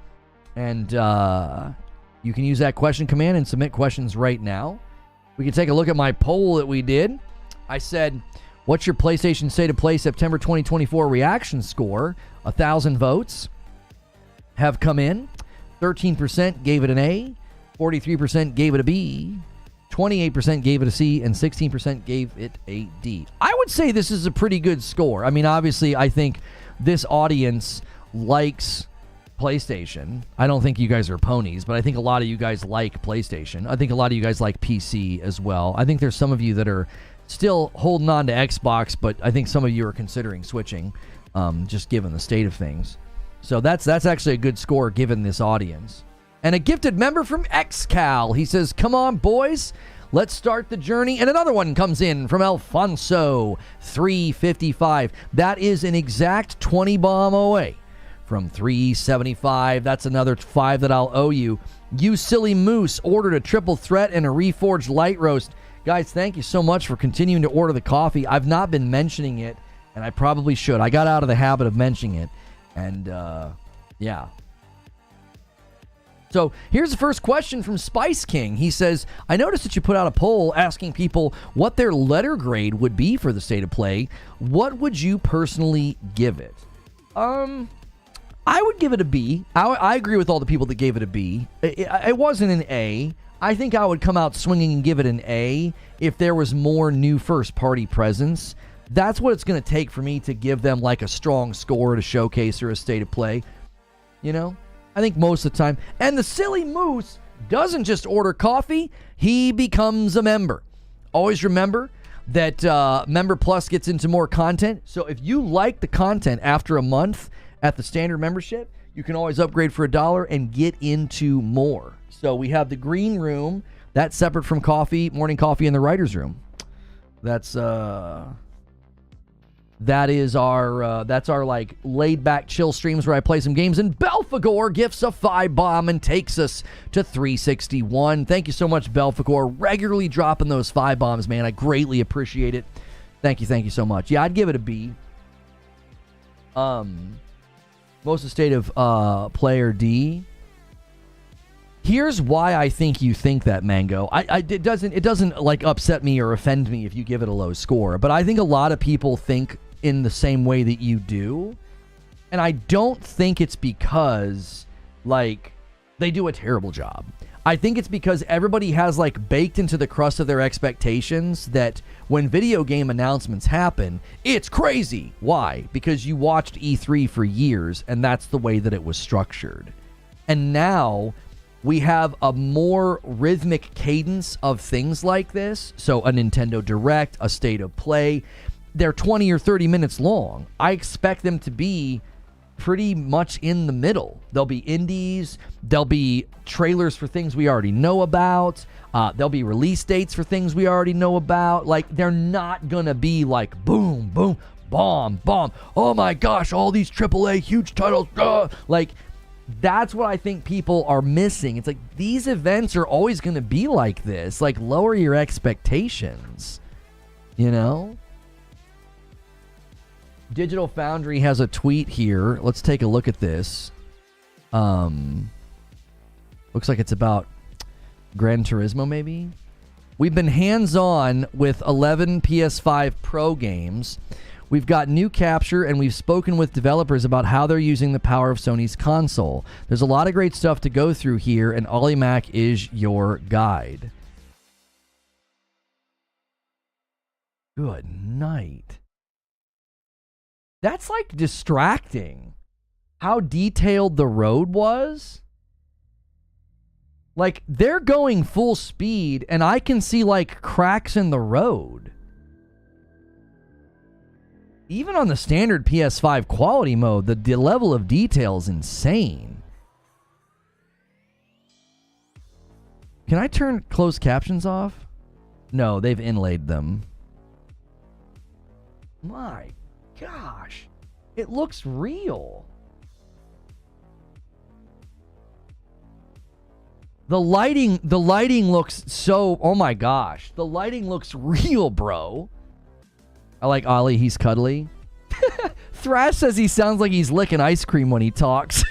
And you can use that question command and submit questions right now. We can take a look at my poll that we did. I said, what's your PlayStation State of Play September 2024 reaction score? 1,000 votes have come in. 13% gave it an A. 43% gave it a B. 28% gave it a C. And 16% gave it a D. I would say this is a pretty good score. I mean, obviously, I think this audience likes PlayStation. I don't think you guys are ponies, but I think a lot of you guys like PlayStation. I think a lot of you guys like PC as well. I think there's some of you that are still holding on to Xbox, but I think some of you are considering switching, just given the state of things. So that's actually a good score given this audience. And a gifted member from XCal. He says, come on, boys. Let's start the journey. And another one comes in from Alfonso, 355. That is an exact 20 bomb away from 375. That's another 5 that I'll owe you. You Silly Moose ordered a triple threat and a Reforged light roast. Guys, thank you so much for continuing to order the coffee. I've not been mentioning it, and I probably should. I got out of the habit of mentioning it. And, yeah. So here's the first question from Spice King. He says, I noticed that you put out a poll asking people what their letter grade would be for the State of Play. What would you personally give it? I would give it a B. I agree with all the people that gave it a B. It wasn't an A. I think I would come out swinging and give it an A if there was more new first-party presence. That's what it's going to take for me to give them like a strong score to showcase or a State of Play. You know? I think most of the time. And the Silly Moose doesn't just order coffee. He becomes a member. Always remember that Member Plus gets into more content. So if you like the content after a month at the standard membership, you can always upgrade for $1 and get into more. So we have the green room. That's separate from coffee, morning coffee in the writer's room. That's our like laid back chill streams where I play some games, and Belphegor gifts a 5 bomb and takes us to 361. Thank you so much, Belphegor. Regularly dropping those 5 bombs, man. I greatly appreciate it. Thank you so much. Yeah, I'd give it a B. Most of the State of Player D. Here's why I think you think that, Mango. It doesn't like upset me or offend me if you give it a low score, but I think a lot of people think in the same way that you do, and I don't think it's because like they do a terrible job. I think it's because everybody has like baked into the crust of their expectations that when video game announcements happen, it's crazy. Why? Because you watched E3 for years and that's the way that it was structured. And now we have a more rhythmic cadence of things like this. So a Nintendo Direct, a State of Play, they're 20 or 30 minutes long. I expect them to be pretty much in the middle. There'll be indies, there'll be trailers for things we already know about, there'll be release dates for things we already know about. Like, they're not gonna be like boom, boom, bomb, bomb. Oh my gosh, all these AAA huge titles. Like, that's what I think people are missing. It's like, these events are always gonna be like this. Like, lower your expectations, you know? Digital Foundry has a tweet here. Let's take a look at this. Looks like it's about Gran Turismo, maybe? We've been hands-on with 11 PS5 Pro games. We've got new capture, and we've spoken with developers about how they're using the power of Sony's console. There's a lot of great stuff to go through here, and Ollie Mac is your guide. Good night. That's like distracting. How detailed the road was. Like, they're going full speed and I can see like cracks in the road. Even on the standard PS5 quality mode, the level of detail is insane. Can I turn closed captions off? No, they've inlaid them. My gosh. It looks real. The lighting looks so, oh my gosh. The lighting looks real, bro. I like Ollie, he's cuddly. Thrash says he sounds like he's licking ice cream when he talks.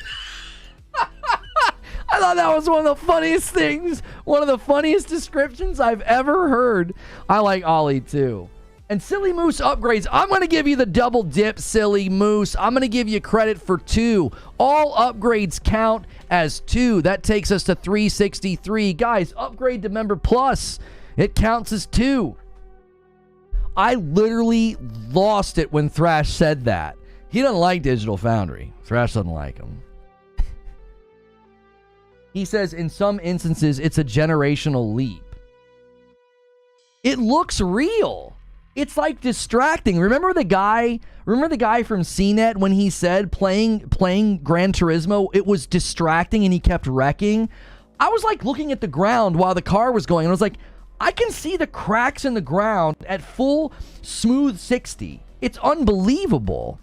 I thought that was one of the funniest things. One of the funniest descriptions I've ever heard. I like Ollie too. And Silly Moose upgrades. I'm going to give you the double dip, Silly Moose. I'm going to give you credit for 2. All upgrades count as 2. That takes us to 363. Guys, upgrade to Member Plus. It counts as 2. I literally lost it when Thrash said that. He doesn't like Digital Foundry. Thrash doesn't like him. He says in some instances it's a generational leap. It looks real. It's like distracting. Remember the guy from CNET when he said playing Gran Turismo, it was distracting and he kept wrecking? I was like looking at the ground while the car was going and I was like, I can see the cracks in the ground at full smooth 60. It's unbelievable.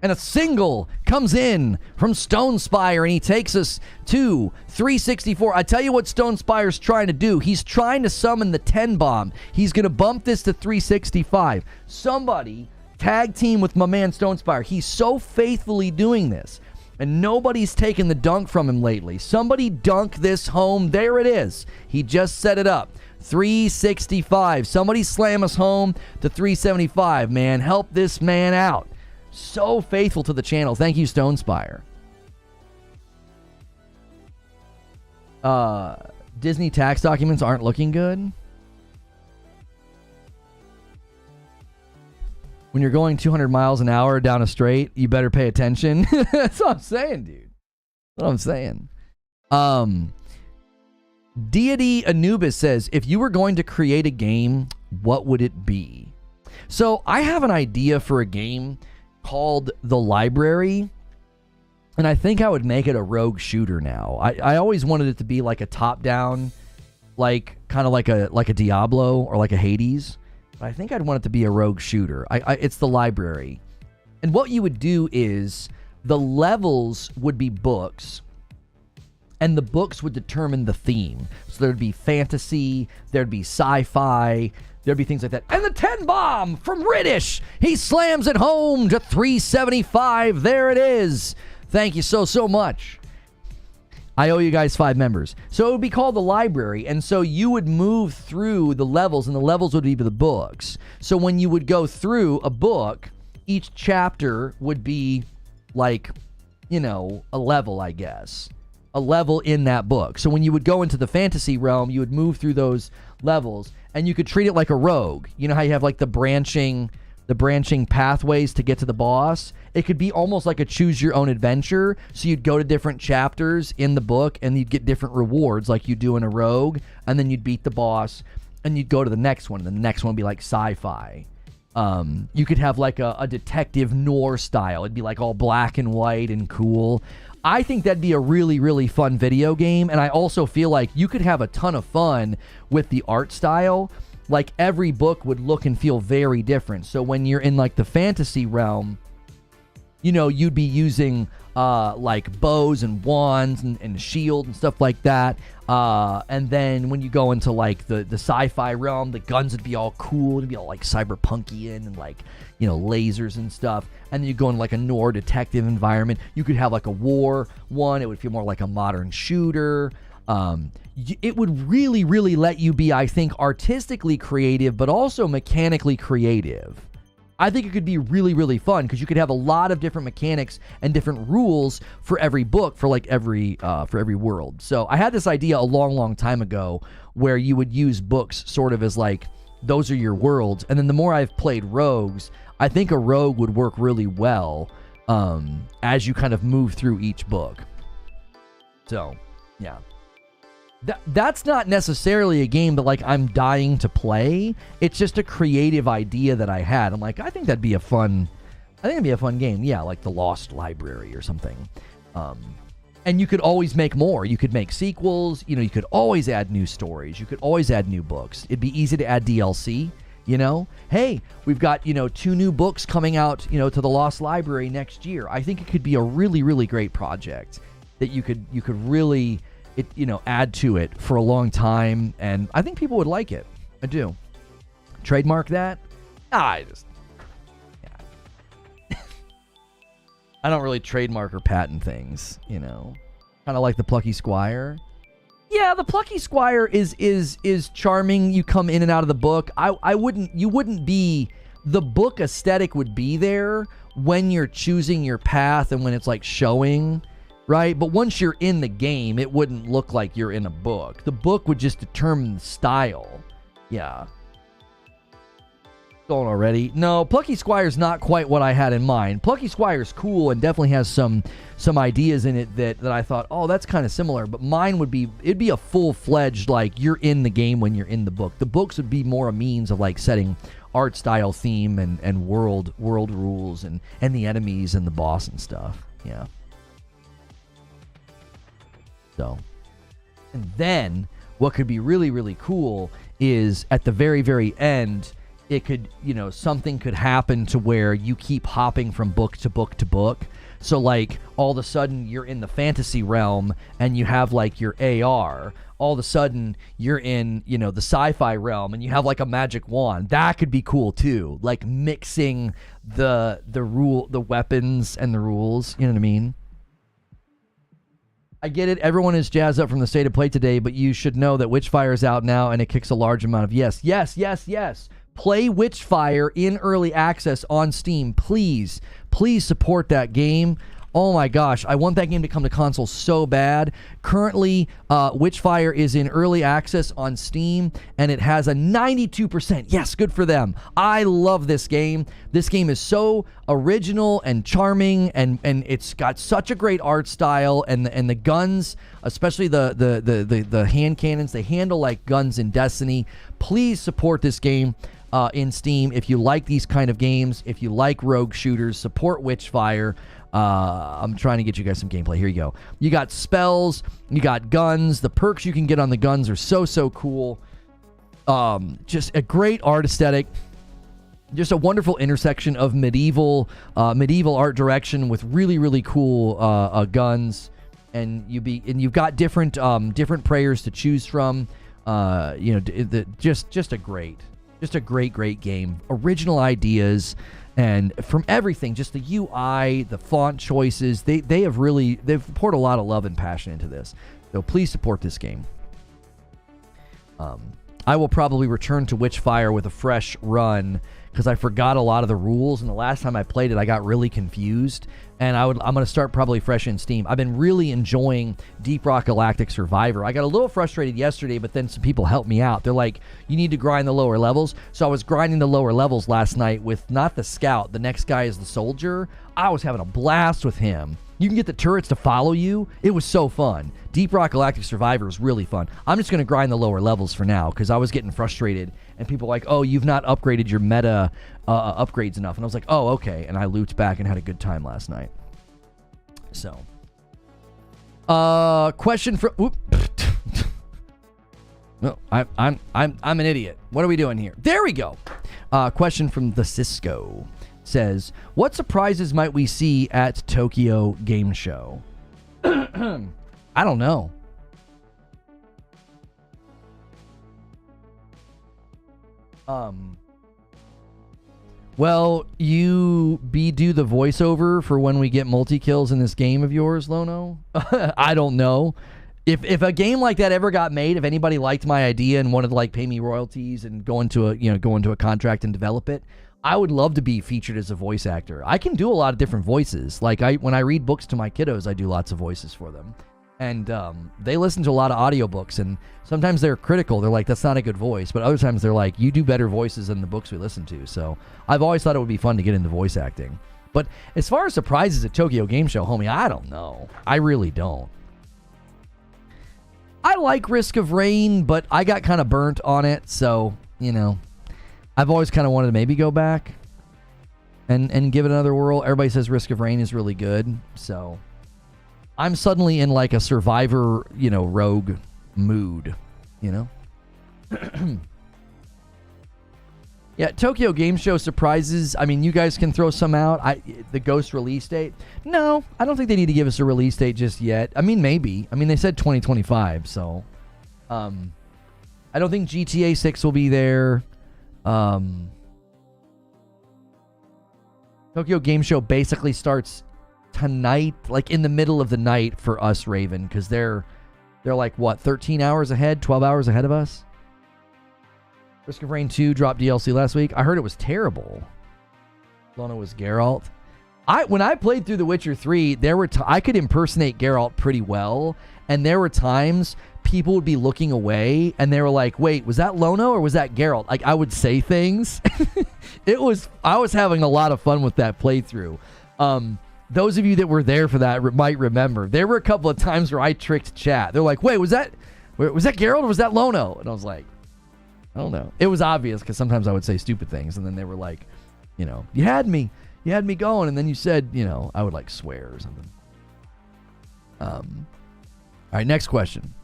And a single comes in from Stone Spire, and he takes us to 364. I tell you what Stone Spire's trying to do. He's trying to summon the 10 bomb. He's going to bump this to 365. Somebody tag team with my man Stone Spire. He's so faithfully doing this, and nobody's taken the dunk from him lately. Somebody dunk this home. There it is. He just set it up. 365. Somebody slam us home to 375, man. Help this man out. So faithful to the channel. Thank you, Stone Spire. Disney tax documents aren't looking good. When you're going 200 miles an hour down a straight, you better pay attention. That's what I'm saying, dude. That's what I'm saying. Deity Anubis says, if you were going to create a game, what would it be? So I have an idea for a game called The Library, and I think I would make it a rogue shooter now. I always wanted it to be like a top-down, like kind of like a Diablo or like a Hades, but I think I'd want it to be a rogue shooter. It's The Library, and what you would do is the levels would be books, and the books would determine the theme. So there'd be fantasy, there'd be sci-fi, there'd be things like that. And the 10 bomb from Riddish. He slams it home to 375. There it is. Thank you so much. I owe you guys 5 members. So it would be called The Library. And so you would move through the levels, and the levels would be the books. So when you would go through a book, each chapter would be like, you know, a level, I guess. A level in that book. So when you would go into the fantasy realm, you would move through those levels, and you could treat it like a rogue. You know how you have like the branching pathways to get to the boss? It could be almost like a choose your own adventure. So you'd go to different chapters in the book and you'd get different rewards like you do in a rogue, and then you'd beat the boss and you'd go to the next one, and the next one would be like sci-fi. You could have like a detective noir style. It'd be like all black and white and cool. I think that'd be a really, really fun video game, and I also feel like you could have a ton of fun with the art style. Like, every book would look and feel very different. So when you're in, like, the fantasy realm, you know, you'd be using, like, bows and wands and shield and stuff like that. And then when you go into, like, the sci-fi realm, the guns would be all cool. It'd be all, like, cyberpunky and, like, you know, lasers and stuff. And then you go in like a noir detective environment. You could have like a war one. It would feel more like a modern shooter. It would really, really let you be, I think, artistically creative, but also mechanically creative. I think it could be really, really fun because you could have a lot of different mechanics and different rules for every book, for like every world. So I had this idea a long, long time ago where you would use books sort of as like, those are your worlds. And then the more I've played rogues, I think a rogue would work really well as you kind of move through each book. So, yeah. That's not necessarily a game that, like, I'm dying to play. It's just a creative idea that I had. I'm like, I think it'd be a fun game. Yeah, like The Lost Library or something. And you could always make more. You could make sequels. You know, you could always add new stories. You could always add new books. It'd be easy to add DLC, you know? Hey, we've got, 2 new books coming out, to the Lost Library next year. I think it could be a really, really great project that you could really, add to it for a long time. And I think people would like it. I do. Trademark that? I don't really trademark or patent things, kind of like the Plucky Squire. Yeah, the Plucky Squire is charming. You come in and out of the book. You wouldn't be, the book aesthetic would be there when you're choosing your path and when it's like showing, right? But once you're in the game, it wouldn't look like you're in a book. The book would just determine the style. Yeah. Going already. No, Plucky Squire's not quite what I had in mind. Plucky Squire's cool and definitely has some ideas in it that I thought, oh, that's kind of similar. But mine it'd be a full-fledged, like, you're in the game when you're in the book. The books would be more a means of, like, setting art style, theme, and world rules and the enemies and the boss and stuff. Yeah. So. And then, what could be really, really cool is at the very, very end, it could, something could happen to where you keep hopping from book to book to book. So, like, all of a sudden you're in the fantasy realm and you have, like, your AR. All of a sudden you're in, the sci-fi realm and you have, like, a magic wand. That could be cool, too. Like, mixing the weapons and the rules. You know what I mean? I get it. Everyone is jazzed up from the State of Play today, but you should know that Witchfire is out now and it kicks a large amount of yes. Play Witchfire in early access on Steam. Please support that game. Oh my gosh, I want that game to come to console so bad. Currently, Witchfire is in early access on Steam, and it has a 92%. Yes, good for them. I love this game. This game is so original and charming, and it's got such a great art style, and the guns, especially the hand cannons, they handle like guns in Destiny. Please support this game. In Steam, if you like these kind of games, if you like rogue shooters, support Witchfire. I'm trying to get you guys some gameplay. Here you go. You got spells, you got guns. The perks you can get on the guns are so cool. Just a great art aesthetic. Just a wonderful intersection of medieval art direction with really cool guns, and you've got different prayers to choose from. Just a great game. Original ideas, and from everything, just the UI, the font choices, they've poured a lot of love and passion into this. So please support this game. I will probably return to Witchfire with a fresh run because I forgot a lot of the rules, and the last time I played it, I got really confused. And I'm going to start probably fresh in Steam. I've been really enjoying Deep Rock Galactic Survivor. I got a little frustrated yesterday, but then some people helped me out. They're like, you need to grind the lower levels. So I was grinding the lower levels last night with not the scout. The next guy is the soldier. I was having a blast with him. You can get the turrets to follow you. It was so fun. Deep Rock Galactic Survivor was really fun. I'm just going to grind the lower levels for now because I was getting frustrated. And people were like, oh, you've not upgraded your meta upgrades enough. And I was like, oh, okay. And I looped back and had a good time last night. So, question for... No, I'm an idiot. What are we doing here? There we go. Question from the Cisco. Says, what surprises might we see at Tokyo Game Show? I don't know. Well, you do the voiceover for when we get multi-kills in this game of yours, Lono? I don't know. If a game like that ever got made, if anybody liked my idea and wanted to like pay me royalties and go into a contract and develop it, I would love to be featured as a voice actor. I can do a lot of different voices. Like when I read books to my kiddos, I do lots of voices for them. And they listen to a lot of audiobooks, and sometimes they're critical. They're like, that's not a good voice. But other times they're like, you do better voices than the books we listen to. So I've always thought it would be fun to get into voice acting. But as far as surprises at Tokyo Game Show, homie, I don't know. I really don't. I like Risk of Rain, but I got kind of burnt on it. So, I've always kind of wanted to maybe go back and give it another whirl. Everybody says Risk of Rain is really good. So, I'm suddenly in like a survivor, rogue mood, Yeah, Tokyo Game Show surprises. I mean, you guys can throw some out. The Ghost release date? No, I don't think they need to give us a release date just yet. I mean, maybe. I mean, they said 2025, so... I don't think GTA 6 will be there. Tokyo Game Show basically starts tonight, like in the middle of the night for us, Raven, because they're like, what, 13 hours ahead, 12 hours ahead of us? Risk of Rain 2 dropped DLC last week. I heard it was terrible. Lona was Geralt. When I played through The Witcher 3, I could impersonate Geralt pretty well, and there were times people would be looking away, and they were like, wait, was that Lono or was that Geralt? Like, I would say things. I was having a lot of fun with that playthrough. Those of you that were there for that might remember. There were a couple of times where I tricked chat. They're like, wait, was that Geralt or was that Lono? And I was like, I don't know. It was obvious because sometimes I would say stupid things, and then they were like, you had me going, and then you said, I would like swear or something. All right, next question.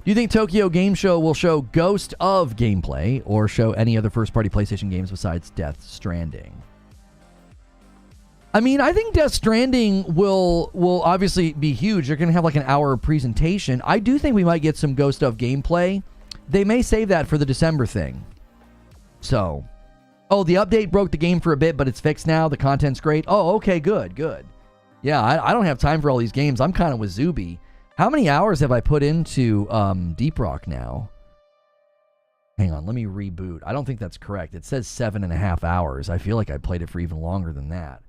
Do you think Tokyo Game Show will show Ghost of gameplay or show any other first-party PlayStation games besides Death Stranding? I mean, I think Death Stranding will obviously be huge. They're going to have like an hour presentation. I do think we might get some Ghost of gameplay. They may save that for the December thing. So, the update broke the game for a bit, but it's fixed now. The content's great. Oh, okay, good. Yeah, I don't have time for all these games. I'm kind of with Zuby. How many hours have I put into Deep Rock now? Hang on, let me reboot. I don't think that's correct. It says 7.5 hours. I feel like I played it for even longer than that.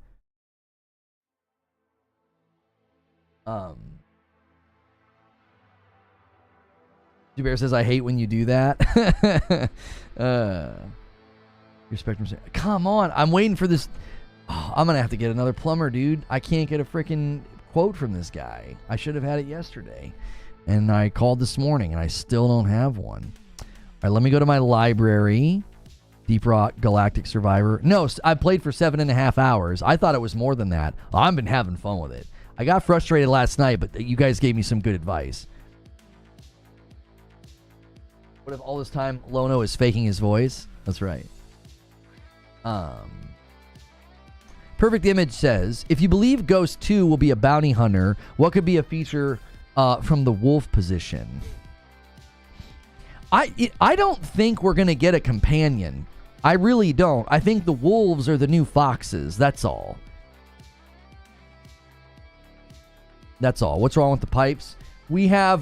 Bear says, I hate when you do that. Your Spectrum says, come on, I'm waiting for this. Oh, I'm going to have to get another plumber, dude. I can't get a freaking quote from this guy. I should have had it yesterday. And I called this morning, and I still don't have one. All right, let me go to my library. Deep Rock Galactic Survivor. No, I played for 7.5 hours. I thought it was more than that. I've been having fun with it. I got frustrated last night, but you guys gave me some good advice. What if all this time Lono is faking his voice? That's right. Perfect Image says, if you believe Ghost 2 will be a bounty hunter, what could be a feature from the wolf position? I don't think we're going to get a companion. I really don't. I think the wolves are the new foxes. That's all. That's all. What's wrong with the pipes? We have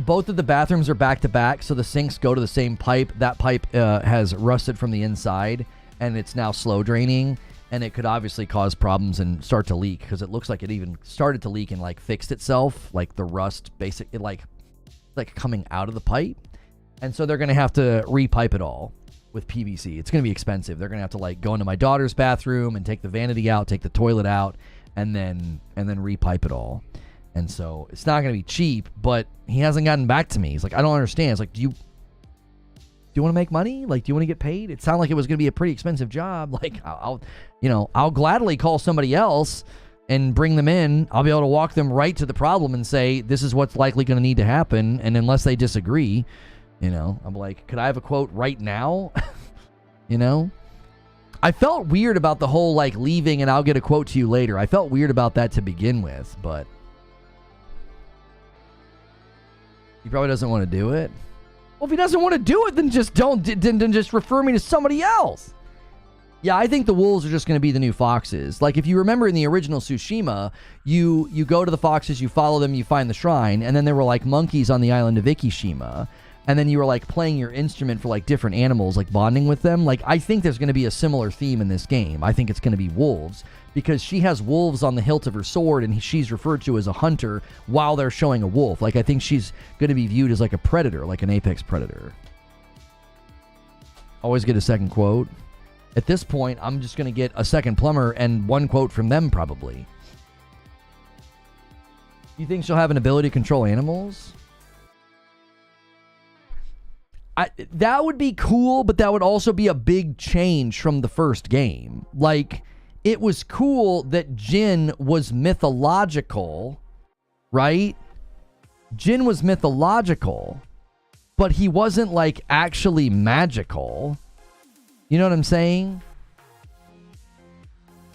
both of the bathrooms are back to back, so the sinks go to the same pipe. That pipe has rusted from the inside, and it's now slow draining, and it could obviously cause problems and start to leak, because it looks like it even started to leak and like fixed itself, like the rust basically like coming out of the pipe. And so they're going to have to repipe it all with PVC. It's going to be expensive. They're going to have to like go into my daughter's bathroom and take the vanity out, take the toilet out, and then repipe it all. And so it's not going to be cheap, but he hasn't gotten back to me. He's like, I don't understand. It's like, do you want to make money? Like, do you want to get paid? It sounded like it was going to be a pretty expensive job. Like, I'll gladly call somebody else and bring them in. I'll be able to walk them right to the problem and say, this is what's likely going to need to happen. And unless they disagree, I'm like, could I have a quote right now? I felt weird about the whole like leaving and I'll get a quote to you later. I felt weird about that to begin with, but he probably doesn't want to do it. Well, if he doesn't want to do it, then just then just refer me to somebody else. Yeah, I think the wolves are just going to be the new foxes. Like, if you remember in the original Tsushima, you go to the foxes, you follow them, you find the shrine, and then there were, like, monkeys on the island of Ikishima, and then you were, like, playing your instrument for, like, different animals, like, bonding with them. Like, I think there's going to be a similar theme in this game. I think it's going to be wolves, because she has wolves on the hilt of her sword, and she's referred to as a hunter while they're showing a wolf. Like, I think she's going to be viewed as, like, a predator, like an apex predator. Always get a second quote. At this point, I'm just going to get a second plumber and one quote from them, probably. You think she'll have an ability to control animals? That would be cool, but that would also be a big change from the first game. Like, it was cool that Jin was mythological, right? Jin was mythological, but he wasn't like actually magical. You know what I'm saying?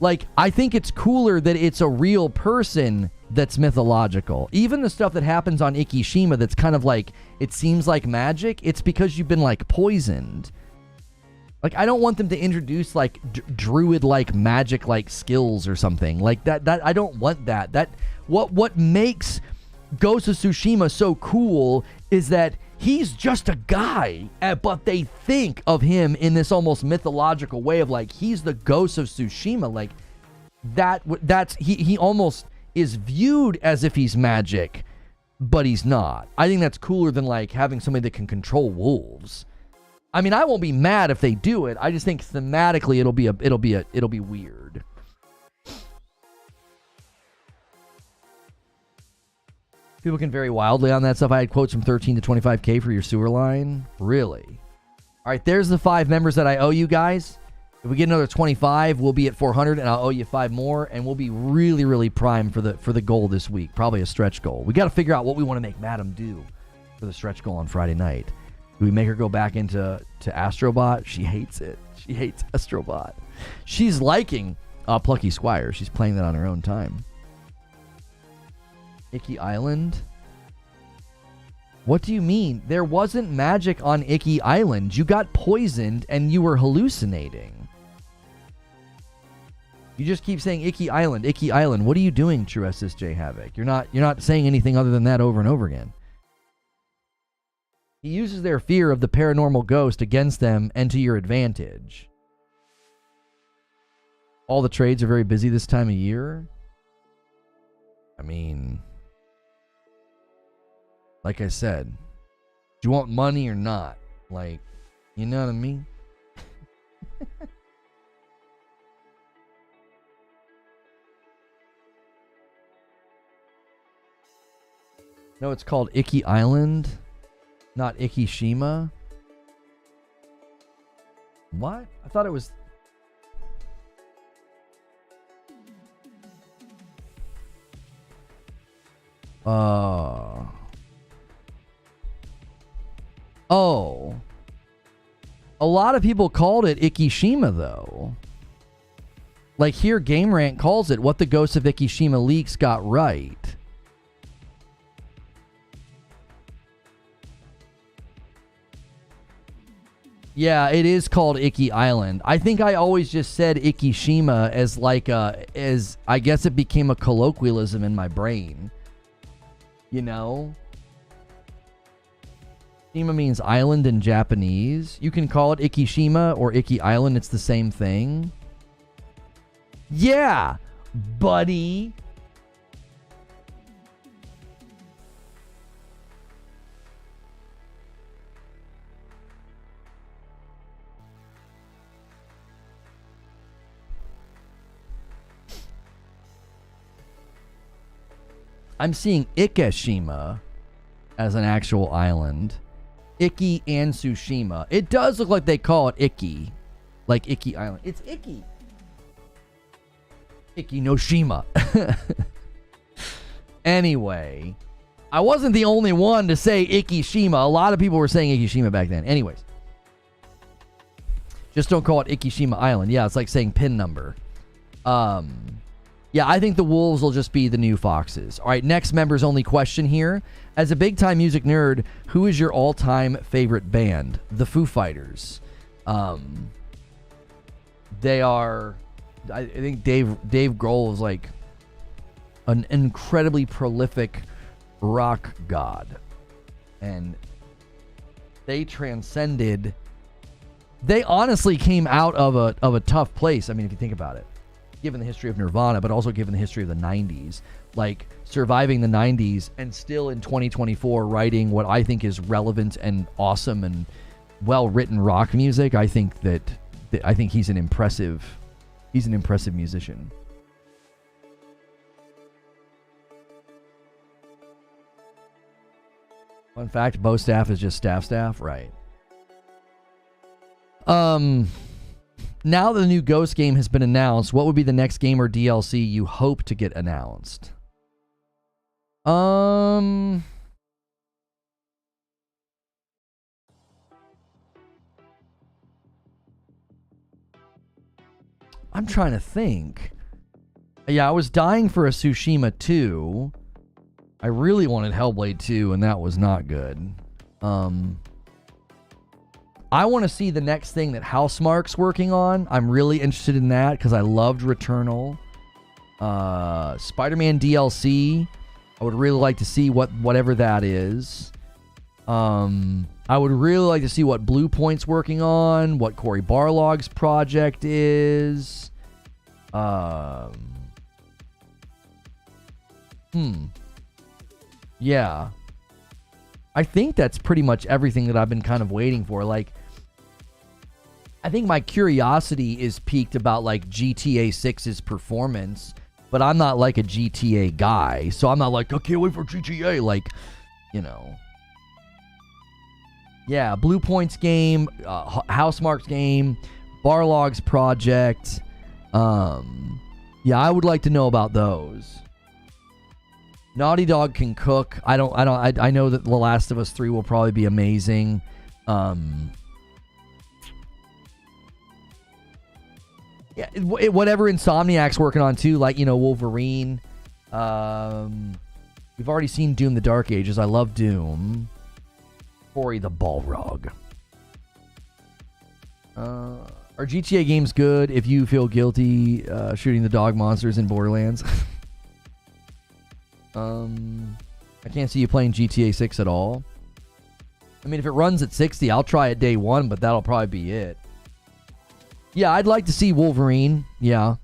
Like, I think it's cooler that it's a real person that's mythological. Even the stuff that happens on Ikishima that's kind of like, it seems like magic, it's because you've been like poisoned. Like, I don't want them to introduce like druid-like magic-like skills or something like that. I don't want that. What makes Ghost of Tsushima so cool is that he's just a guy, but they think of him in this almost mythological way of like, he's the Ghost of Tsushima. Like, that's he almost is viewed as if he's magic, but he's not. I think that's cooler than like having somebody that can control wolves. I mean, I won't be mad if they do it. I just think thematically it'll be weird. People can vary wildly on that stuff. I had quotes from 13 to 25K for your sewer line. Really? All right, there's the 5 members that I owe you guys. If we get another 25, we'll be at 400, and I'll owe you 5 more, and we'll be really, really primed for the goal this week. Probably a stretch goal. We got to figure out what we want to make Madam do for the stretch goal on Friday night. Do we make her go back into Astrobot? She hates it. She hates Astrobot. She's liking Plucky Squire. She's playing that on her own time. Icky Island? What do you mean? There wasn't magic on Icky Island. You got poisoned and you were hallucinating. You just keep saying Icky Island, Icky Island. What are you doing, True SSJ Havoc? You're not saying anything other than that over and over again. He uses their fear of the paranormal ghost against them and to your advantage. All the trades are very busy this time of year. I mean, like I said, do you want money or not? Like, you know what I mean? No, it's called Icky Island, not Ikishima. What? I thought it was... Oh. A lot of people called it Ikishima, though. Like here, Game Rant calls it What the Ghost of Ikishima Leaks Got Right. Yeah, it is called Icky Island. I think I always just said Ikishima as like as I guess it became a colloquialism in my brain. You know? Shima means island in Japanese. You can call it Ikishima or Icky Island. It's the same thing. Yeah, buddy. I'm seeing Ikeshima as an actual island. Icky and Tsushima. It does look like they call it Icky. Like Icky Island. It's Icky. Icky no Shima. Anyway. I wasn't the only one to say Ikishima. A lot of people were saying Ikishima back then. Anyways. Just don't call it Ikishima Island. Yeah, it's like saying pin number. Yeah, I think the wolves will just be the new foxes. All right, next members only question here. As a big-time music nerd, who is your all-time favorite band? The Foo Fighters. They are... I think Dave Grohl is like an incredibly prolific rock god. And they transcended... They honestly came out of a tough place. I mean, if you think about it. Given the history of Nirvana, but also given the history of the 90s. Like, surviving the 90s and still in 2024 writing what I think is relevant and awesome and well-written rock music. I think he's an impressive musician. Fun fact, Bo Staff is just staff, right? now that the new Ghost game has been announced, what would be the next game or DLC you hope to get announced? I'm trying to think. Yeah, I was dying for a Tsushima 2. I really wanted Hellblade 2, and that was not good. I want to see the next thing that Housemarque's working on. I'm really interested in that because I loved Returnal. Spider-Man DLC. I would really like to see whatever that is. I would really like to see what Blue Point's working on, what Cory Barlog's project is. Yeah. I think that's pretty much everything that I've been kind of waiting for. Like, I think my curiosity is piqued about like GTA 6's performance, but I'm not like a GTA guy, so I'm not like, I can't wait for GTA. Like, you know. Yeah, Blue Point's game, Housemarque's game, Barlog's project. Yeah, I would like to know about those. Naughty Dog can cook. I know that The Last of Us 3 will probably be amazing. Yeah, whatever Insomniac's working on too, like, you know, Wolverine. We've already seen Doom: The Dark Ages. I love Doom. Ori the Balrog. Are GTA games good if you feel guilty shooting the dog monsters in Borderlands? I can't see you playing GTA 6 at all. I mean, if it runs at 60, I'll try it day one, but that'll probably be it. Yeah, I'd like to see Wolverine. Yeah.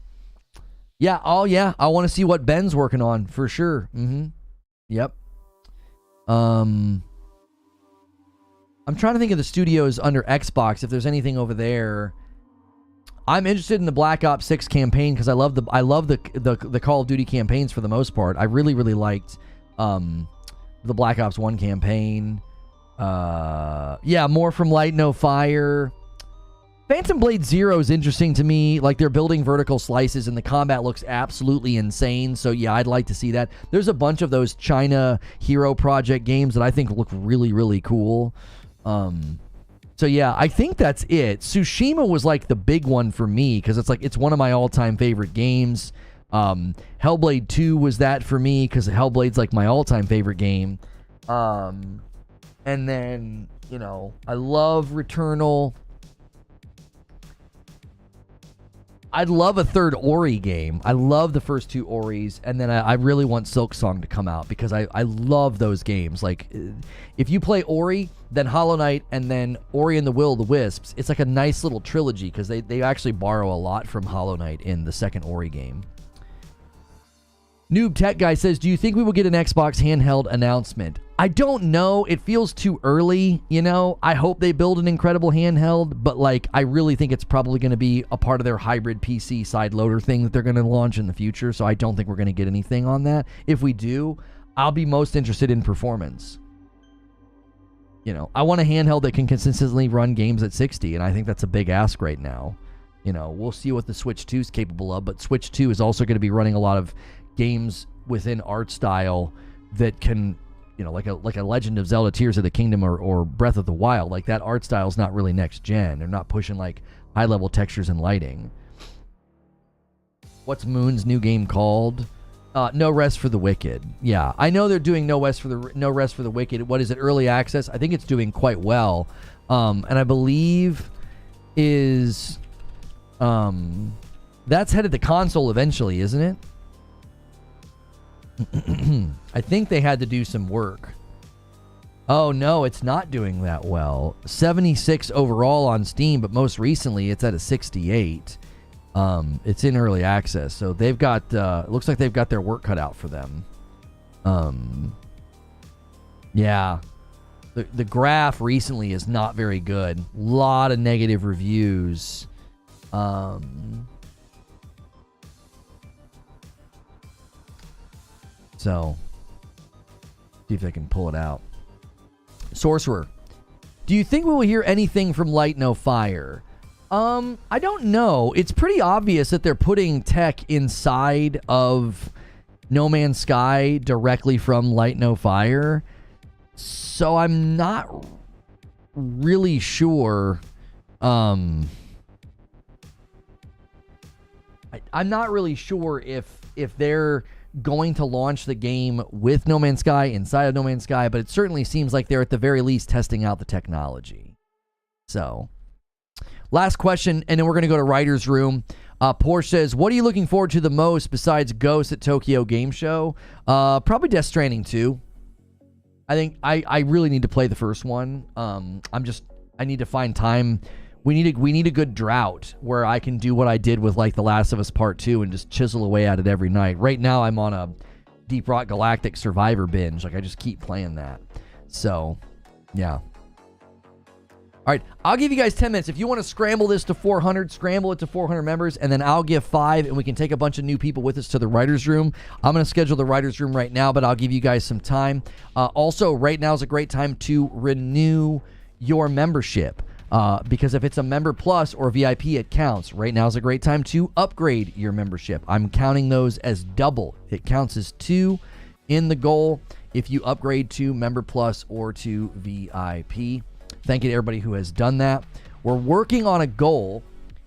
Yeah, oh yeah, I want to see what Ben's working on, for sure. Yep. I'm trying to think of the studios under Xbox, if there's anything over there. I'm interested in the Black Ops 6 campaign because I love the Call of Duty campaigns for the most part. I really liked the Black Ops 1 campaign. Yeah, more from Light No Fire. Phantom Blade Zero is interesting to me. Like, they're building vertical slices and the combat looks absolutely insane. So yeah, I'd like to see that. There's a bunch of those China Hero Project games that I think look really cool. So yeah, I think that's it. Tsushima was like the big one for me because it's one of my all-time favorite games. Hellblade 2 was that for me because Hellblade's like my all-time favorite game. And then, you know, I love Returnal. I'd love a third Ori game. I love the first two Oris, and then I really want Silksong to come out because I love those games. Like, if you play Ori, then Hollow Knight, and then Ori and the Will of the Wisps, it's like a nice little trilogy because they actually borrow a lot from Hollow Knight in the second Ori game. Noob Tech Guy says, do you think we will get an Xbox handheld announcement? I don't know. It feels too early, you know? I hope they build an incredible handheld, but like, I really think it's probably going to be a part of their hybrid PC side loader thing that they're going to launch in the future, so I don't think we're going to get anything on that. If we do, I'll be most interested in performance. You know, I want a handheld that can consistently run games at 60, and I think that's a big ask right now. You know, we'll see what the Switch 2 is capable of, but Switch 2 is also going to be running a lot of games within art style that can, you know, like a Legend of Zelda Tears of the Kingdom or Breath of the Wild. Like, that art style is not really next gen. They're not pushing like high level textures and lighting. What's Moon's new game called? No Rest for the Wicked. Yeah, I know they're doing No Rest for the Wicked. What is it? Early access. I think it's doing quite well. And I believe is that's headed to console eventually, isn't it? I think they had to do some work. Oh no, it's not doing that well. 76 overall on Steam, but most recently it's at a 68. It's in early access, so they've got it looks like they've got their work cut out for them. Yeah. The graph recently is not very good. A lot of negative reviews. So, see if they can pull it out. Sorcerer, do you think we will hear anything from Light No Fire? I don't know. It's pretty obvious that they're putting tech inside of No Man's Sky directly from Light No Fire. So I'm not really sure. I'm not really sure if they're going to launch the game with No Man's Sky inside of No Man's Sky, but it certainly seems like they're at the very least testing out the technology. So, last question, and then we're going to go to Writer's Room. Porsche says, what are you looking forward to the most besides Ghost at Tokyo Game Show? Probably Death Stranding 2. I think I really need to play the first one. I need to find time. We need a good drought where I can do what I did with like The Last of Us Part 2 and just chisel away at it every night. Right now I'm on a Deep Rock Galactic Survivor binge. Like I just keep playing that. So, yeah. All right, I'll give you guys 10 minutes. If you want to scramble this to 400, scramble it to 400 members, and then I'll give 5, and we can take a bunch of new people with us to the Writer's Room. I'm going to schedule the Writer's Room right now, but I'll give you guys some time. Also, right now is a great time to renew your membership. Because if it's a Member Plus or VIP, it counts. Right now is a great time to upgrade your membership. I'm counting those as double. It counts as 2 in the goal if you upgrade to Member Plus or to VIP. Thank you to everybody who has done that. We're working on a goal.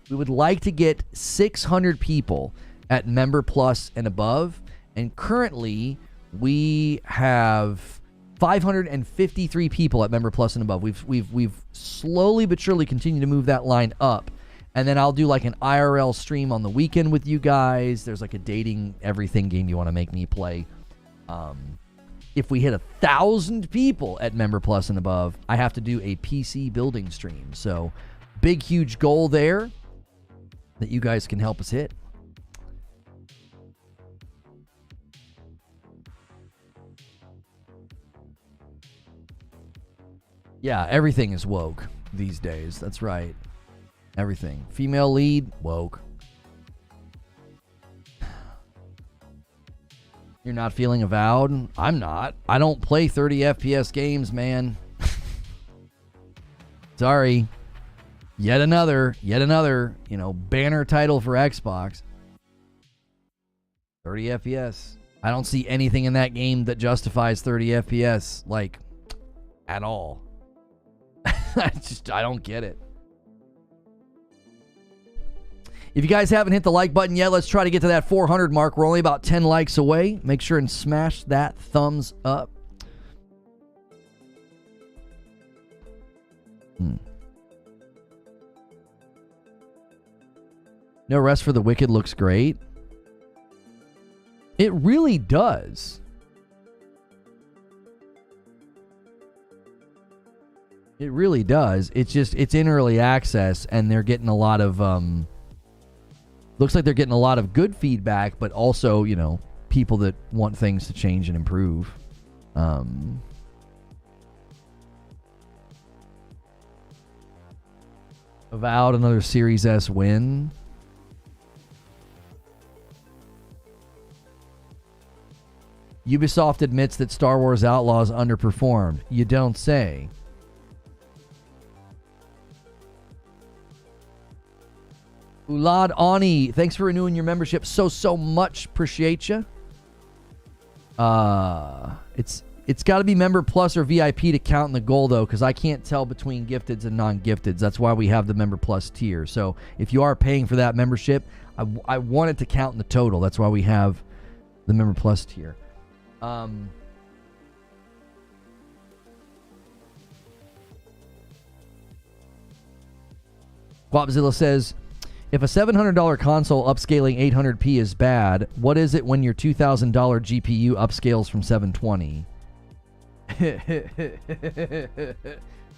We would like to get 600 people at Member Plus and above. And currently, we have 553 people at Member Plus and above. We've slowly but surely continued to move that line up. And then I'll do like an IRL stream on the weekend with you guys. There's like a dating everything game you want to make me play. If we hit 1,000 people at Member Plus and above, I have to do a PC building stream. So big, huge goal there that you guys can help us hit. Yeah, everything is woke these days. That's right. Everything. Female lead, woke. You're not feeling avowed? I'm not. I don't play 30 FPS games, man. Sorry. Yet another, banner title for Xbox. 30 FPS. I don't see anything in that game that justifies 30 FPS, like, at all. I don't get it. If you guys haven't hit the like button yet, let's try to get to that 400 mark. We're only about 10 likes away. Make sure and smash that thumbs up. No Rest for the Wicked looks great. It really does. It really does. It's in early access, and they're getting a lot of looks like they're getting a lot of good feedback, but also, people that want things to change and improve. Avowed, another Series S win. Ubisoft admits that Star Wars Outlaws underperformed. You don't say. Ulad Ani, thanks for renewing your membership so much. Appreciate you. It's got to be Member Plus or VIP to count in the goal, though, because I can't tell between gifteds and non-gifteds. That's why we have the Member Plus tier. So if you are paying for that membership, I want it to count in the total. That's why we have the Member Plus tier. Guapzilla says, if a $700 console upscaling 800p is bad, what is it when your $2,000 GPU upscales from 720?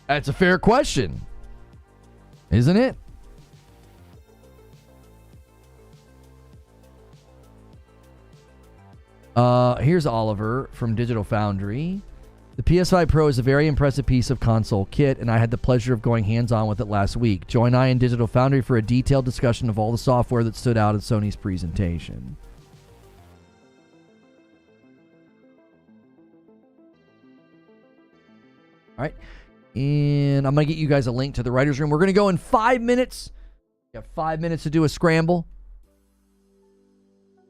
That's a fair question, isn't it? Here's Oliver from Digital Foundry. The PS5 Pro is a very impressive piece of console kit, and I had the pleasure of going hands-on with it last week. Join I and Digital Foundry for a detailed discussion of all the software that stood out at Sony's presentation. All right. And I'm going to get you guys a link to the Writer's Room. We're going to go in 5 minutes. Got 5 minutes to do a scramble.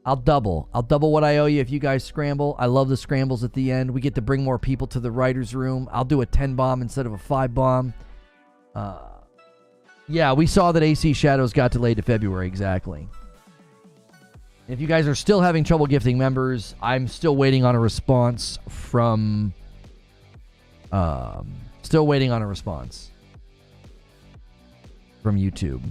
I'll double what I owe you if you guys scramble. I love the scrambles at the end. We get to bring more people to the writer's room. I'll do a 10 bomb instead of a 5 bomb. Yeah, we saw that AC Shadows got delayed to February, exactly. If you guys are still having trouble gifting members, I'm still waiting on a response from... still waiting on a response from YouTube.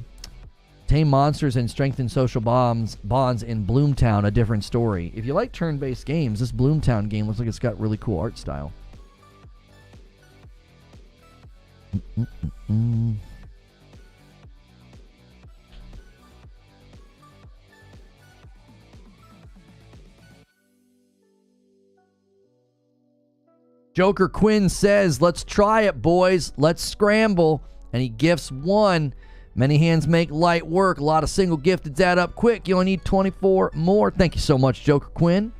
Tame monsters and strengthen social bonds in Bloomtown, a different story. If you like turn-based games, this Bloomtown game looks like it's got really cool art style. Joker Quinn says, let's try it, boys. Let's scramble. And he gifts 1. Many hands make light work. A lot of single gifteds add up quick. You only need 24 more. Thank you so much, Joker Quinn.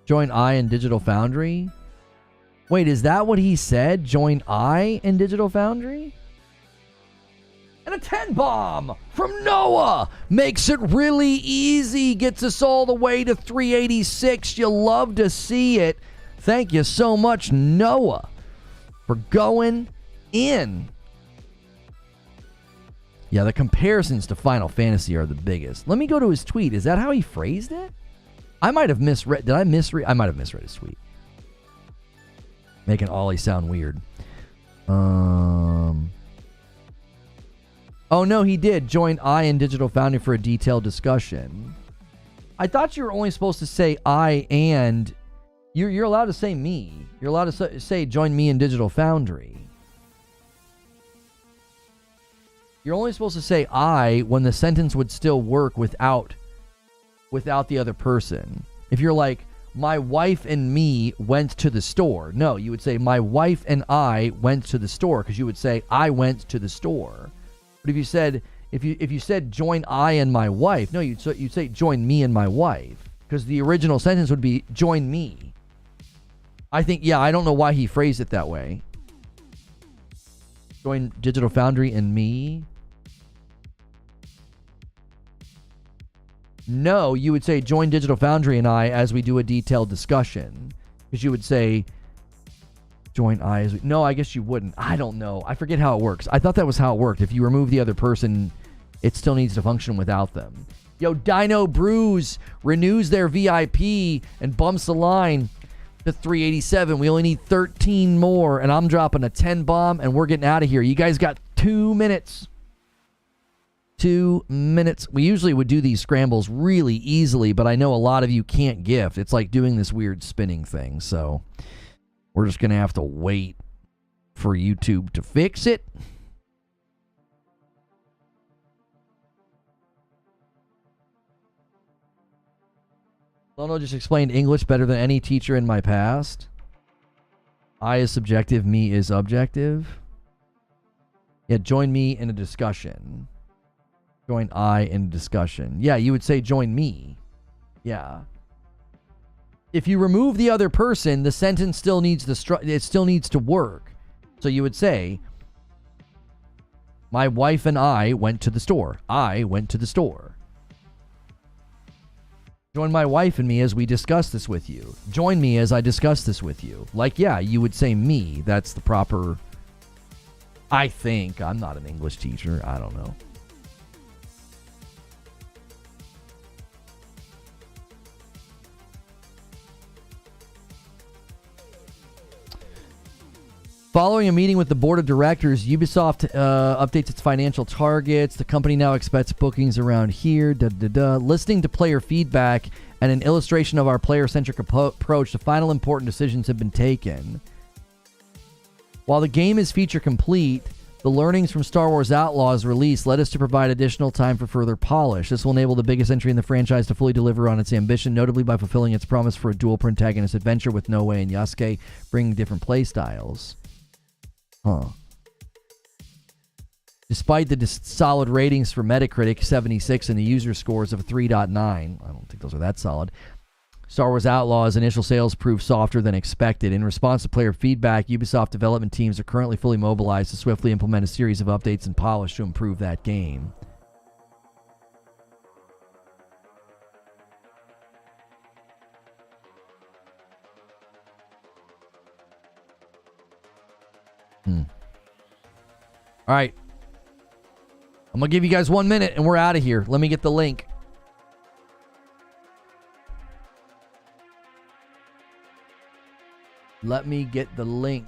Join I in Digital Foundry. Wait, is that what he said? Join I in Digital Foundry? And a 10 bomb from Noah makes it really easy. Gets us all the way to 386. You love to see it. Thank you so much, Noah, for going in. Yeah, the comparisons to Final Fantasy are the biggest. Let me go to his tweet. Is that how he phrased it? I might have misread. Did I misread? I might have misread his tweet. Making Ollie sound weird. Oh, no, he did. Join I in Digital Foundry for a detailed discussion. I thought you were only supposed to say I and... You're allowed to say me. You're allowed to say join me in Digital Foundry. You're only supposed to say I when the sentence would still work without the other person. If you're like, my wife and me went to the store. No, you would say my wife and I went to the store, because you would say I went to the store. But if you said join I and my wife, no, you'd say join me and my wife, because the original sentence would be join me. I think, yeah, I don't know why he phrased it that way. Join Digital Foundry and me. No, you would say join Digital Foundry and I as we do a detailed discussion. Because you would say join I as we... No, I guess you wouldn't. I don't know. I forget how it works. I thought that was how it worked. If you remove the other person, it still needs to function without them. Yo, Dino Brews renews their VIP and bumps the line to 387. We only need 13 more, and I'm dropping a 10 bomb, and we're getting out of here. You guys got 2 minutes. 2 minutes. We usually would do these scrambles really easily, but I know a lot of you can't gift. It's like doing this weird spinning thing, so we're just going to have to wait for YouTube to fix it. Lono just explained English better than any teacher in my past. I is subjective, me is objective. Yeah, join me in a discussion. Join I in a discussion. Yeah, you would say join me. Yeah. If you remove the other person, the sentence still needs it still needs to work. So you would say, my wife and I went to the store. I went to the store. Join my wife and me as we discuss this with you. Join me as I discuss this with you. Like, yeah, you would say me. That's the proper... I think. I'm not an English teacher. I don't know. Following a meeting with the board of directors, Ubisoft updates its financial targets. The company now expects bookings around here. Listening to player feedback and an illustration of our player-centric approach, the final important decisions have been taken. While the game is feature complete, the learnings from Star Wars Outlaws release led us to provide additional time for further polish. This will enable the biggest entry in the franchise to fully deliver on its ambition, notably by fulfilling its promise for a dual protagonist adventure with Noe and Yasuke, bringing different playstyles. Huh. Despite the solid ratings for Metacritic, 76, and the user scores of 3.9, I don't think those are that solid, Star Wars Outlaws initial sales proved softer than expected. In response to player feedback, Ubisoft development teams are currently fully mobilized to swiftly implement a series of updates and polish to improve that game. All right. I'm going to give you guys 1 minute and we're out of here. Let me get the link. Let me get the link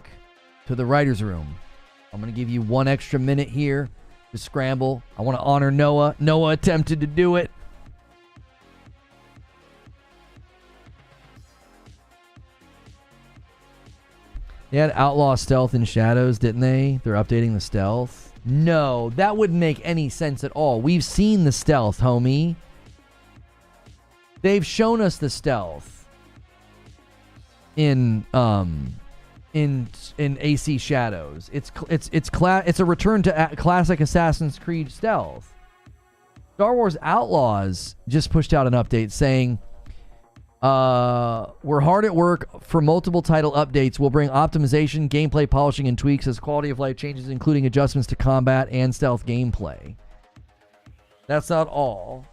to the writer's room. I'm going to give you 1 extra minute here to scramble. I want to honor Noah. Noah attempted to do it. They had Outlaw Stealth in Shadows, didn't they? They're updating the stealth. No, that wouldn't make any sense at all. We've seen the stealth, homie. They've shown us the stealth in AC Shadows. It's a return to classic Assassin's Creed stealth. Star Wars Outlaws just pushed out an update saying, we're hard at work for multiple title updates. We'll bring optimization, gameplay polishing, and tweaks as quality of life changes, including adjustments to combat and stealth gameplay. That's not all.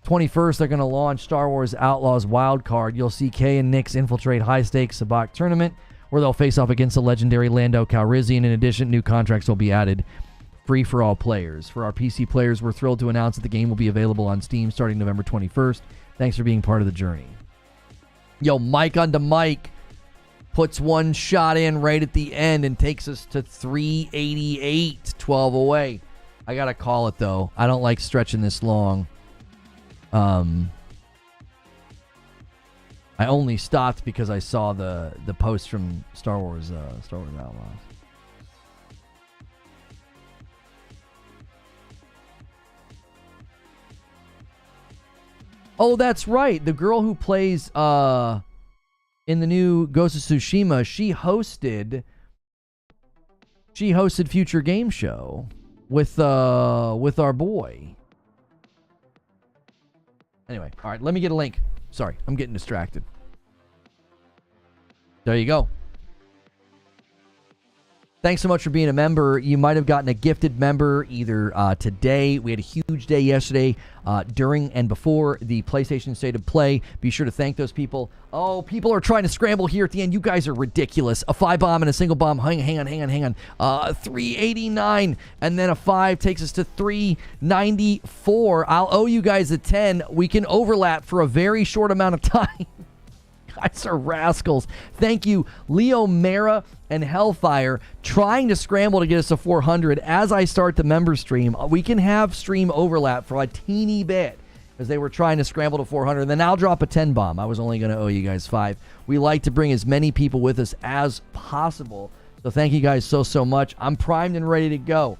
21st, they're going to launch Star Wars Outlaws Wildcard. You'll see Kay and Nix infiltrate high-stakes Sabacc tournament, where they'll face off against the legendary Lando Calrissian. In addition, new contracts will be added, free for all players. For our PC players, we're thrilled to announce that the game will be available on Steam starting November 21st. Thanks for being part of the journey. Yo, Mike onto Mike puts one shot in right at the end and takes us to 388, 12 away. I got to call it, though. I don't like stretching this long. I only stopped because I saw the post from Star Wars Outlaws. Oh, that's right. The girl who plays in the new Ghost of Tsushima, she hosted Future Game Show with our boy. Anyway, all right, let me get a link. Sorry, I'm getting distracted. There you go. Thanks so much for being a member. You might have gotten a gifted member either today. We had a huge day yesterday during and before the PlayStation State of Play. Be sure to thank those people. Oh, people are trying to scramble here at the end. You guys are ridiculous. A 5 bomb and a single bomb. Hang on. 389. And then a 5 takes us to 394. I'll owe you guys a 10. We can overlap for a very short amount of time. Guys are rascals. Thank you, Leo Mara and Hellfire, trying to scramble to get us to 400. As I start the member stream, we can have stream overlap for a teeny bit because they were trying to scramble to 400. And then I'll drop a 10 bomb. I was only going to owe you guys 5. We like to bring as many people with us as possible. So thank you guys so much. I'm primed and ready to go.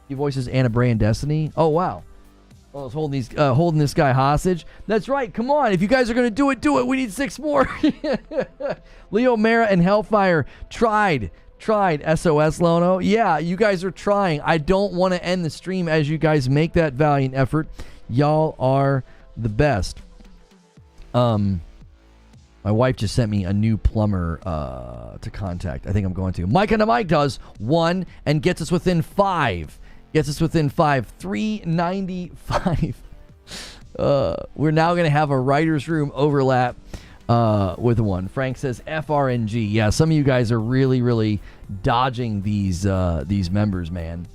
He voices Anna Bray in Destiny. Oh, wow. I was holding this guy hostage. That's right. Come on. If you guys are going to do it, do it. We need 6 more. Leo Mara and Hellfire tried. SOS Lono. Yeah, you guys are trying. I don't want to end the stream as you guys make that valiant effort. Y'all are the best. My wife just sent me a new plumber to contact. I think I'm going to. Mike on the mic does 1 and gets us within 5. Gets us within 5. 395. We're now going to have a writer's room overlap with 1. Frank says FRNG. Yeah, some of you guys are really dodging these members, man.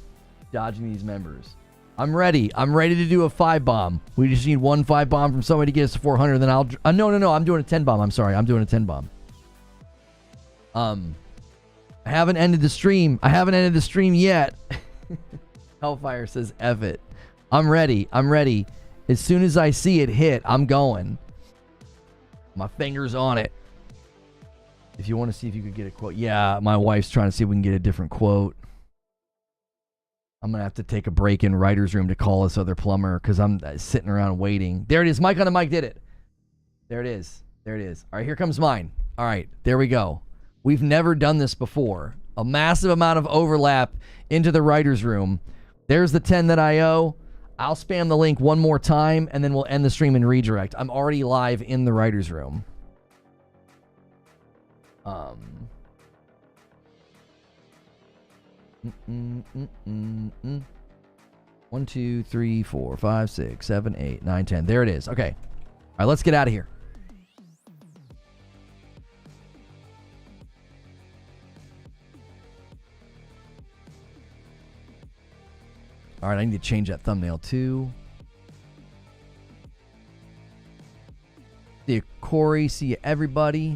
Dodging these members. I'm ready. I'm ready to do a 5 bomb. We just need 1 5 bomb from somebody to get us to 400. Then I'll... No. I'm doing a 10 bomb. I'm sorry. I'm doing a 10 bomb. I haven't ended the stream. Yet. Hellfire says, F it. I'm ready. As soon as I see it hit, I'm going. My finger's on it. If you want to see if you could get a quote. Yeah, my wife's trying to see if we can get a different quote. I'm going to have to take a break in writer's room to call this other plumber because I'm sitting around waiting. There it is. Mike on the mic did it. There it is. All right, here comes mine. All right, there we go. We've never done this before. A massive amount of overlap into the writer's room. There's the 10 that I owe. I'll spam the link one more time, and then we'll end the stream and redirect. I'm already live in the writer's room. Um. 1, 2, 3, 4, 5, 6, 7, 8, 9, 10. There it is. Okay. All right, let's get out of here. All right, I need to change that thumbnail too. See you, Corey. See you, everybody.